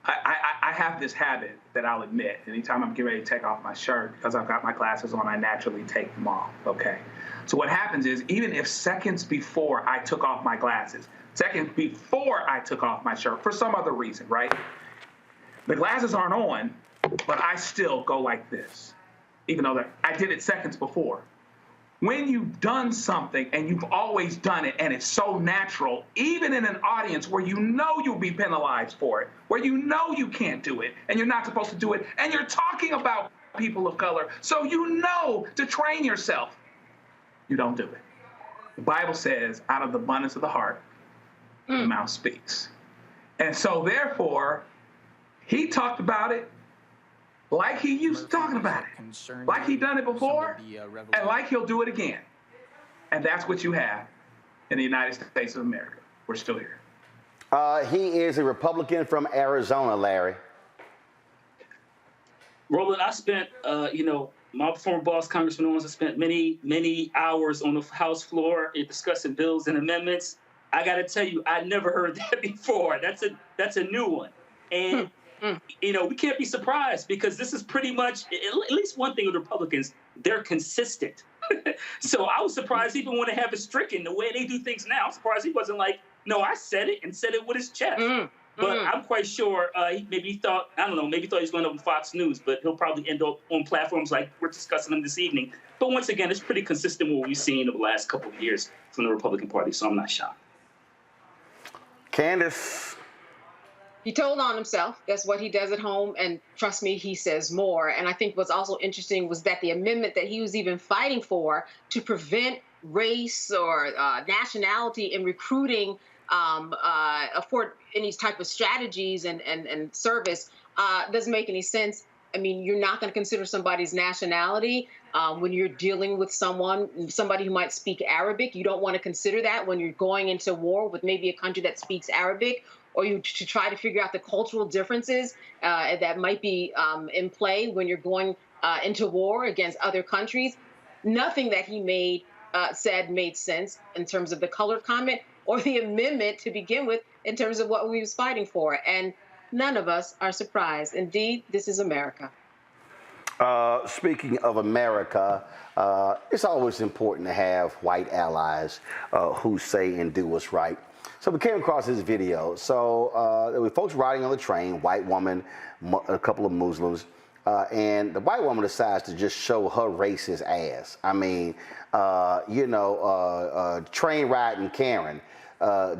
I have this habit that I'll admit. Anytime I'm getting ready to take off my shirt, because I've got my glasses on, I naturally take them off, okay? So what happens is, even if seconds before I took off my glasses, seconds before I took off my shirt, for some other reason, right? The glasses aren't on, but I still go like this, even though I did it seconds before. When you've done something and you've always done it and it's so natural, even in an audience where you know you'll be penalized for it, where you know you can't do it and you're not supposed to do it, and you're talking about people of color, so you know to train yourself, you don't do it. The Bible says, out of the abundance of the heart, the mouth speaks. And so therefore, he talked about it like he used to talking about it, like he done it before, and like he'll do it again. And that's what you have in the United States of America. We're still here. He is a Republican from Arizona, Larry. Roland, I spent, my former boss, Congressman Owens, I spent many, many hours on the House floor discussing bills and amendments. I got to tell you, I never heard that before. That's a new one. And we can't be surprised, because this is pretty much, at least one thing with Republicans, they're consistent. So I was surprised even when they have it stricken, the way they do things now. I'm surprised he wasn't like, no, I said it, and said it with his chest. But I'm quite sure maybe he thought he was going up on Fox News, but he'll probably end up on platforms like we're discussing them this evening. But once again, it's pretty consistent with what we've seen over the last couple of years from the Republican Party, so I'm not shocked. Candace. He told on himself. That's what he does at home. And trust me, he says more. And I think what's also interesting was that the amendment that he was even fighting for to prevent race or nationality in recruiting for any type of strategies and service doesn't make any sense. I mean, you're not going to consider somebody's nationality when you're dealing with somebody who might speak Arabic. You don't want to consider that when you're going into war with maybe a country that speaks Arabic, or to try to figure out the cultural differences that might be in play when you're going into war against other countries. Nothing that he said made sense in terms of the colored comment or the amendment to begin with in terms of what we was fighting for. And none of us are surprised. Indeed, this is America. Speaking of America, it's always important to have white allies who say and do what's right. So we came across this video. So there were folks riding on the train, white woman, a couple of Muslims, and the white woman decides to just show her racist ass. I mean, train riding Karen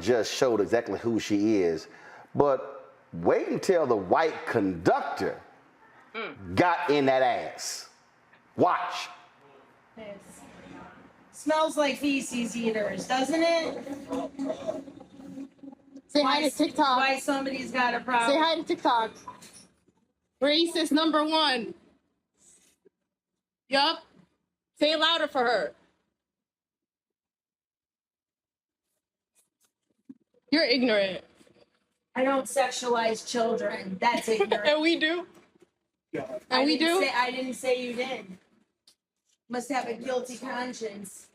just showed exactly who she is. But wait until the white conductor got in that ass. Watch. Smells like feces eaters, doesn't it? Say hi to TikTok. Why somebody's got a problem. Say hi to TikTok. Racist #1. Yup. Say it louder for her. You're ignorant. I don't sexualize children. That's ignorant. And we do. And we do. I didn't say you did. Must have a guilty conscience.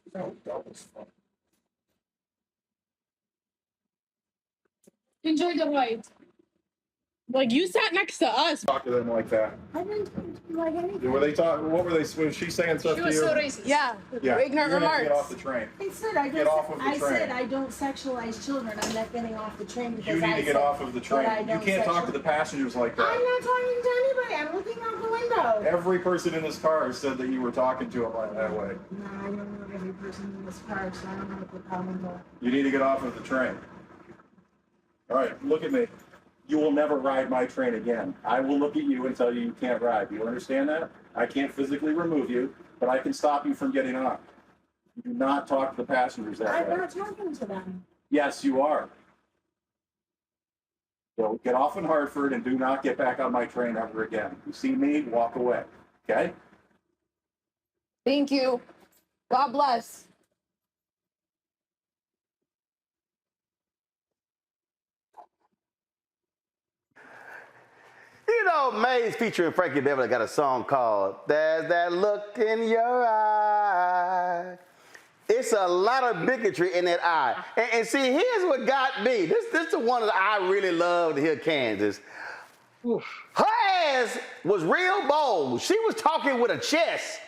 Enjoy the light. Like, you sat next to us. Talk to them like that. I didn't like anything. Were they talking? What were they? Was she saying stuff to you? She was so racist. Yeah. Yeah. Ignorant You're gonna remarks. Get off the train. I said I don't. Get off of the I train. said I don't sexualize children. I'm not getting off the train because You need to get off of the train. I You don't can't talk to the passengers like that. I'm not talking to anybody. I'm looking out the window. Every person in this car said that you were talking to them like that way. No, I don't know every person in this car, so I don't know what the problem is. You need to get off of the train. All right, look at me. You will never ride my train again. I will look at you and tell you you can't ride. Do you understand that? I can't physically remove you, but I can stop you from getting on. You do not talk to the passengers that way. I'm not talking to them. Yes, you are. So get off in Hartford and do not get back on my train ever again. You see me, walk away. Okay? Thank you. God bless. You know, Maze featuring Frankie Beverly got a song called There's That Look in Your Eye. It's a lot of bigotry in that eye. And see, here's what got me. This is the one that I really love to hear, Candace. Her ass was real bold. She was talking with a chest.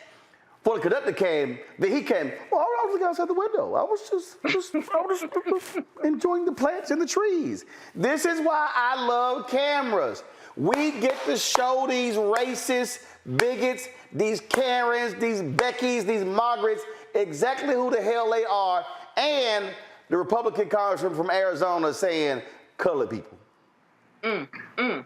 Before the conductor came, he came, well, I was looking outside the window. I was just enjoying the plants and the trees. This is why I love cameras. We get to show these racist bigots, these Karens, these Beckys, these Margarets, exactly who the hell they are, and the Republican congressman from Arizona saying colored people. And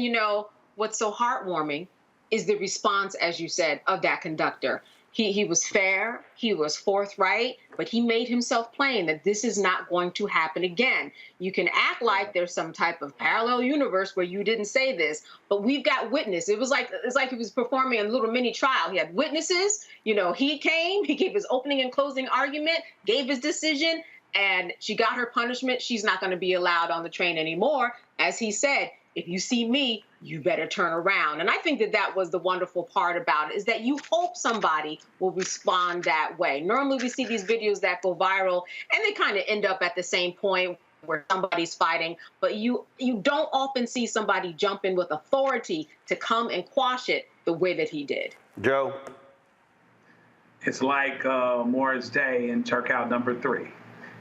you know, what's so heartwarming is the response, as you said, of that conductor. He was fair, he was forthright, but he made himself plain that this is not going to happen again. You can act like there's some type of parallel universe where you didn't say this, but we've got witness. It's like he was performing a little mini trial. He had witnesses. You know, he came, he gave his opening and closing argument, gave his decision, and she got her punishment. She's not going to be allowed on the train anymore. As he said, if you see me, you better turn around. And I think that was the wonderful part about it, is that you hope somebody will respond that way. Normally we see these videos that go viral and they kind of end up at the same point where somebody's fighting, but you don't often see somebody jump in with authority to come and quash it the way that he did. Joe? It's like Morris Day in Turkout #3.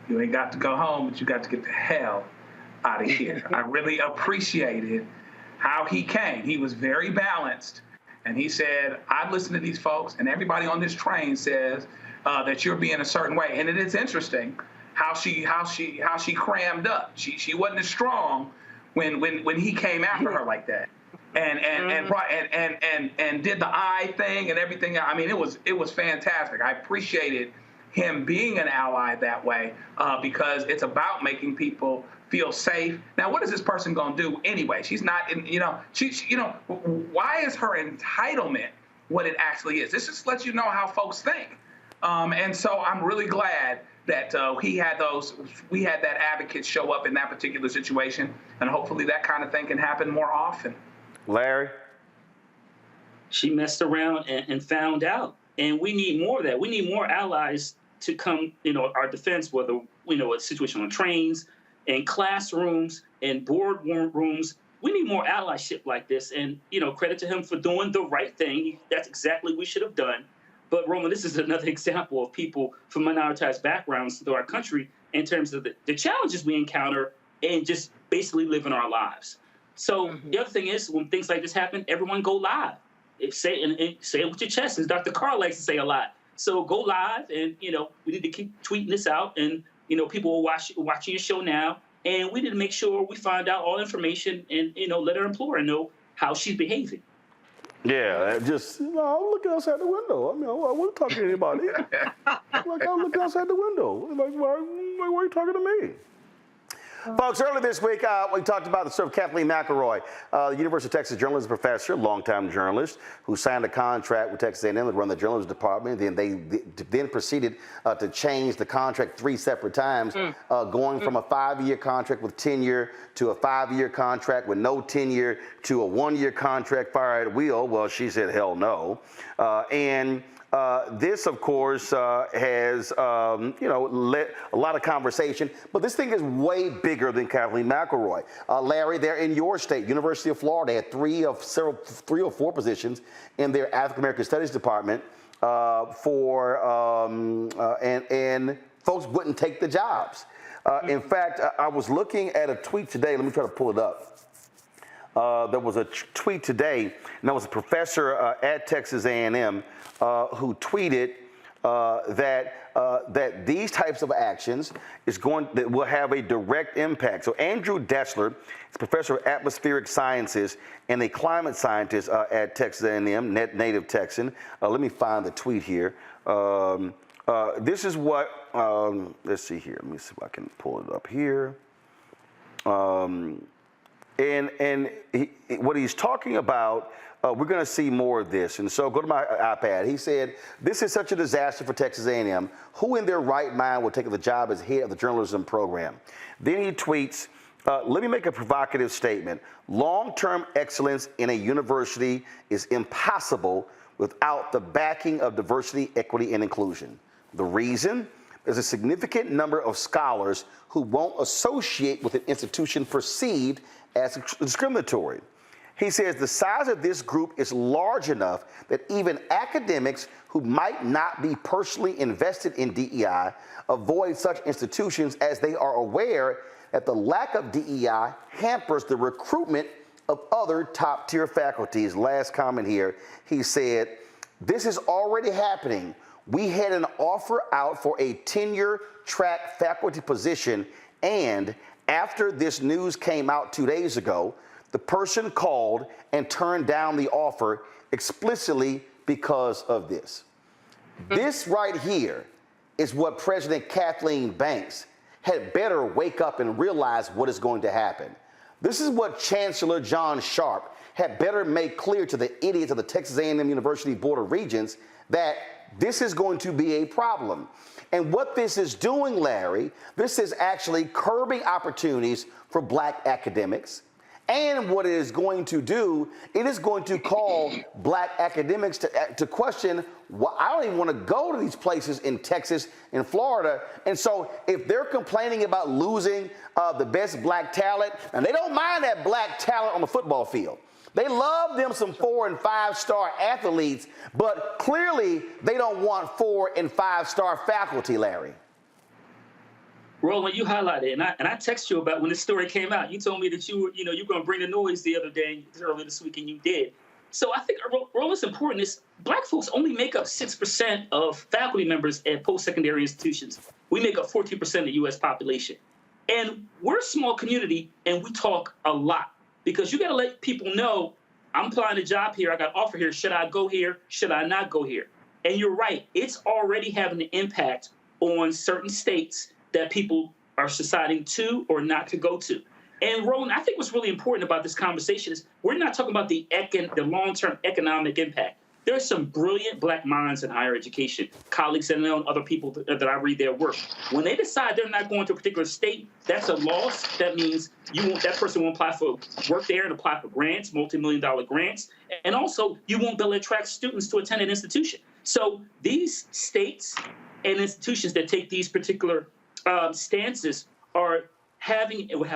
You ain't got to go home, but you got to get the hell out of here. I really appreciated how he came. He was very balanced. And he said, I listen to these folks, and everybody on this train says that you're being a certain way. And it is interesting how she crammed up. She wasn't as strong when he came after her like that. And did the eye thing and everything. I mean, it was fantastic. I appreciated him being an ally that way because it's about making people feel safe. Now, what is this person going to do anyway? She's not, why is her entitlement what it actually is? This just lets you know how folks think. And so I'm really glad that we had that advocate show up in that particular situation, and hopefully that kind of thing can happen more often. Larry? She messed around and found out. And we need more of that. We need more allies to come, our defense, whether, a situation on trains, in classrooms, in boardrooms. We need more allyship like this. And, credit to him for doing the right thing. That's exactly what we should have done. But, Roman, this is another example of people from minoritized backgrounds through our country in terms of the challenges we encounter and just basically living our lives. So the other thing is, when things like this happen, everyone go live. Say it with your chest, as Dr. Carr likes to say a lot. So go live, and, we need to keep tweeting this out, and, people are watching your show now, and we need to make sure we find out all information and, let our employer know how she's behaving. Yeah, just, I'm looking outside the window. I mean, I wasn't talking to anybody. I'm looking outside the window. Like, why are you talking to me? Folks, earlier this week, we talked about the story of Kathleen McElroy, the University of Texas journalism professor, longtime journalist, who signed a contract with Texas A&M to run the journalism department. Then proceeded to change the contract 3 separate times, going from a 5-year contract with tenure to a 5-year contract with no tenure to a 1-year contract, fire at will. Well, she said, hell no. This, of course, has, led a lot of conversation. But this thing is way bigger than Kathleen McElroy. Larry, they're in your state, University of Florida, had 3 or 4 positions in their African American Studies department and folks wouldn't take the jobs. In fact, I was looking at a tweet today. Let me try to pull it up. There was a tweet today, and that was a professor at Texas A&M who tweeted that these types of actions will have a direct impact. So Andrew Dessler is professor of atmospheric sciences and a climate scientist at Texas A&M, native Texan. Let me find the tweet here. This is what, let's see here. Let me see if I can pull it up here. What he's talking about, we're going to see more of this. And so go to my iPad. He said, this is such a disaster for Texas A&M. Who in their right mind will take the job as head of the journalism program? Then he tweets, let me make a provocative statement. Long-term excellence in a university is impossible without the backing of diversity, equity, and inclusion. The reason? There's a significant number of scholars who won't associate with an institution perceived as discriminatory. He says the size of this group is large enough that even academics who might not be personally invested in DEI avoid such institutions, as they are aware that the lack of DEI hampers the recruitment of other top-tier faculties. Last comment here, he said, this is already happening. We had an offer out for a tenure-track faculty position, and after this news came out 2 days ago, the person called and turned down the offer explicitly because of this. This right here is what President Kathleen Banks had better wake up and realize what is going to happen. This is what Chancellor John Sharp had better make clear to the idiots of the Texas A&M University Board of Regents, that this is going to be a problem. And what this is doing, Larry, this is actually curbing opportunities for black academics. And what it is going to do, it is going to call black academics to question, well, I don't even want to go to these places in Texas and Florida. And so if they're complaining about losing the best black talent, and they don't mind that black talent on the football field. They love them some 4- and 5-star athletes, but clearly they don't want 4- and 5-star faculty, Larry. Roland, you highlighted, and I texted you about when this story came out. You told me that you were going to bring the noise the other day, earlier this week, and you did. So I think what's important is Black folks only make up 6% of faculty members at post-secondary institutions. We make up 14% of the U.S. population. And we're a small community, and we talk a lot because you got to let people know, I'm applying a job here, I got an offer here, should I go here, should I not go here? And you're right, it's already having an impact on certain states that people are deciding to or not to go to. And Roland, I think what's really important about this conversation is we're not talking about the long-term economic impact. There are some brilliant Black minds in higher education, colleagues that I know and other people that I read their work. When they decide they're not going to a particular state, that's a loss. That means that person won't apply for work there and apply for grants, multi-million-dollar grants. And also, you won't be able to attract students to attend an institution. So these states and institutions that take these particular stances will have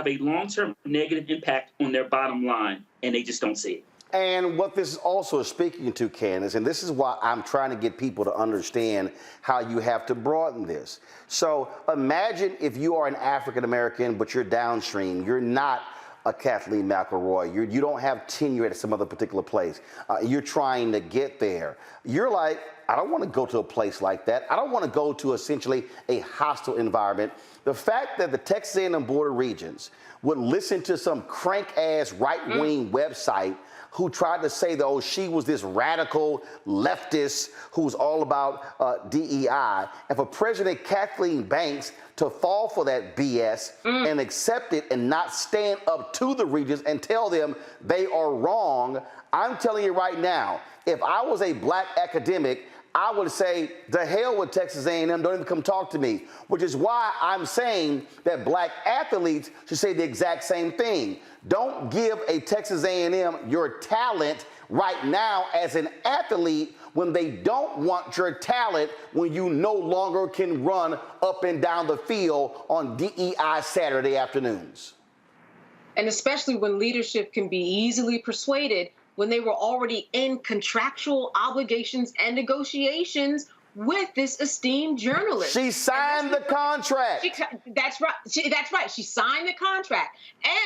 a long-term negative impact on their bottom line, and they just don't see it. And what this is also speaking to, Candace, and this is why I'm trying to get people to understand how you have to broaden this. So imagine if you are an African-American, but you're downstream. You're not a Kathleen McElroy. You don't have tenure at some other particular place. You're trying to get there. You're like, I don't want to go to a place like that. I don't want to go to essentially a hostile environment. The fact that the Texas A&M Board of Regents would listen to some crank-ass right-wing website who tried to say that, oh, she was this radical leftist who's all about DEI, and for President Kathleen Banks to fall for that BS and accept it and not stand up to the Regents and tell them they are wrong, I'm telling you right now, if I was a Black academic, I would say, the hell with Texas A&M, don't even come talk to me, which is why I'm saying that Black athletes should say the exact same thing. Don't give a Texas A&M your talent right now as an athlete when they don't want your talent when you no longer can run up and down the field on DEI Saturday afternoons. And especially when leadership can be easily persuaded when they were already in contractual obligations and negotiations with this esteemed journalist. She signed the contract. That's right. That's right. She signed the contract.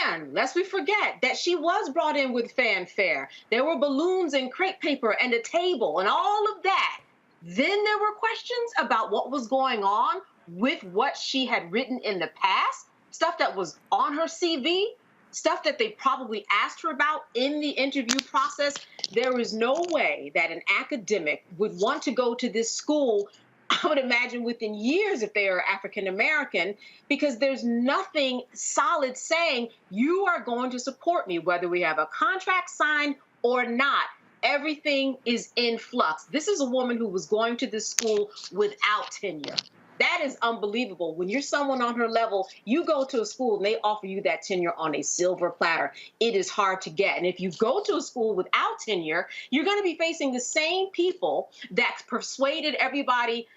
And lest we forget that she was brought in with fanfare. There were balloons and crepe paper and a table and all of that. Then there were questions about what was going on with what she had written in the past, stuff that was on her CV, stuff that they probably asked her about in the interview process. There is no way that an academic would want to go to this school, I would imagine within years if they are African American, because there's nothing solid saying you are going to support me, whether we have a contract signed or not. Everything is in flux. This is a woman who was going to this school without tenure. That is unbelievable. When you're someone on her level, you go to a school and they offer you that tenure on a silver platter. It is hard to get. And if you go to a school without tenure, you're going to be facing the same people that persuaded everybody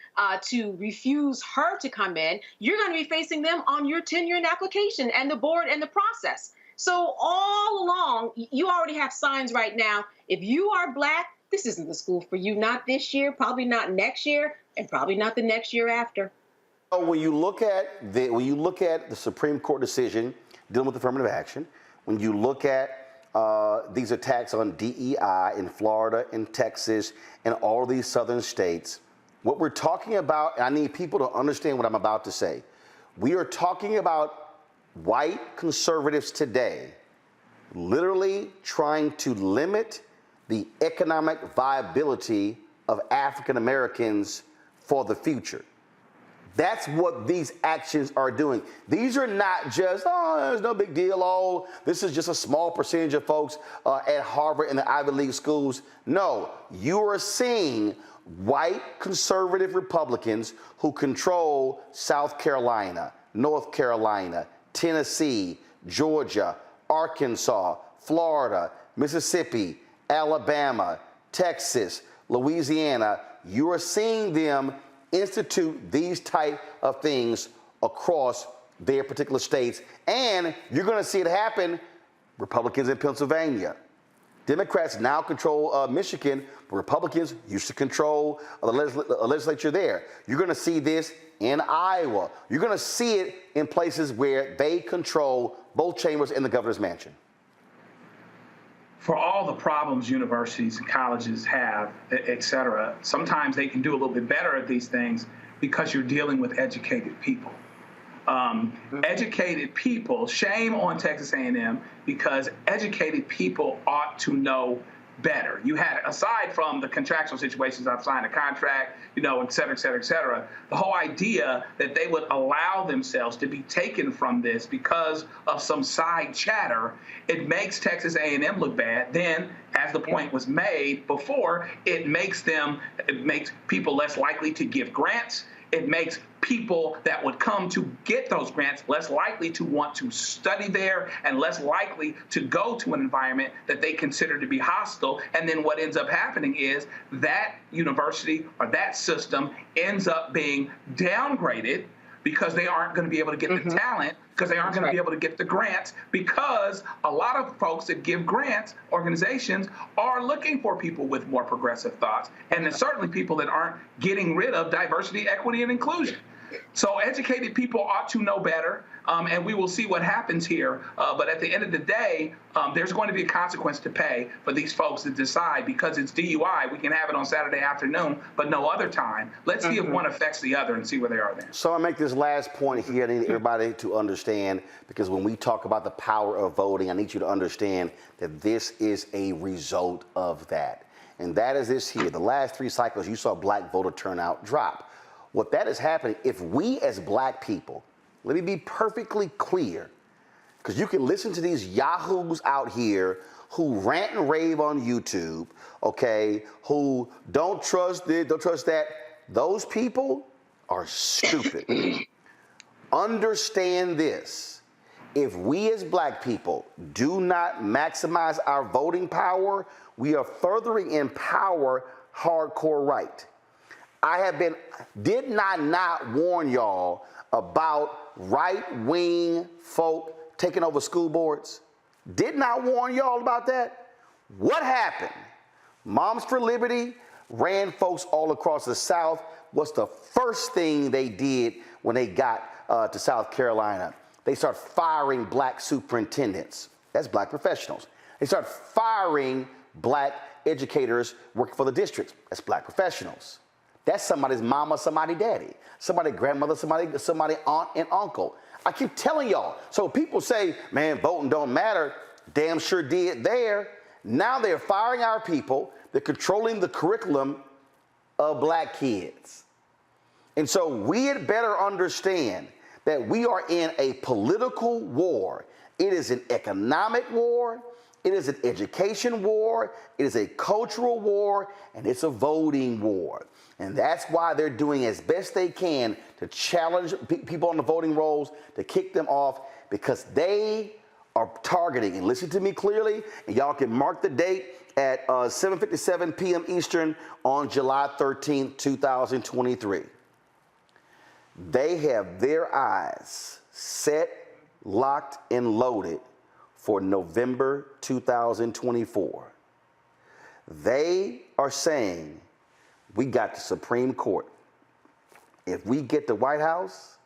to refuse her to come in. You're going to be facing them on your tenure and application and the board and the process. So all along, you already have signs right now. If you are Black, this isn't the school for you. Not this year, probably not next year, and probably not the next year after. When you look at the Supreme Court decision dealing with affirmative action, when you look at these attacks on DEI in Florida and Texas and all of these southern states, what we're talking about, and I need people to understand what I'm about to say, we are talking about white conservatives today literally trying to limit the economic viability of African Americans for the future. That's what these actions are doing. These are not just, oh, there's no big deal, oh, this is just a small percentage of folks at Harvard and the Ivy League schools. No, you are seeing white conservative Republicans who control South Carolina, North Carolina, Tennessee, Georgia, Arkansas, Florida, Mississippi, Alabama, Texas, Louisiana. You are seeing them institute these type of things across their particular states. And you're going to see it happen, Republicans in Pennsylvania, Democrats now control Michigan, but Republicans used to control the legislature there. You're going to see this in Iowa. You're going to see it in places where they control both chambers in the governor's mansion. For all the problems universities and colleges have, et cetera, sometimes they can do a little bit better at these things because you're dealing with educated people. Educated people, shame on Texas A&M, because educated people ought to know better. You had, aside from the contractual situations, I've signed a contract, et cetera, et cetera, et cetera, the whole idea that they would allow themselves to be taken from this because of some side chatter, it makes Texas A&M look bad. Then, as the point was made before, it makes people less likely to give grants. It makes people that would come to get those grants less likely to want to study there and less likely to go to an environment that they consider to be hostile. And then what ends up happening is that university or that system ends up being downgraded because they aren't going to be able to get the talent, because they aren't going to be able to get the grants, because a lot of folks that give grants, organizations, are looking for people with more progressive thoughts, and then certainly people that aren't getting rid of diversity, equity, and inclusion. So educated people ought to know better, and we will see what happens here. But at the end of the day, there's going to be a consequence to pay for these folks that decide, because it's DUI, we can have it on Saturday afternoon, but no other time. Let's see if one affects the other and see where they are then. So I make this last point here. I need everybody to understand, because when we talk about the power of voting, I need you to understand that this is a result of that. And that is this here. The last 3 cycles, you saw black voter turnout drop. What that is happening, if we as black people, let me be perfectly clear, because you can listen to these yahoos out here who rant and rave on YouTube, okay, who don't trust this, don't trust that. Those people are stupid. Understand this. If we as black people do not maximize our voting power, we are furthering empower hardcore right. Did not warn y'all about right-wing folk taking over school boards? Did not warn y'all about that? What happened? Moms for Liberty ran folks all across the South. What's the first thing they did when they got to South Carolina? They start firing black superintendents. That's black professionals. They start firing black educators working for the districts. That's black professionals. That's somebody's mama, somebody's daddy, somebody's grandmother, somebody's aunt and uncle. I keep telling y'all. So people say, man, voting don't matter. Damn sure did there. Now they're firing our people. They're controlling the curriculum of black kids. And so we had better understand that we are in a political war. It is an economic war. It is an education war. It is a cultural war. And it's a voting war. And that's why they're doing as best they can to challenge people on the voting rolls, to kick them off, because they are targeting, and listen to me clearly, and y'all can mark the date at 7:57 p.m. Eastern on July 13th, 2023. They have their eyes set, locked, and loaded for November 2024. They are saying, we got the Supreme Court. If we get the White House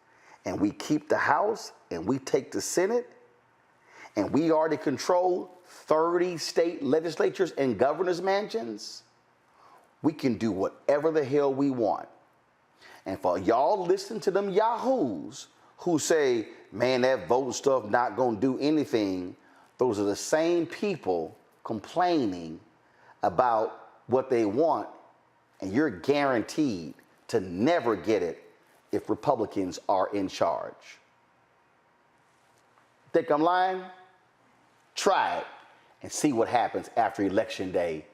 and we keep the House and we take the Senate and we already control 30 state legislatures and governor's mansions, we can do whatever the hell we want. And for y'all listen to them yahoos who say, man, that voting stuff not gonna do anything, those are the same people complaining about what they want, and you're guaranteed to never get it if Republicans are in charge. Think I'm lying? Try it and see what happens after Election Day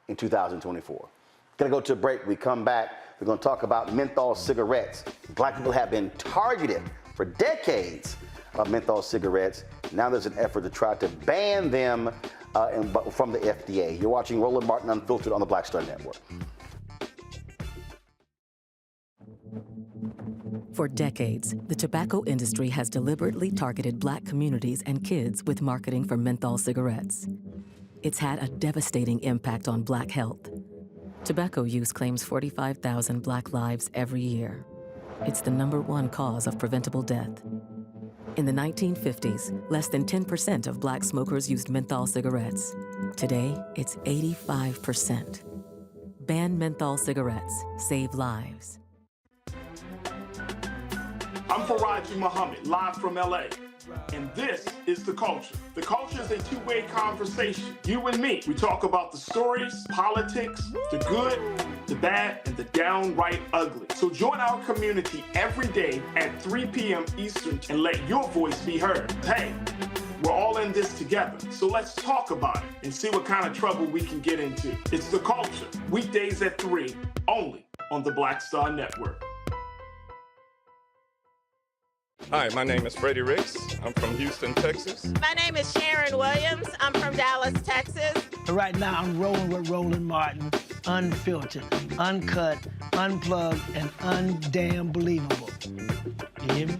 in 2024. Gonna go to a break. We come back. We're gonna talk about menthol cigarettes. Black people have been targeted for decades of menthol cigarettes. Now there's an effort to try to ban them from the FDA. You're watching Roland Martin Unfiltered on the Black Star Network. For decades, the tobacco industry has deliberately targeted Black communities and kids with marketing for menthol cigarettes. it's had a devastating impact on Black health. Tobacco use claims 45,000 Black lives every year. It's the #1 cause of preventable death. In the 1950s, less than 10% of Black smokers used menthol cigarettes. Today, it's 85%. Ban menthol cigarettes. Save lives. I'm Faraji Muhammad, live from LA. And this is The Culture. The Culture is a two-way conversation. You and me. We talk about the stories, politics, the good, the bad, and the downright ugly. So join our community every day at 3 p.m. Eastern and let your voice be heard. Hey, we're all in this together. So let's talk about it and see what kind of trouble we can get into. It's The Culture. Weekdays at 3, only on the Black Star Network. Hi, my name is Freddie Ricks. I'm from Houston, Texas. My name is Sharon Williams. I'm from Dallas, Texas. Right now, I'm rolling with Roland Martin, unfiltered, uncut, unplugged, and undamn believable. You hear me?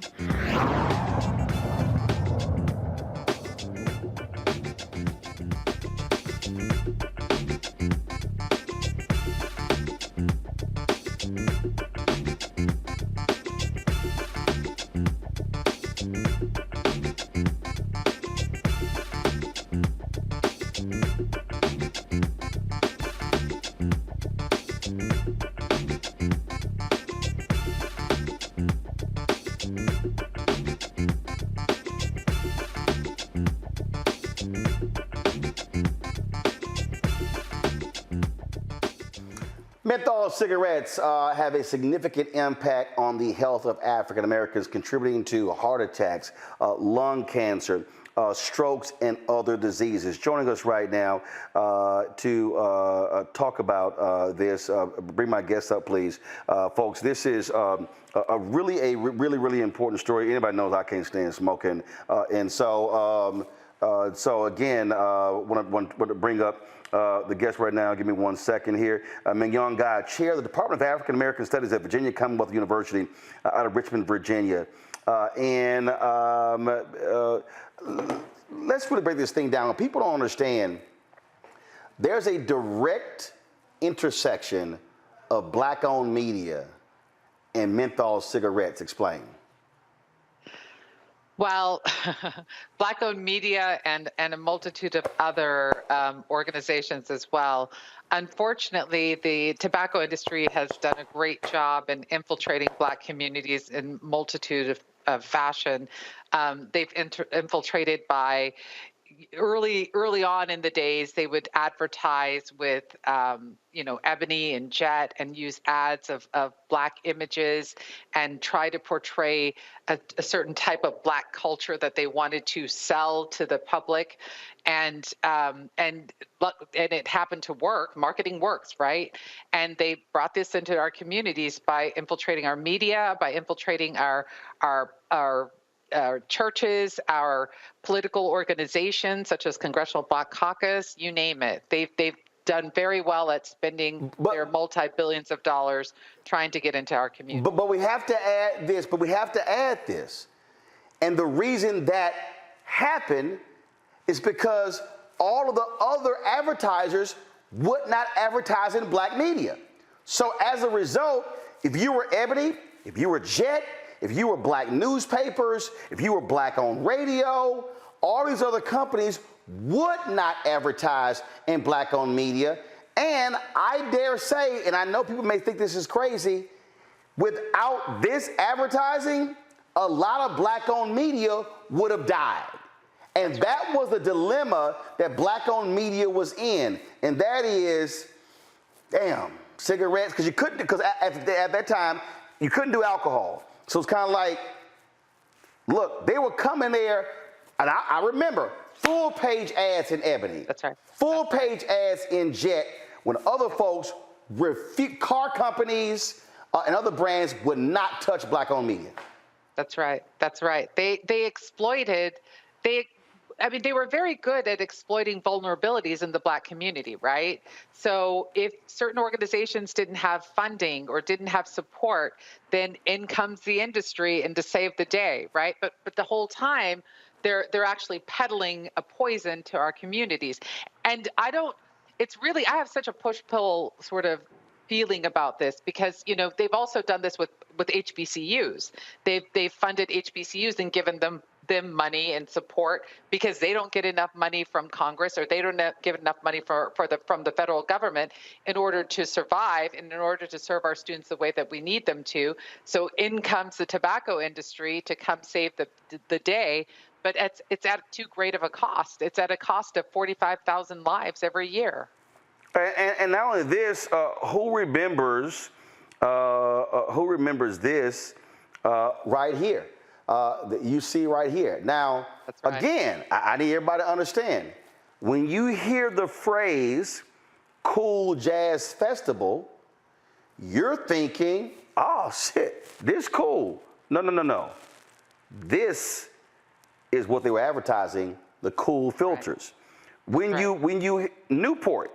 Menthol cigarettes have a significant impact on the health of African Americans, contributing to heart attacks, lung cancer, strokes, and other diseases. Joining us right now to talk about this, bring my guests up, please. Folks, this is a really important story. Anybody knows I can't stand smoking. So again, want to bring up the guest right now. Give me 1 second here. Mignon Guy, Chair of the Department of African American Studies at Virginia Commonwealth University out of Richmond, Virginia. Let's really break this thing down. People don't understand. There's a direct intersection of Black-owned media and menthol cigarettes. Explain. Well, Black-owned media and a multitude of other organizations as well. Unfortunately, the tobacco industry has done a great job in infiltrating Black communities in multitude of fashion. They've infiltrated by early on in the days. They would advertise with ebony and jet and use ads of Black images and try to portray a certain type of Black culture that they wanted to sell to the public, and it happened to work. Marketing works, right? And they brought this into our communities by infiltrating our media, by infiltrating our churches, our political organizations, such as Congressional Black Caucus, you name it. They've done very well at spending their multi-billions of dollars trying to get into our community. But we have to add this. And the reason that happened is because all of the other advertisers would not advertise in Black media. So as a result, if you were Ebony, if you were Jet, if you were Black newspapers, if you were Black-owned radio, all these other companies would not advertise in Black-owned media. And I dare say, and I know people may think this is crazy, without this advertising, a lot of Black-owned media would have died. And that was the dilemma that Black-owned media was in. And that is, cigarettes, because at that time, you couldn't do alcohol. So it's kind of like, look, they were coming there, and I remember full page ads in Ebony. That's right. Full page ads in Jet, when other folks, car companies and other brands would not touch Black-owned media. That's right. That's right. They exploited. I mean, they were very good at exploiting vulnerabilities in the Black community, right? So if certain organizations didn't have funding or didn't have support, then in comes the industry and to save the day, right? But the whole time, they're actually peddling a poison to our communities. And I have such a push-pull sort of feeling about this because, they've also done this with HBCUs. They've funded HBCUs and given them money and support because they don't get enough money from Congress or they don't give enough money from the federal government in order to survive and in order to serve our students the way that we need them to. So in comes the tobacco industry to come save the day, but it's at too great of a cost. It's at a cost of 45,000 lives every year. And not only this, who remembers this right here? That you see right here. Now, right. Again, I need everybody to understand, when you hear the phrase cool jazz festival, you're thinking, oh shit, this cool. No. This is what they were advertising, the cool filters. Right. When you Newport,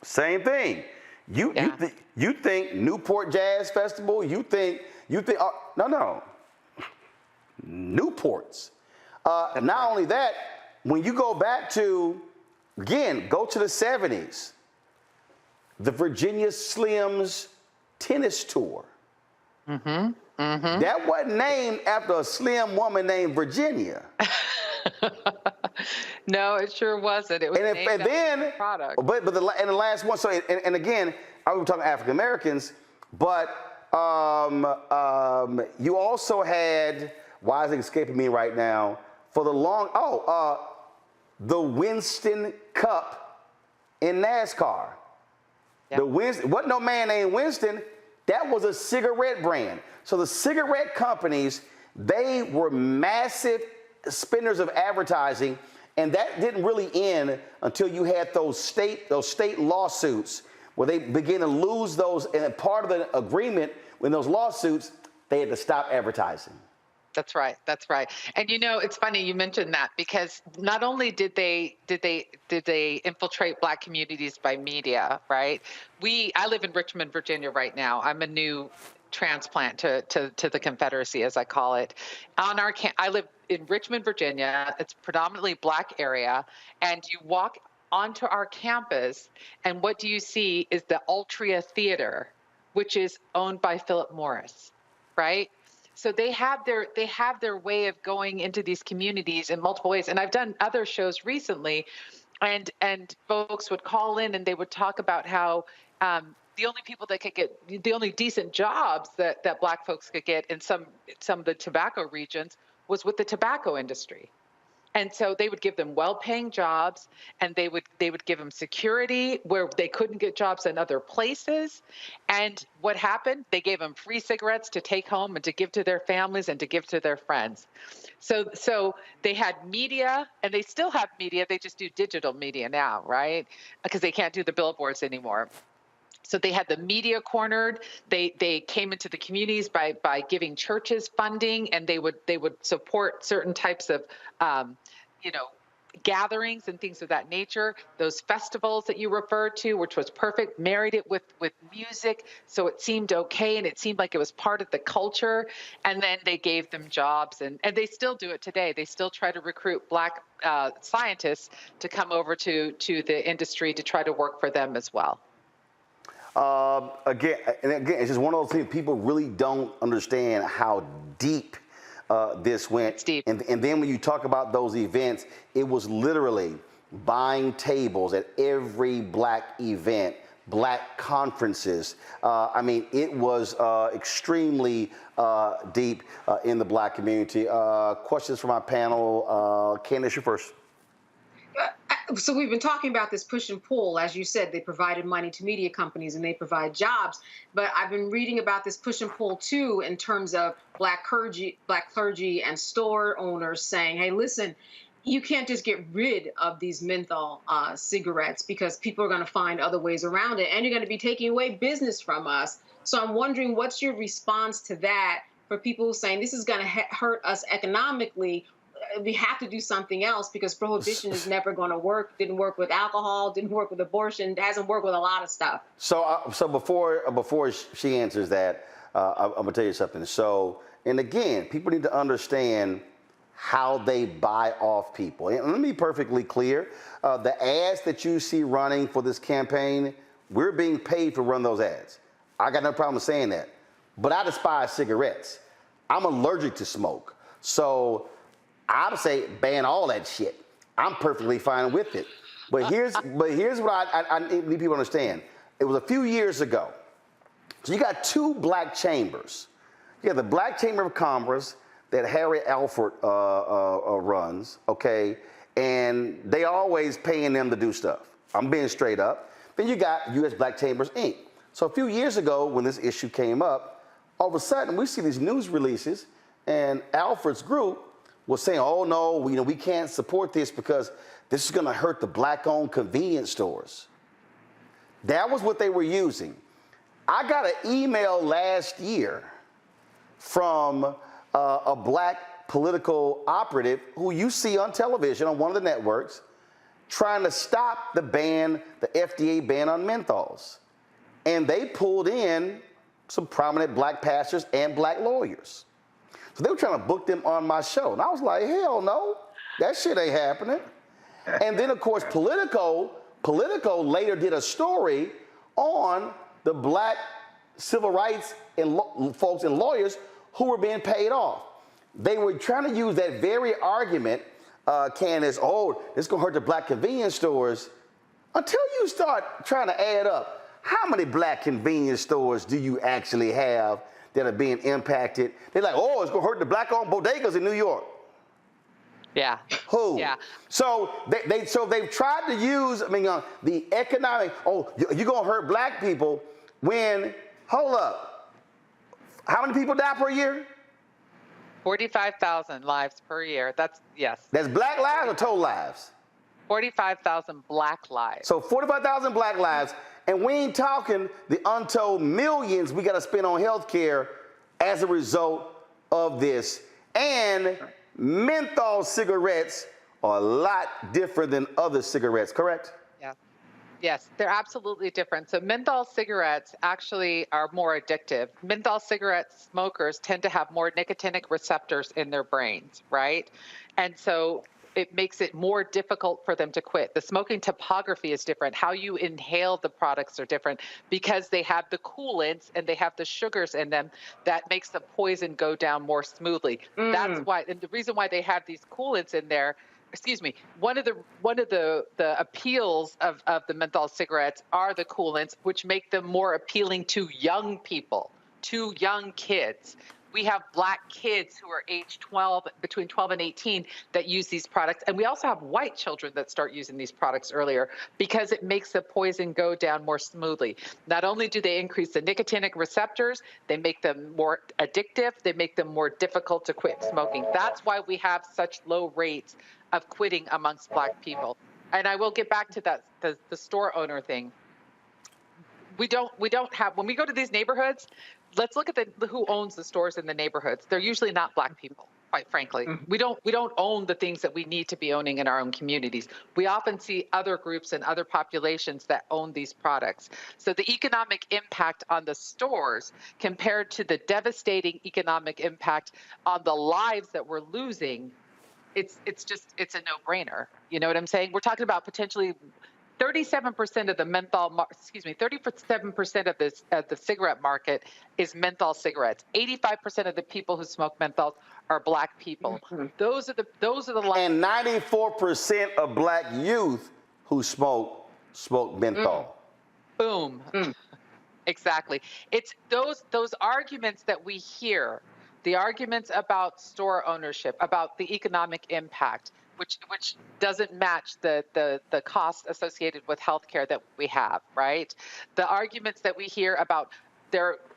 same thing. You think Newport Jazz Festival, you think no. Newports. Not only that, when you go back to, again, go to the 70s, the Virginia Slims tennis tour. Mm-hmm. Mm-hmm. That wasn't named after a slim woman named Virginia. No, it sure wasn't. It was named after the product. But the last one. So and again, I was talking African Americans, but you also had. Why is it escaping me right now? For the the Winston Cup in NASCAR. Yep. Wasn't no man named Winston. That was a cigarette brand. So the cigarette companies, they were massive spenders of advertising, and that didn't really end until you had those state lawsuits where they began to lose those. And part of the agreement in those lawsuits, they had to stop advertising. That's right. And it's funny you mentioned that because not only did they infiltrate Black communities by media, right? I live in Richmond, Virginia right now. I'm a new transplant to the Confederacy, as I call it. I live in Richmond, Virginia. It's a predominantly Black area, and you walk onto our campus, and what do you see is the Altria Theater, which is owned by Philip Morris, right? So they have their way of going into these communities in multiple ways. And I've done other shows recently, and folks would call in and they would talk about how the only people that could get the only decent jobs that Black folks could get in some of the tobacco regions was with the tobacco industry. And so they would give them well-paying jobs, and they would give them security where they couldn't get jobs in other places. And what happened? They gave them free cigarettes to take home and to give to their families and to give to their friends. So they had media, and they still have media. They just do digital media now, right? Because they can't do the billboards anymore. So they had the media cornered. They came into the communities by giving churches funding, and they would support certain types of gatherings and things of that nature. Those festivals that you referred to, which was perfect, married it with music, so it seemed okay and it seemed like it was part of the culture. And then they gave them jobs, and they still do it today. They still try to recruit Black scientists to come over to the industry to try to work for them as well. Again, it's just one of those things people really don't understand how deep this went. And then when you talk about those events, it was literally buying tables at every Black event, Black conferences. It was extremely deep in the Black community. Questions from my panel. Candace, you first. So we've been talking about this push and pull. As you said, they provided money to media companies and they provide jobs. But I've been reading about this push and pull, too, in terms of Black clergy and store owners saying, hey, listen, you can't just get rid of these menthol cigarettes because people are going to find other ways around it. And you're going to be taking away business from us. So I'm wondering, what's your response to that for people saying this is going to hurt us economically? we have to do something else because prohibition is never going to work. Didn't work with alcohol, didn't work with abortion, it hasn't worked with a lot of stuff. So before she answers that, I'm gonna tell you something. So, and again, people need to understand how they buy off people. And let me be perfectly clear: the ads that you see running for this campaign, we're being paid to run those ads. I got no problem saying that. But I despise cigarettes. I'm allergic to smoke. So I would say ban all that shit. I'm perfectly fine with it. But here's what I need people to understand. It was a few years ago. So you got two black chambers. You have the Black Chamber of Commerce that Harry Alford runs, okay? And they always paying them to do stuff. I'm being straight up. Then you got U.S. Black Chambers, Inc. So a few years ago when this issue came up, all of a sudden we see these news releases and Alfred's group was saying, oh no, we can't support this because this is gonna hurt the black-owned convenience stores. That was what they were using. I got an email last year from a black political operative who you see on television on one of the networks trying to stop the FDA ban on menthols. And they pulled in some prominent black pastors and black lawyers. So they were trying to book them on my show. And I was like, hell no, that shit ain't happening. And then, of course, Politico later did a story on the black civil rights and folks and lawyers who were being paid off. They were trying to use that very argument, Candace, oh, it's going to hurt the black convenience stores, until you start trying to add up. How many black convenience stores do you actually have that are being impacted? They're like, oh, it's going to hurt the black-owned bodegas in New York. Yeah. Who? Yeah. So they've tried to use, the economic, oh, you're going to hurt black people when, hold up, how many people die per year? 45,000 lives per year. Yes. That's black lives or total lives? 45,000 black lives. So 45,000 black lives. And we ain't talking the untold millions we got to spend on health care as a result of this. And menthol cigarettes are a lot different than other cigarettes, correct? Yeah. Yes, they're absolutely different. So menthol cigarettes actually are more addictive. Menthol cigarette smokers tend to have more nicotinic receptors in their brains, right? And so it makes it more difficult for them to quit. The smoking topography is different. How you inhale the products are different because they have the coolants and they have the sugars in them that makes the poison go down more smoothly. That's why, and the reason why they have these coolants in there, one of the appeals of the menthol cigarettes are the coolants, which make them more appealing to young people, to young kids. We have black kids who are age 12, between 12 and 18, that use these products. And we also have white children that start using these products earlier because it makes the poison go down more smoothly. Not only do they increase the nicotinic receptors, they make them more addictive, they make them more difficult to quit smoking. That's why we have such low rates of quitting amongst black people. And I will get back to that, the store owner thing. We don't have, when we go to these neighborhoods, let's look at who owns the stores in the neighborhoods. They're usually not black people, quite frankly. We don't own the things that we need to be owning in our own communities. We often see other groups and other populations that own these products. So the economic impact on the stores compared to the devastating economic impact on the lives that we're losing, it's a no-brainer. You know what I'm saying? We're talking about potentially 37% of the 37% of the cigarette market is menthol cigarettes. 85% of the people who smoke menthols are black people. Those are the and 94% of black youth who smoke menthol. Boom. Exactly. It's those arguments that we hear, the arguments about store ownership, about the economic impact, which doesn't match the cost associated with healthcare that we have, right? The arguments that we hear about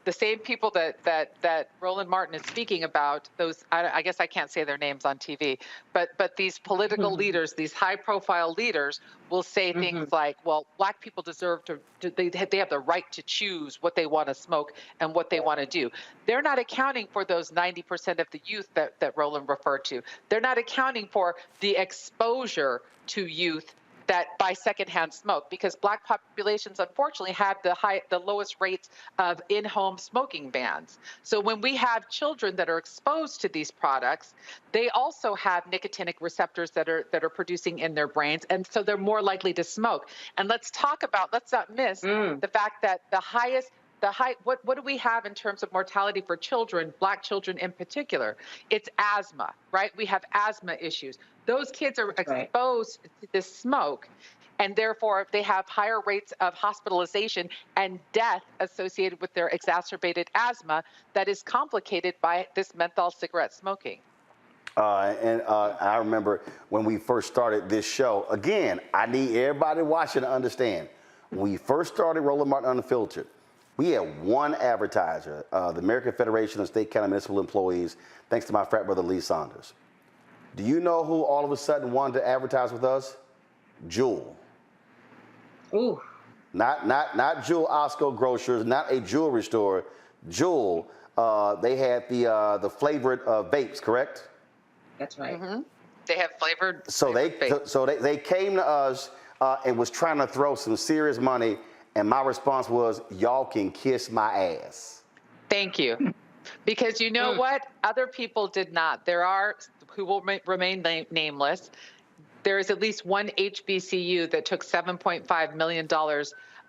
the same people that Roland Martin is speaking about, those, I guess I can't say their names on TV, but these political leaders, these high-profile leaders, will say things like, well, Black people deserve they have the right to choose what they want to smoke and what they want to do. They're not accounting for those 90% of the youth that Roland referred to. They're not accounting for the exposure to youth that by secondhand smoke, because Black populations unfortunately have the lowest rates of in-home smoking bans. So when we have children that are exposed to these products, they also have nicotinic receptors that are producing in their brains, and so they're more likely to smoke. And let's not miss the fact that what do we have in terms of mortality for children, Black children in particular? It's asthma, right? We have asthma issues. Those kids are exposed to this smoke, and therefore they have higher rates of hospitalization and death associated with their exacerbated asthma that is complicated by this menthol cigarette smoking. I remember when we first started this show, again, I need everybody watching to understand, when we first started Roland Martin Unfiltered, we had one advertiser, the American Federation of State, County Municipal Employees, thanks to my frat brother, Lee Saunders. Do you know who all of a sudden wanted to advertise with us? Jewel. Ooh. Not Jewel Osco Grocers, not a jewelry store. Jewel. They had the flavored vapes, correct? That's right. They have flavored. So they came to us and was trying to throw some serious money, and my response was, y'all can kiss my ass. Thank you. Because you know what? Other people did not. There are, who will remain nameless, there is at least one HBCU that took $7.5 million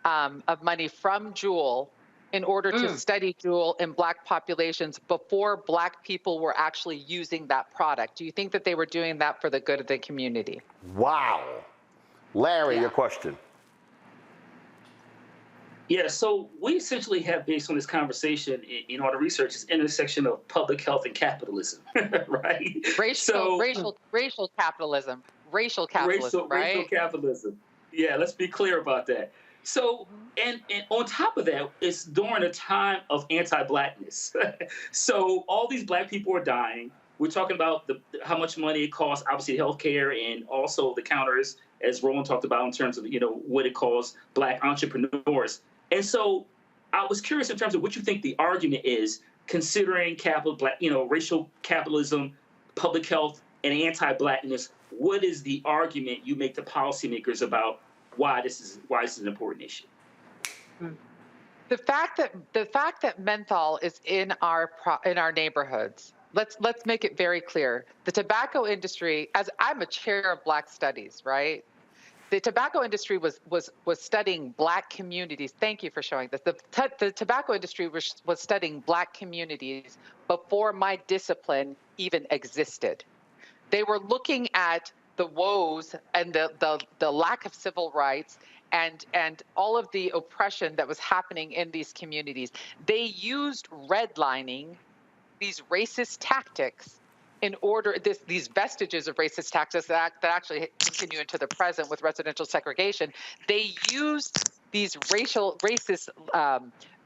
of money from Juul in order to study Juul in Black populations before Black people were actually using that product. Do you think that they were doing that for the good of the community? Wow. Larry, your question. Yeah, so we essentially have, based on this conversation in all the research, this intersection of public health and capitalism, right? Racial capitalism. Racial capitalism, right? Racial capitalism. Yeah, let's be clear about that. So, and on top of that, it's during a time of anti-Blackness. So all these Black people are dying. We're talking about how much money it costs, obviously healthcare, and also the counters, as Roland talked about, in terms of what it costs Black entrepreneurs. And so I was curious in terms of what you think the argument is, considering racial capitalism, public health, and anti-Blackness. What is the argument you make to policymakers about why this is an important issue? The fact that menthol is in our neighborhoods. Let's make it very clear. The tobacco industry, as I'm a chair of Black Studies, right? The tobacco industry was studying Black communities. Thank you for showing this. The tobacco industry was studying Black communities before my discipline even existed. They were looking at the woes and the lack of civil rights and all of the oppression that was happening in these communities. They used redlining, these racist tactics, in order, these vestiges of racist tactics that actually continue into the present with residential segregation. They used these racist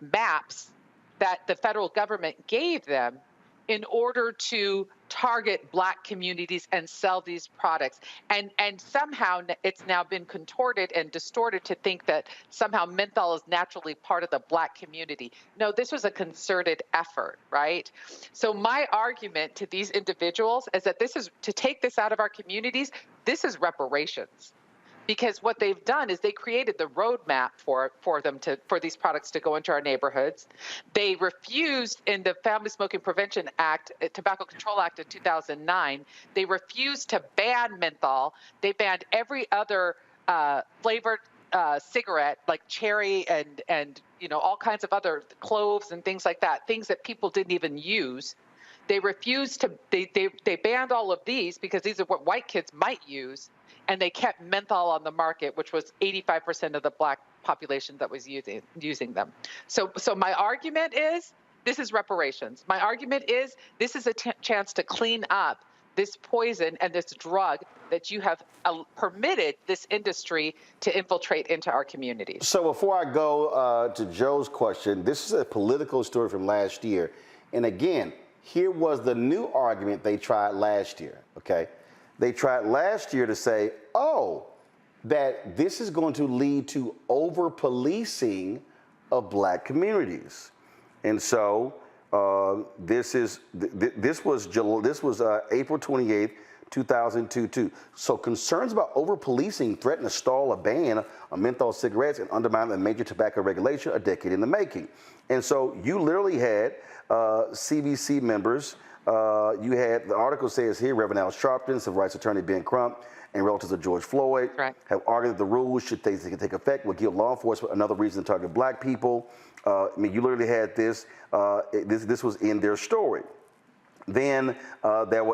maps that the federal government gave them in order to target Black communities and sell these products. And somehow it's now been contorted and distorted to think that somehow menthol is naturally part of the Black community. No, this was a concerted effort, right? So my argument to these individuals is that this is, to take this out of our communities, this is reparations. Because what they've done is they created the roadmap for these products to go into our neighborhoods. They refused in the Family Smoking Prevention Act, Tobacco Control Act of 2009, they refused to ban menthol. They banned every other flavored cigarette like cherry and all kinds of other cloves and things like that, things that people didn't even use. They refused to, they banned all of these because these are what white kids might use. And they kept menthol on the market, which was 85% of the Black population that was using them. So my argument is this is reparations. My argument is this is a chance to clean up this poison and this drug that you have permitted this industry to infiltrate into our communities. So before I go to Joe's question, this is a political story from last year. And again, here was the new argument they tried last year, okay? They tried last year to say, oh, that this is going to lead to over-policing of black communities. And so this was April 28th, 2022. So concerns about over-policing threaten to stall a ban on menthol cigarettes and undermine the major tobacco regulation a decade in the making. And so you literally had CBC members, you had, the article says here, Reverend Al Sharpton, civil rights attorney Ben Crump, and relatives of George Floyd have argued that the rules, should they take effect, would give law enforcement another reason to target black people. I mean, you literally had this, this was in their story. Then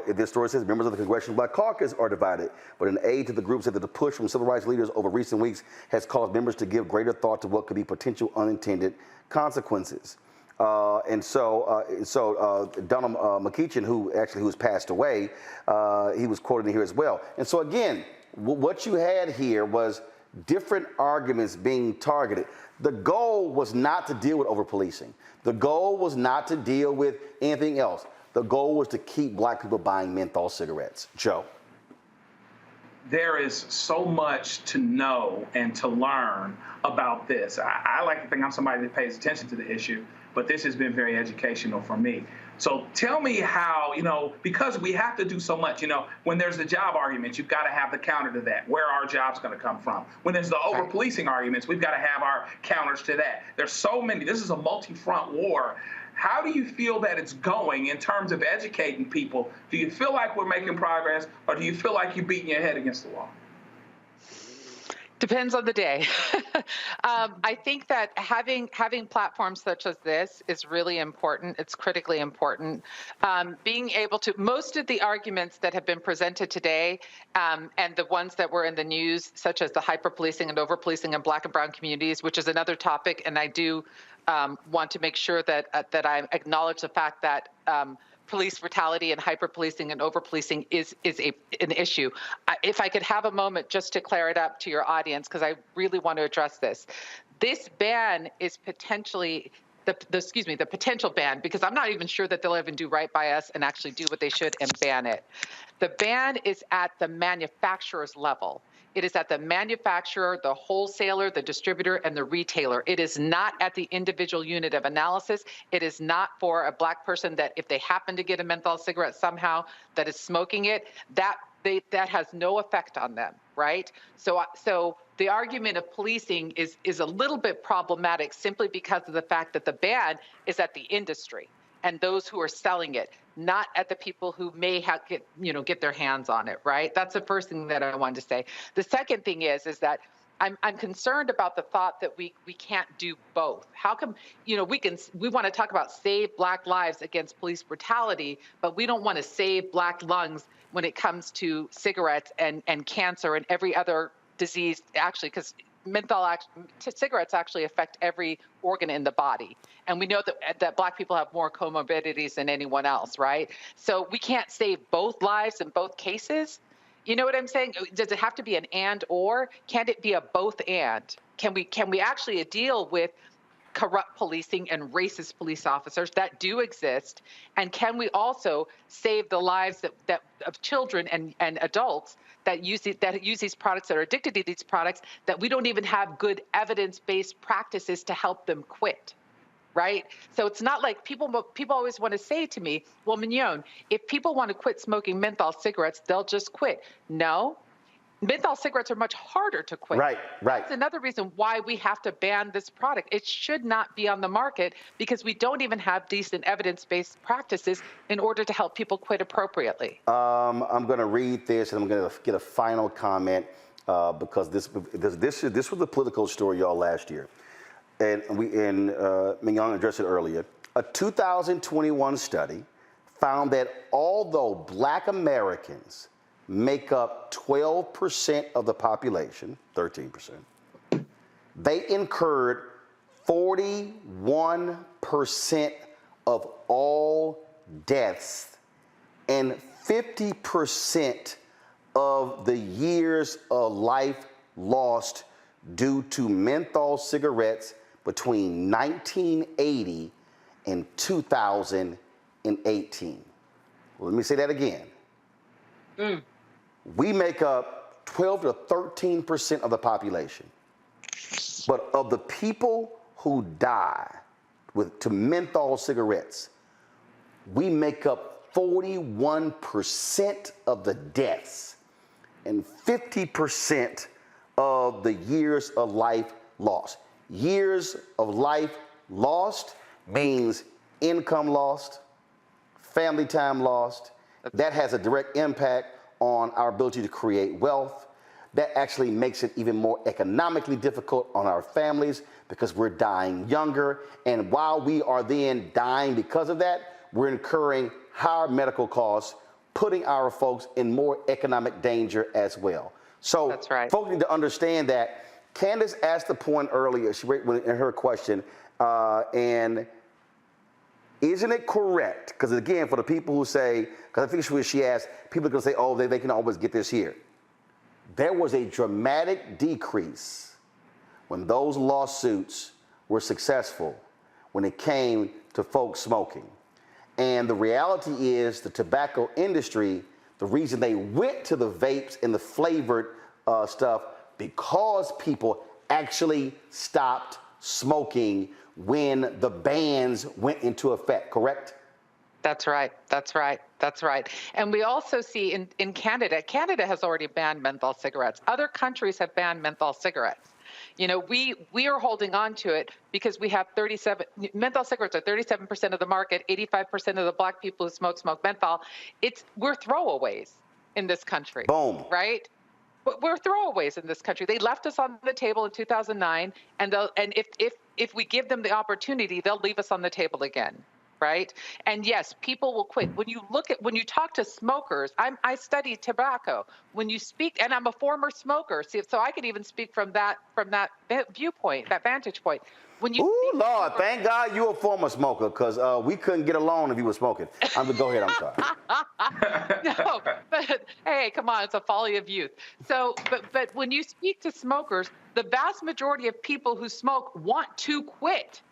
this story says members of the Congressional Black Caucus are divided, but an aide to the group said that the push from civil rights leaders over recent weeks has caused members to give greater thought to what could be potential unintended consequences. And so Donald McEachin, who has passed away, he was quoted in here as well. And so again, what you had here was different arguments being targeted. The goal was not to deal with over-policing. The goal was not to deal with anything else. The goal was to keep black people buying menthol cigarettes. Joe. There is so much to know and to learn about this. I like to think I'm somebody that pays attention to the issue, but this has been very educational for me. So tell me how, because we have to do so much, when there's the job argument, you've got to have the counter to that. Where are our jobs going to come from? When there's the over-policing arguments, we've got to have our counters to that. There's so many. This is a multi-front war. How do you feel that it's going in terms of educating people? Do you feel like we're making progress, or do you feel like you're beating your head against the wall? Depends on the day. I think that having platforms such as this is really important. It's critically important. Being able to, most of the arguments that have been presented today and the ones that were in the news, such as the hyper-policing and over-policing in black and brown communities, which is another topic, and I do want to make sure that I acknowledge the fact that police brutality and hyper-policing and over-policing is an issue. If I could have a moment just to clear it up to your audience, because I really want to address this. This ban is potentially, the potential ban, because I'm not even sure that they'll even do right by us and actually do what they should and ban it. The ban is at the manufacturer's level. It is at the manufacturer, the wholesaler, the distributor, and the retailer. It is not at the individual unit of analysis. It is not for a black person that if they happen to get a menthol cigarette somehow that is smoking it, that has no effect on them, right? So the argument of policing is a little bit problematic simply because of the fact that the ban is at the industry and those who are selling it, not at the people who may get their hands on it, right? That's the first thing that I wanted to say. The second thing is that I'm concerned about the thought that we can't do both. How come, we want to talk about save black lives against police brutality, but we don't want to save black lungs when it comes to cigarettes and cancer and every other disease, actually, because cigarettes actually affect every organ in the body. And we know that black people have more comorbidities than anyone else, right? So we can't save both lives in both cases. You know what I'm saying? Does it have to be an and or? Can't it be a both and? Can we actually deal with corrupt policing and racist police officers that do exist? And can we also save the lives of children and adults that use these products, that are addicted to these products, that we don't even have good evidence-based practices to help them quit, right? So it's not like people always want to say to me, well, Mignon, if people want to quit smoking menthol cigarettes, they'll just quit. No. Menthol cigarettes are much harder to quit. Right. That's another reason why we have to ban this product. It should not be on the market because we don't even have decent evidence-based practices in order to help people quit appropriately. I'm going to read this, and I'm going to get a final comment because this was a political story, y'all, last year. And Mignon addressed it earlier. A 2021 study found that although black Americans make up 12% of the population, 13%, they incurred 41% of all deaths and 50% of the years of life lost due to menthol cigarettes between 1980 and 2018. Let me say that again. We make up 12 to 13% of the population. But of the people who die to menthol cigarettes, we make up 41% of the deaths and 50% of the years of life lost. Years of life lost means income lost, family time lost. That has a direct impact on our ability to create wealth. That actually makes it even more economically difficult on our families because we're dying younger. And while we are then dying because of that, we're incurring higher medical costs, putting our folks in more economic danger as well. So that's right. Folks need to understand that. Candace asked the point earlier, in her question, and isn't it correct? Because again, for the people who say, because I think she asked, people are going to say, oh, they can always get this here. There was a dramatic decrease when those lawsuits were successful when it came to folks smoking. And the reality is the tobacco industry, the reason they went to the vapes and the flavored stuff, because people actually stopped smoking when the bans went into effect, correct? That's right. That's right. That's right. And we also see in Canada, Canada has already banned menthol cigarettes. Other countries have banned menthol cigarettes. You know, we are holding on to it because we have menthol cigarettes are 37% of the market, 85% of the black people who smoke menthol. We're throwaways in this country. Boom. Right? But we're throwaways in this country. They left us on the table in 2009, and if we give them the opportunity, they'll leave us on the table again. Right? And yes, people will quit. When you talk to smokers, I study tobacco. When you speak, and I'm a former smoker, so I can even speak from that viewpoint, that vantage point. When you Ooh, Lord, thank God you a former smoker, because we couldn't get along if you were smoking. Go ahead, I'm sorry. No, but hey, come on, it's a folly of youth. So, but when you speak to smokers, the vast majority of people who smoke want to quit.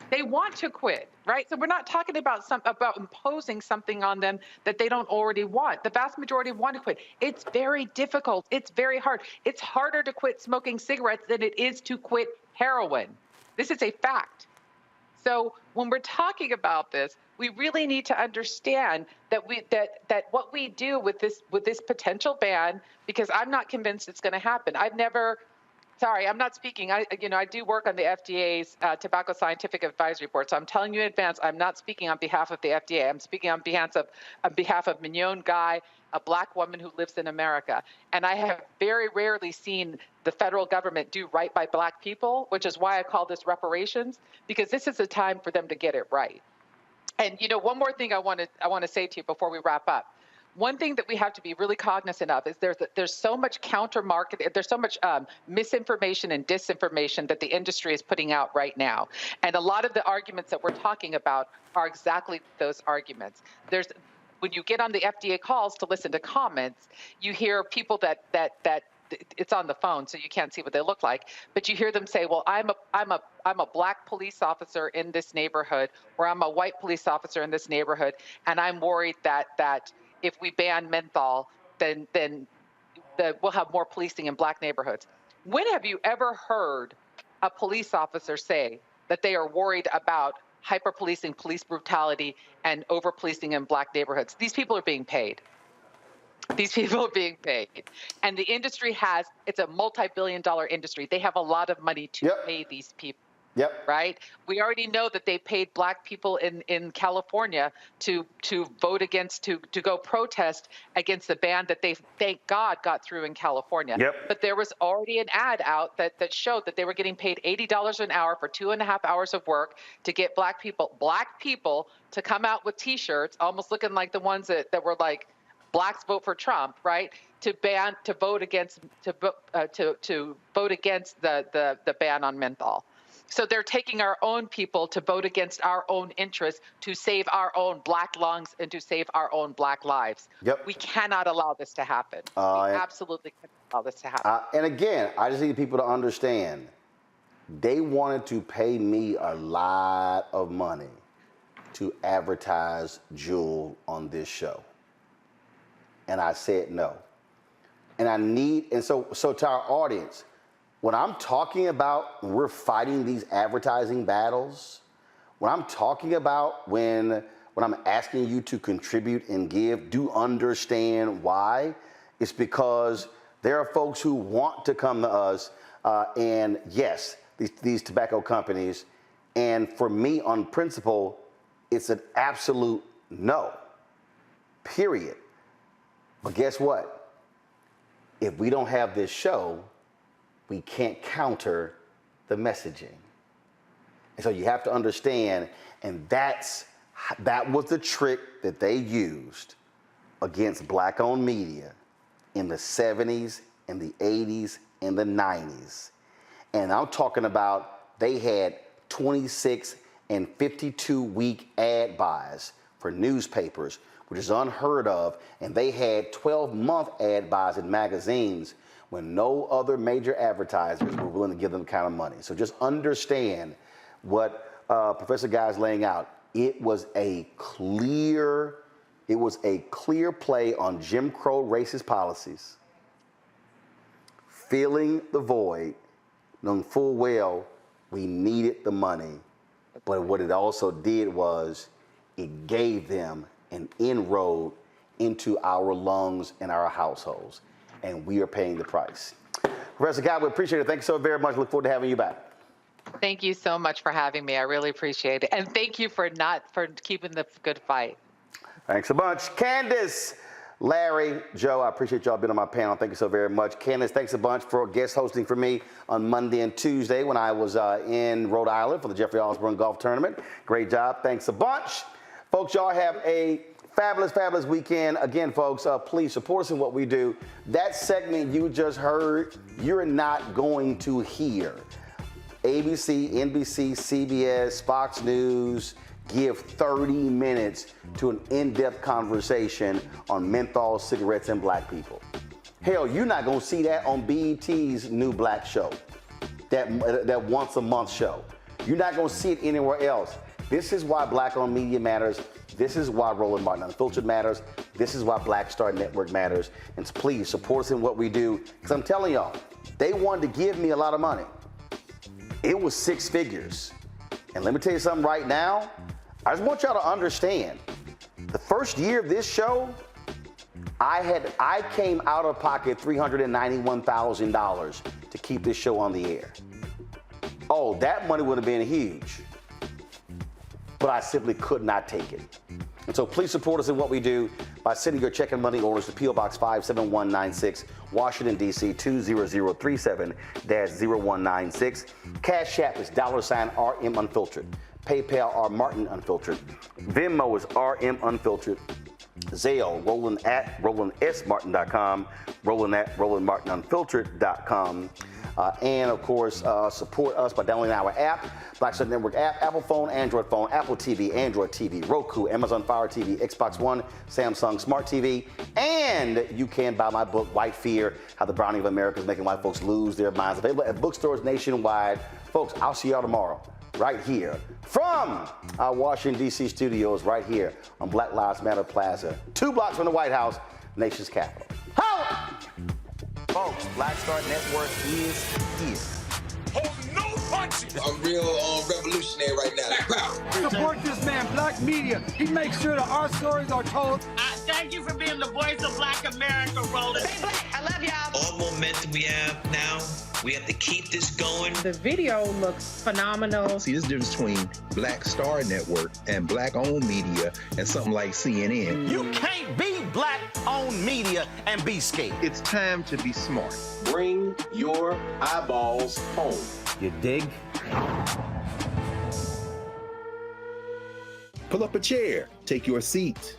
They want to quit, right? So we're not talking about imposing something on them that they don't already want. The vast majority want to quit. It's very difficult. It's very hard. It's harder to quit smoking cigarettes than it is to quit heroin. This is a fact. So when we're talking about this, we really need to understand that what we do with this potential ban, because I'm not convinced it's going to happen. Sorry, I'm not speaking. I do work on the FDA's Tobacco Scientific Advisory Board. So I'm telling you in advance, I'm not speaking on behalf of the FDA. I'm speaking on behalf of Mignon Guy, a black woman who lives in America. And I have very rarely seen the federal government do right by black people, which is why I call this reparations, because this is a time for them to get it right. And one more thing I want to say to you before we wrap up. One thing that we have to be really cognizant of is there's so much counter-market, there's so much misinformation and disinformation that the industry is putting out right now. And a lot of the arguments that we're talking about are exactly those arguments. When you get on the FDA calls to listen to comments, you hear people that it's on the phone, so you can't see what they look like, but you hear them say, well, I'm a black police officer in this neighborhood, or I'm a white police officer in this neighborhood, and I'm worried that if we ban menthol, then we'll have more policing in black neighborhoods. When have you ever heard a police officer say that they are worried about hyper-policing, police brutality, and over-policing in black neighborhoods? These people are being paid. These people are being paid. And the industry it's a multi-billion-dollar industry. They have a lot of money to pay these people. Yep. Right? We already know that they paid black people in California to vote against, to go protest against the ban that they, thank God, got through in California. Yep. But there was already an ad out that showed that they were getting paid $80 an hour for 2.5 hours of work to get black people to come out with T-shirts, almost looking like the ones that were like, blacks vote for Trump, right? To vote against the ban on menthol. So they're taking our own people to vote against our own interests to save our own Black lungs and to save our own Black lives. Yep. We cannot allow this to happen. We absolutely cannot allow this to happen. And again, I just need people to understand, they wanted to pay me a lot of money to advertise Jewel on this show. And I said no. And so to our audience, when I'm talking about we're fighting these advertising battles, when I'm talking about when I'm asking you to contribute and give, do understand why. It's because there are folks who want to come to us, and yes, these tobacco companies, and for me on principle, it's an absolute no, period. But guess what? If we don't have this show, we can't counter the messaging. And so you have to understand, and that was the trick that they used against Black-owned media in the 70s and the 80s and the 90s. And I'm talking about they had 26 and 52-week ad buys for newspapers, which is unheard of, and they had 12-month ad buys in magazines when no other major advertisers were willing to give them the kind of money. So just understand what Professor Guy is laying out. It was a clear play on Jim Crow racist policies, filling the void, knowing full well we needed the money. But what it also did was it gave them an inroad into our lungs and our households. And we are paying the price. Professor Guy, we appreciate it. Thank you so very much. Look forward to having you back. Thank you so much for having me. I really appreciate it. And thank you for keeping the good fight. Thanks a bunch. Candace, Larry, Joe, I appreciate y'all being on my panel. Thank you so very much. Candace, thanks a bunch for guest hosting for me on Monday and Tuesday when I was in Rhode Island for the Jeffrey Osborne Golf Tournament. Great job. Thanks a bunch. Folks, y'all have a fabulous, fabulous weekend. Again, folks, please support us in what we do. That segment you just heard, you're not going to hear. ABC, NBC, CBS, Fox News give 30 minutes to an in-depth conversation on menthol cigarettes and Black people. Hell, you're not going to see that on BET's new Black show, that once a month show. You're not going to see it anywhere else. This is why Black-owned media matters. This is why Roland Martin Unfiltered matters. This is why Black Star Network matters. And please support us in what we do. Because I'm telling y'all, they wanted to give me a lot of money. It was 6 figures. And let me tell you something right now. I just want y'all to understand. The first year of this show, I came out of pocket $391,000 to keep this show on the air. Oh, that money would have been huge. But I simply could not take it. And so please support us in what we do by sending your check and money orders to P.O. Box 57196, Washington, D.C. 20037-0196. Cash App is $RM Unfiltered. PayPal R Martin Unfiltered. Venmo is RM Unfiltered. Zelle, Roland at RolandSMartin.com, Roland at RolandMartinUnfiltered.com. And of course, support us by downloading our app, Black Star Network app, Apple phone, Android phone, Apple TV, Android TV, Roku, Amazon Fire TV, Xbox One, Samsung Smart TV. And you can buy my book, White Fear, How the Browning of America is Making White Folks Lose Their Minds. Available at bookstores nationwide. Folks, I'll see y'all tomorrow, right here, from our Washington, D.C. studios, right here on Black Lives Matter Plaza, 2 blocks from the White House, nation's capital. Holla! Folks, Black Star Network is here. Hold no punches. I'm real revolutionary right now. Support this man, Black Media. He makes sure that our stories are told. Thank you for being the voice of Black America, Roland. Stay Black. I love y'all. All momentum we have now, we have to keep this going. The video looks phenomenal. See, there's a difference between Black Star Network and Black-owned media and something like CNN. You can't be Black-owned media and be scared. It's time to be smart. Bring your eyeballs home. You dig? Pull up a chair. Take your seat.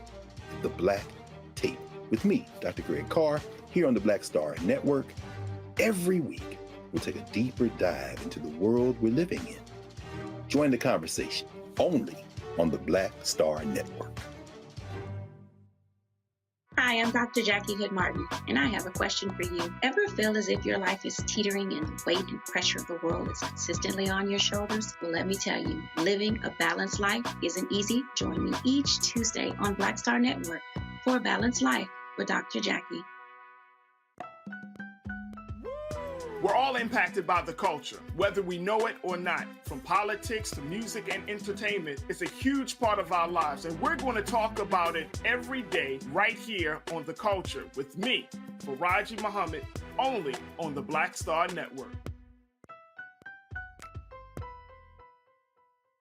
The Black Tape with me, Dr. Greg Carr, here on the Black Star Network. Every week, we'll take a deeper dive into the world we're living in Join the conversation only on the Black Star Network. Hi, I'm Dr. Jackie Hood Martin, and I have a question for you. Ever feel as if your life is teetering and the weight and pressure of the world is consistently on your shoulders? Well, let me tell you, living a balanced life isn't easy. Join me each Tuesday on Black Star Network for A Balanced Life with Dr. Jackie. We're all impacted by the culture, whether we know it or not. From politics to music and entertainment, it's a huge part of our lives, and we're going to talk about it every day right here on The Culture with me, Faraji Muhammad, only on the Black Star Network.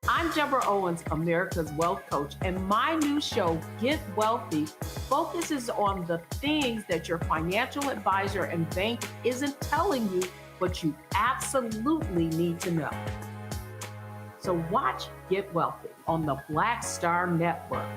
I'm Deborah Owens, America's Wealth Coach, and my new show, Get Wealthy, focuses on the things that your financial advisor and bank isn't telling you, but you absolutely need to know. So watch Get Wealthy on the Black Star Network.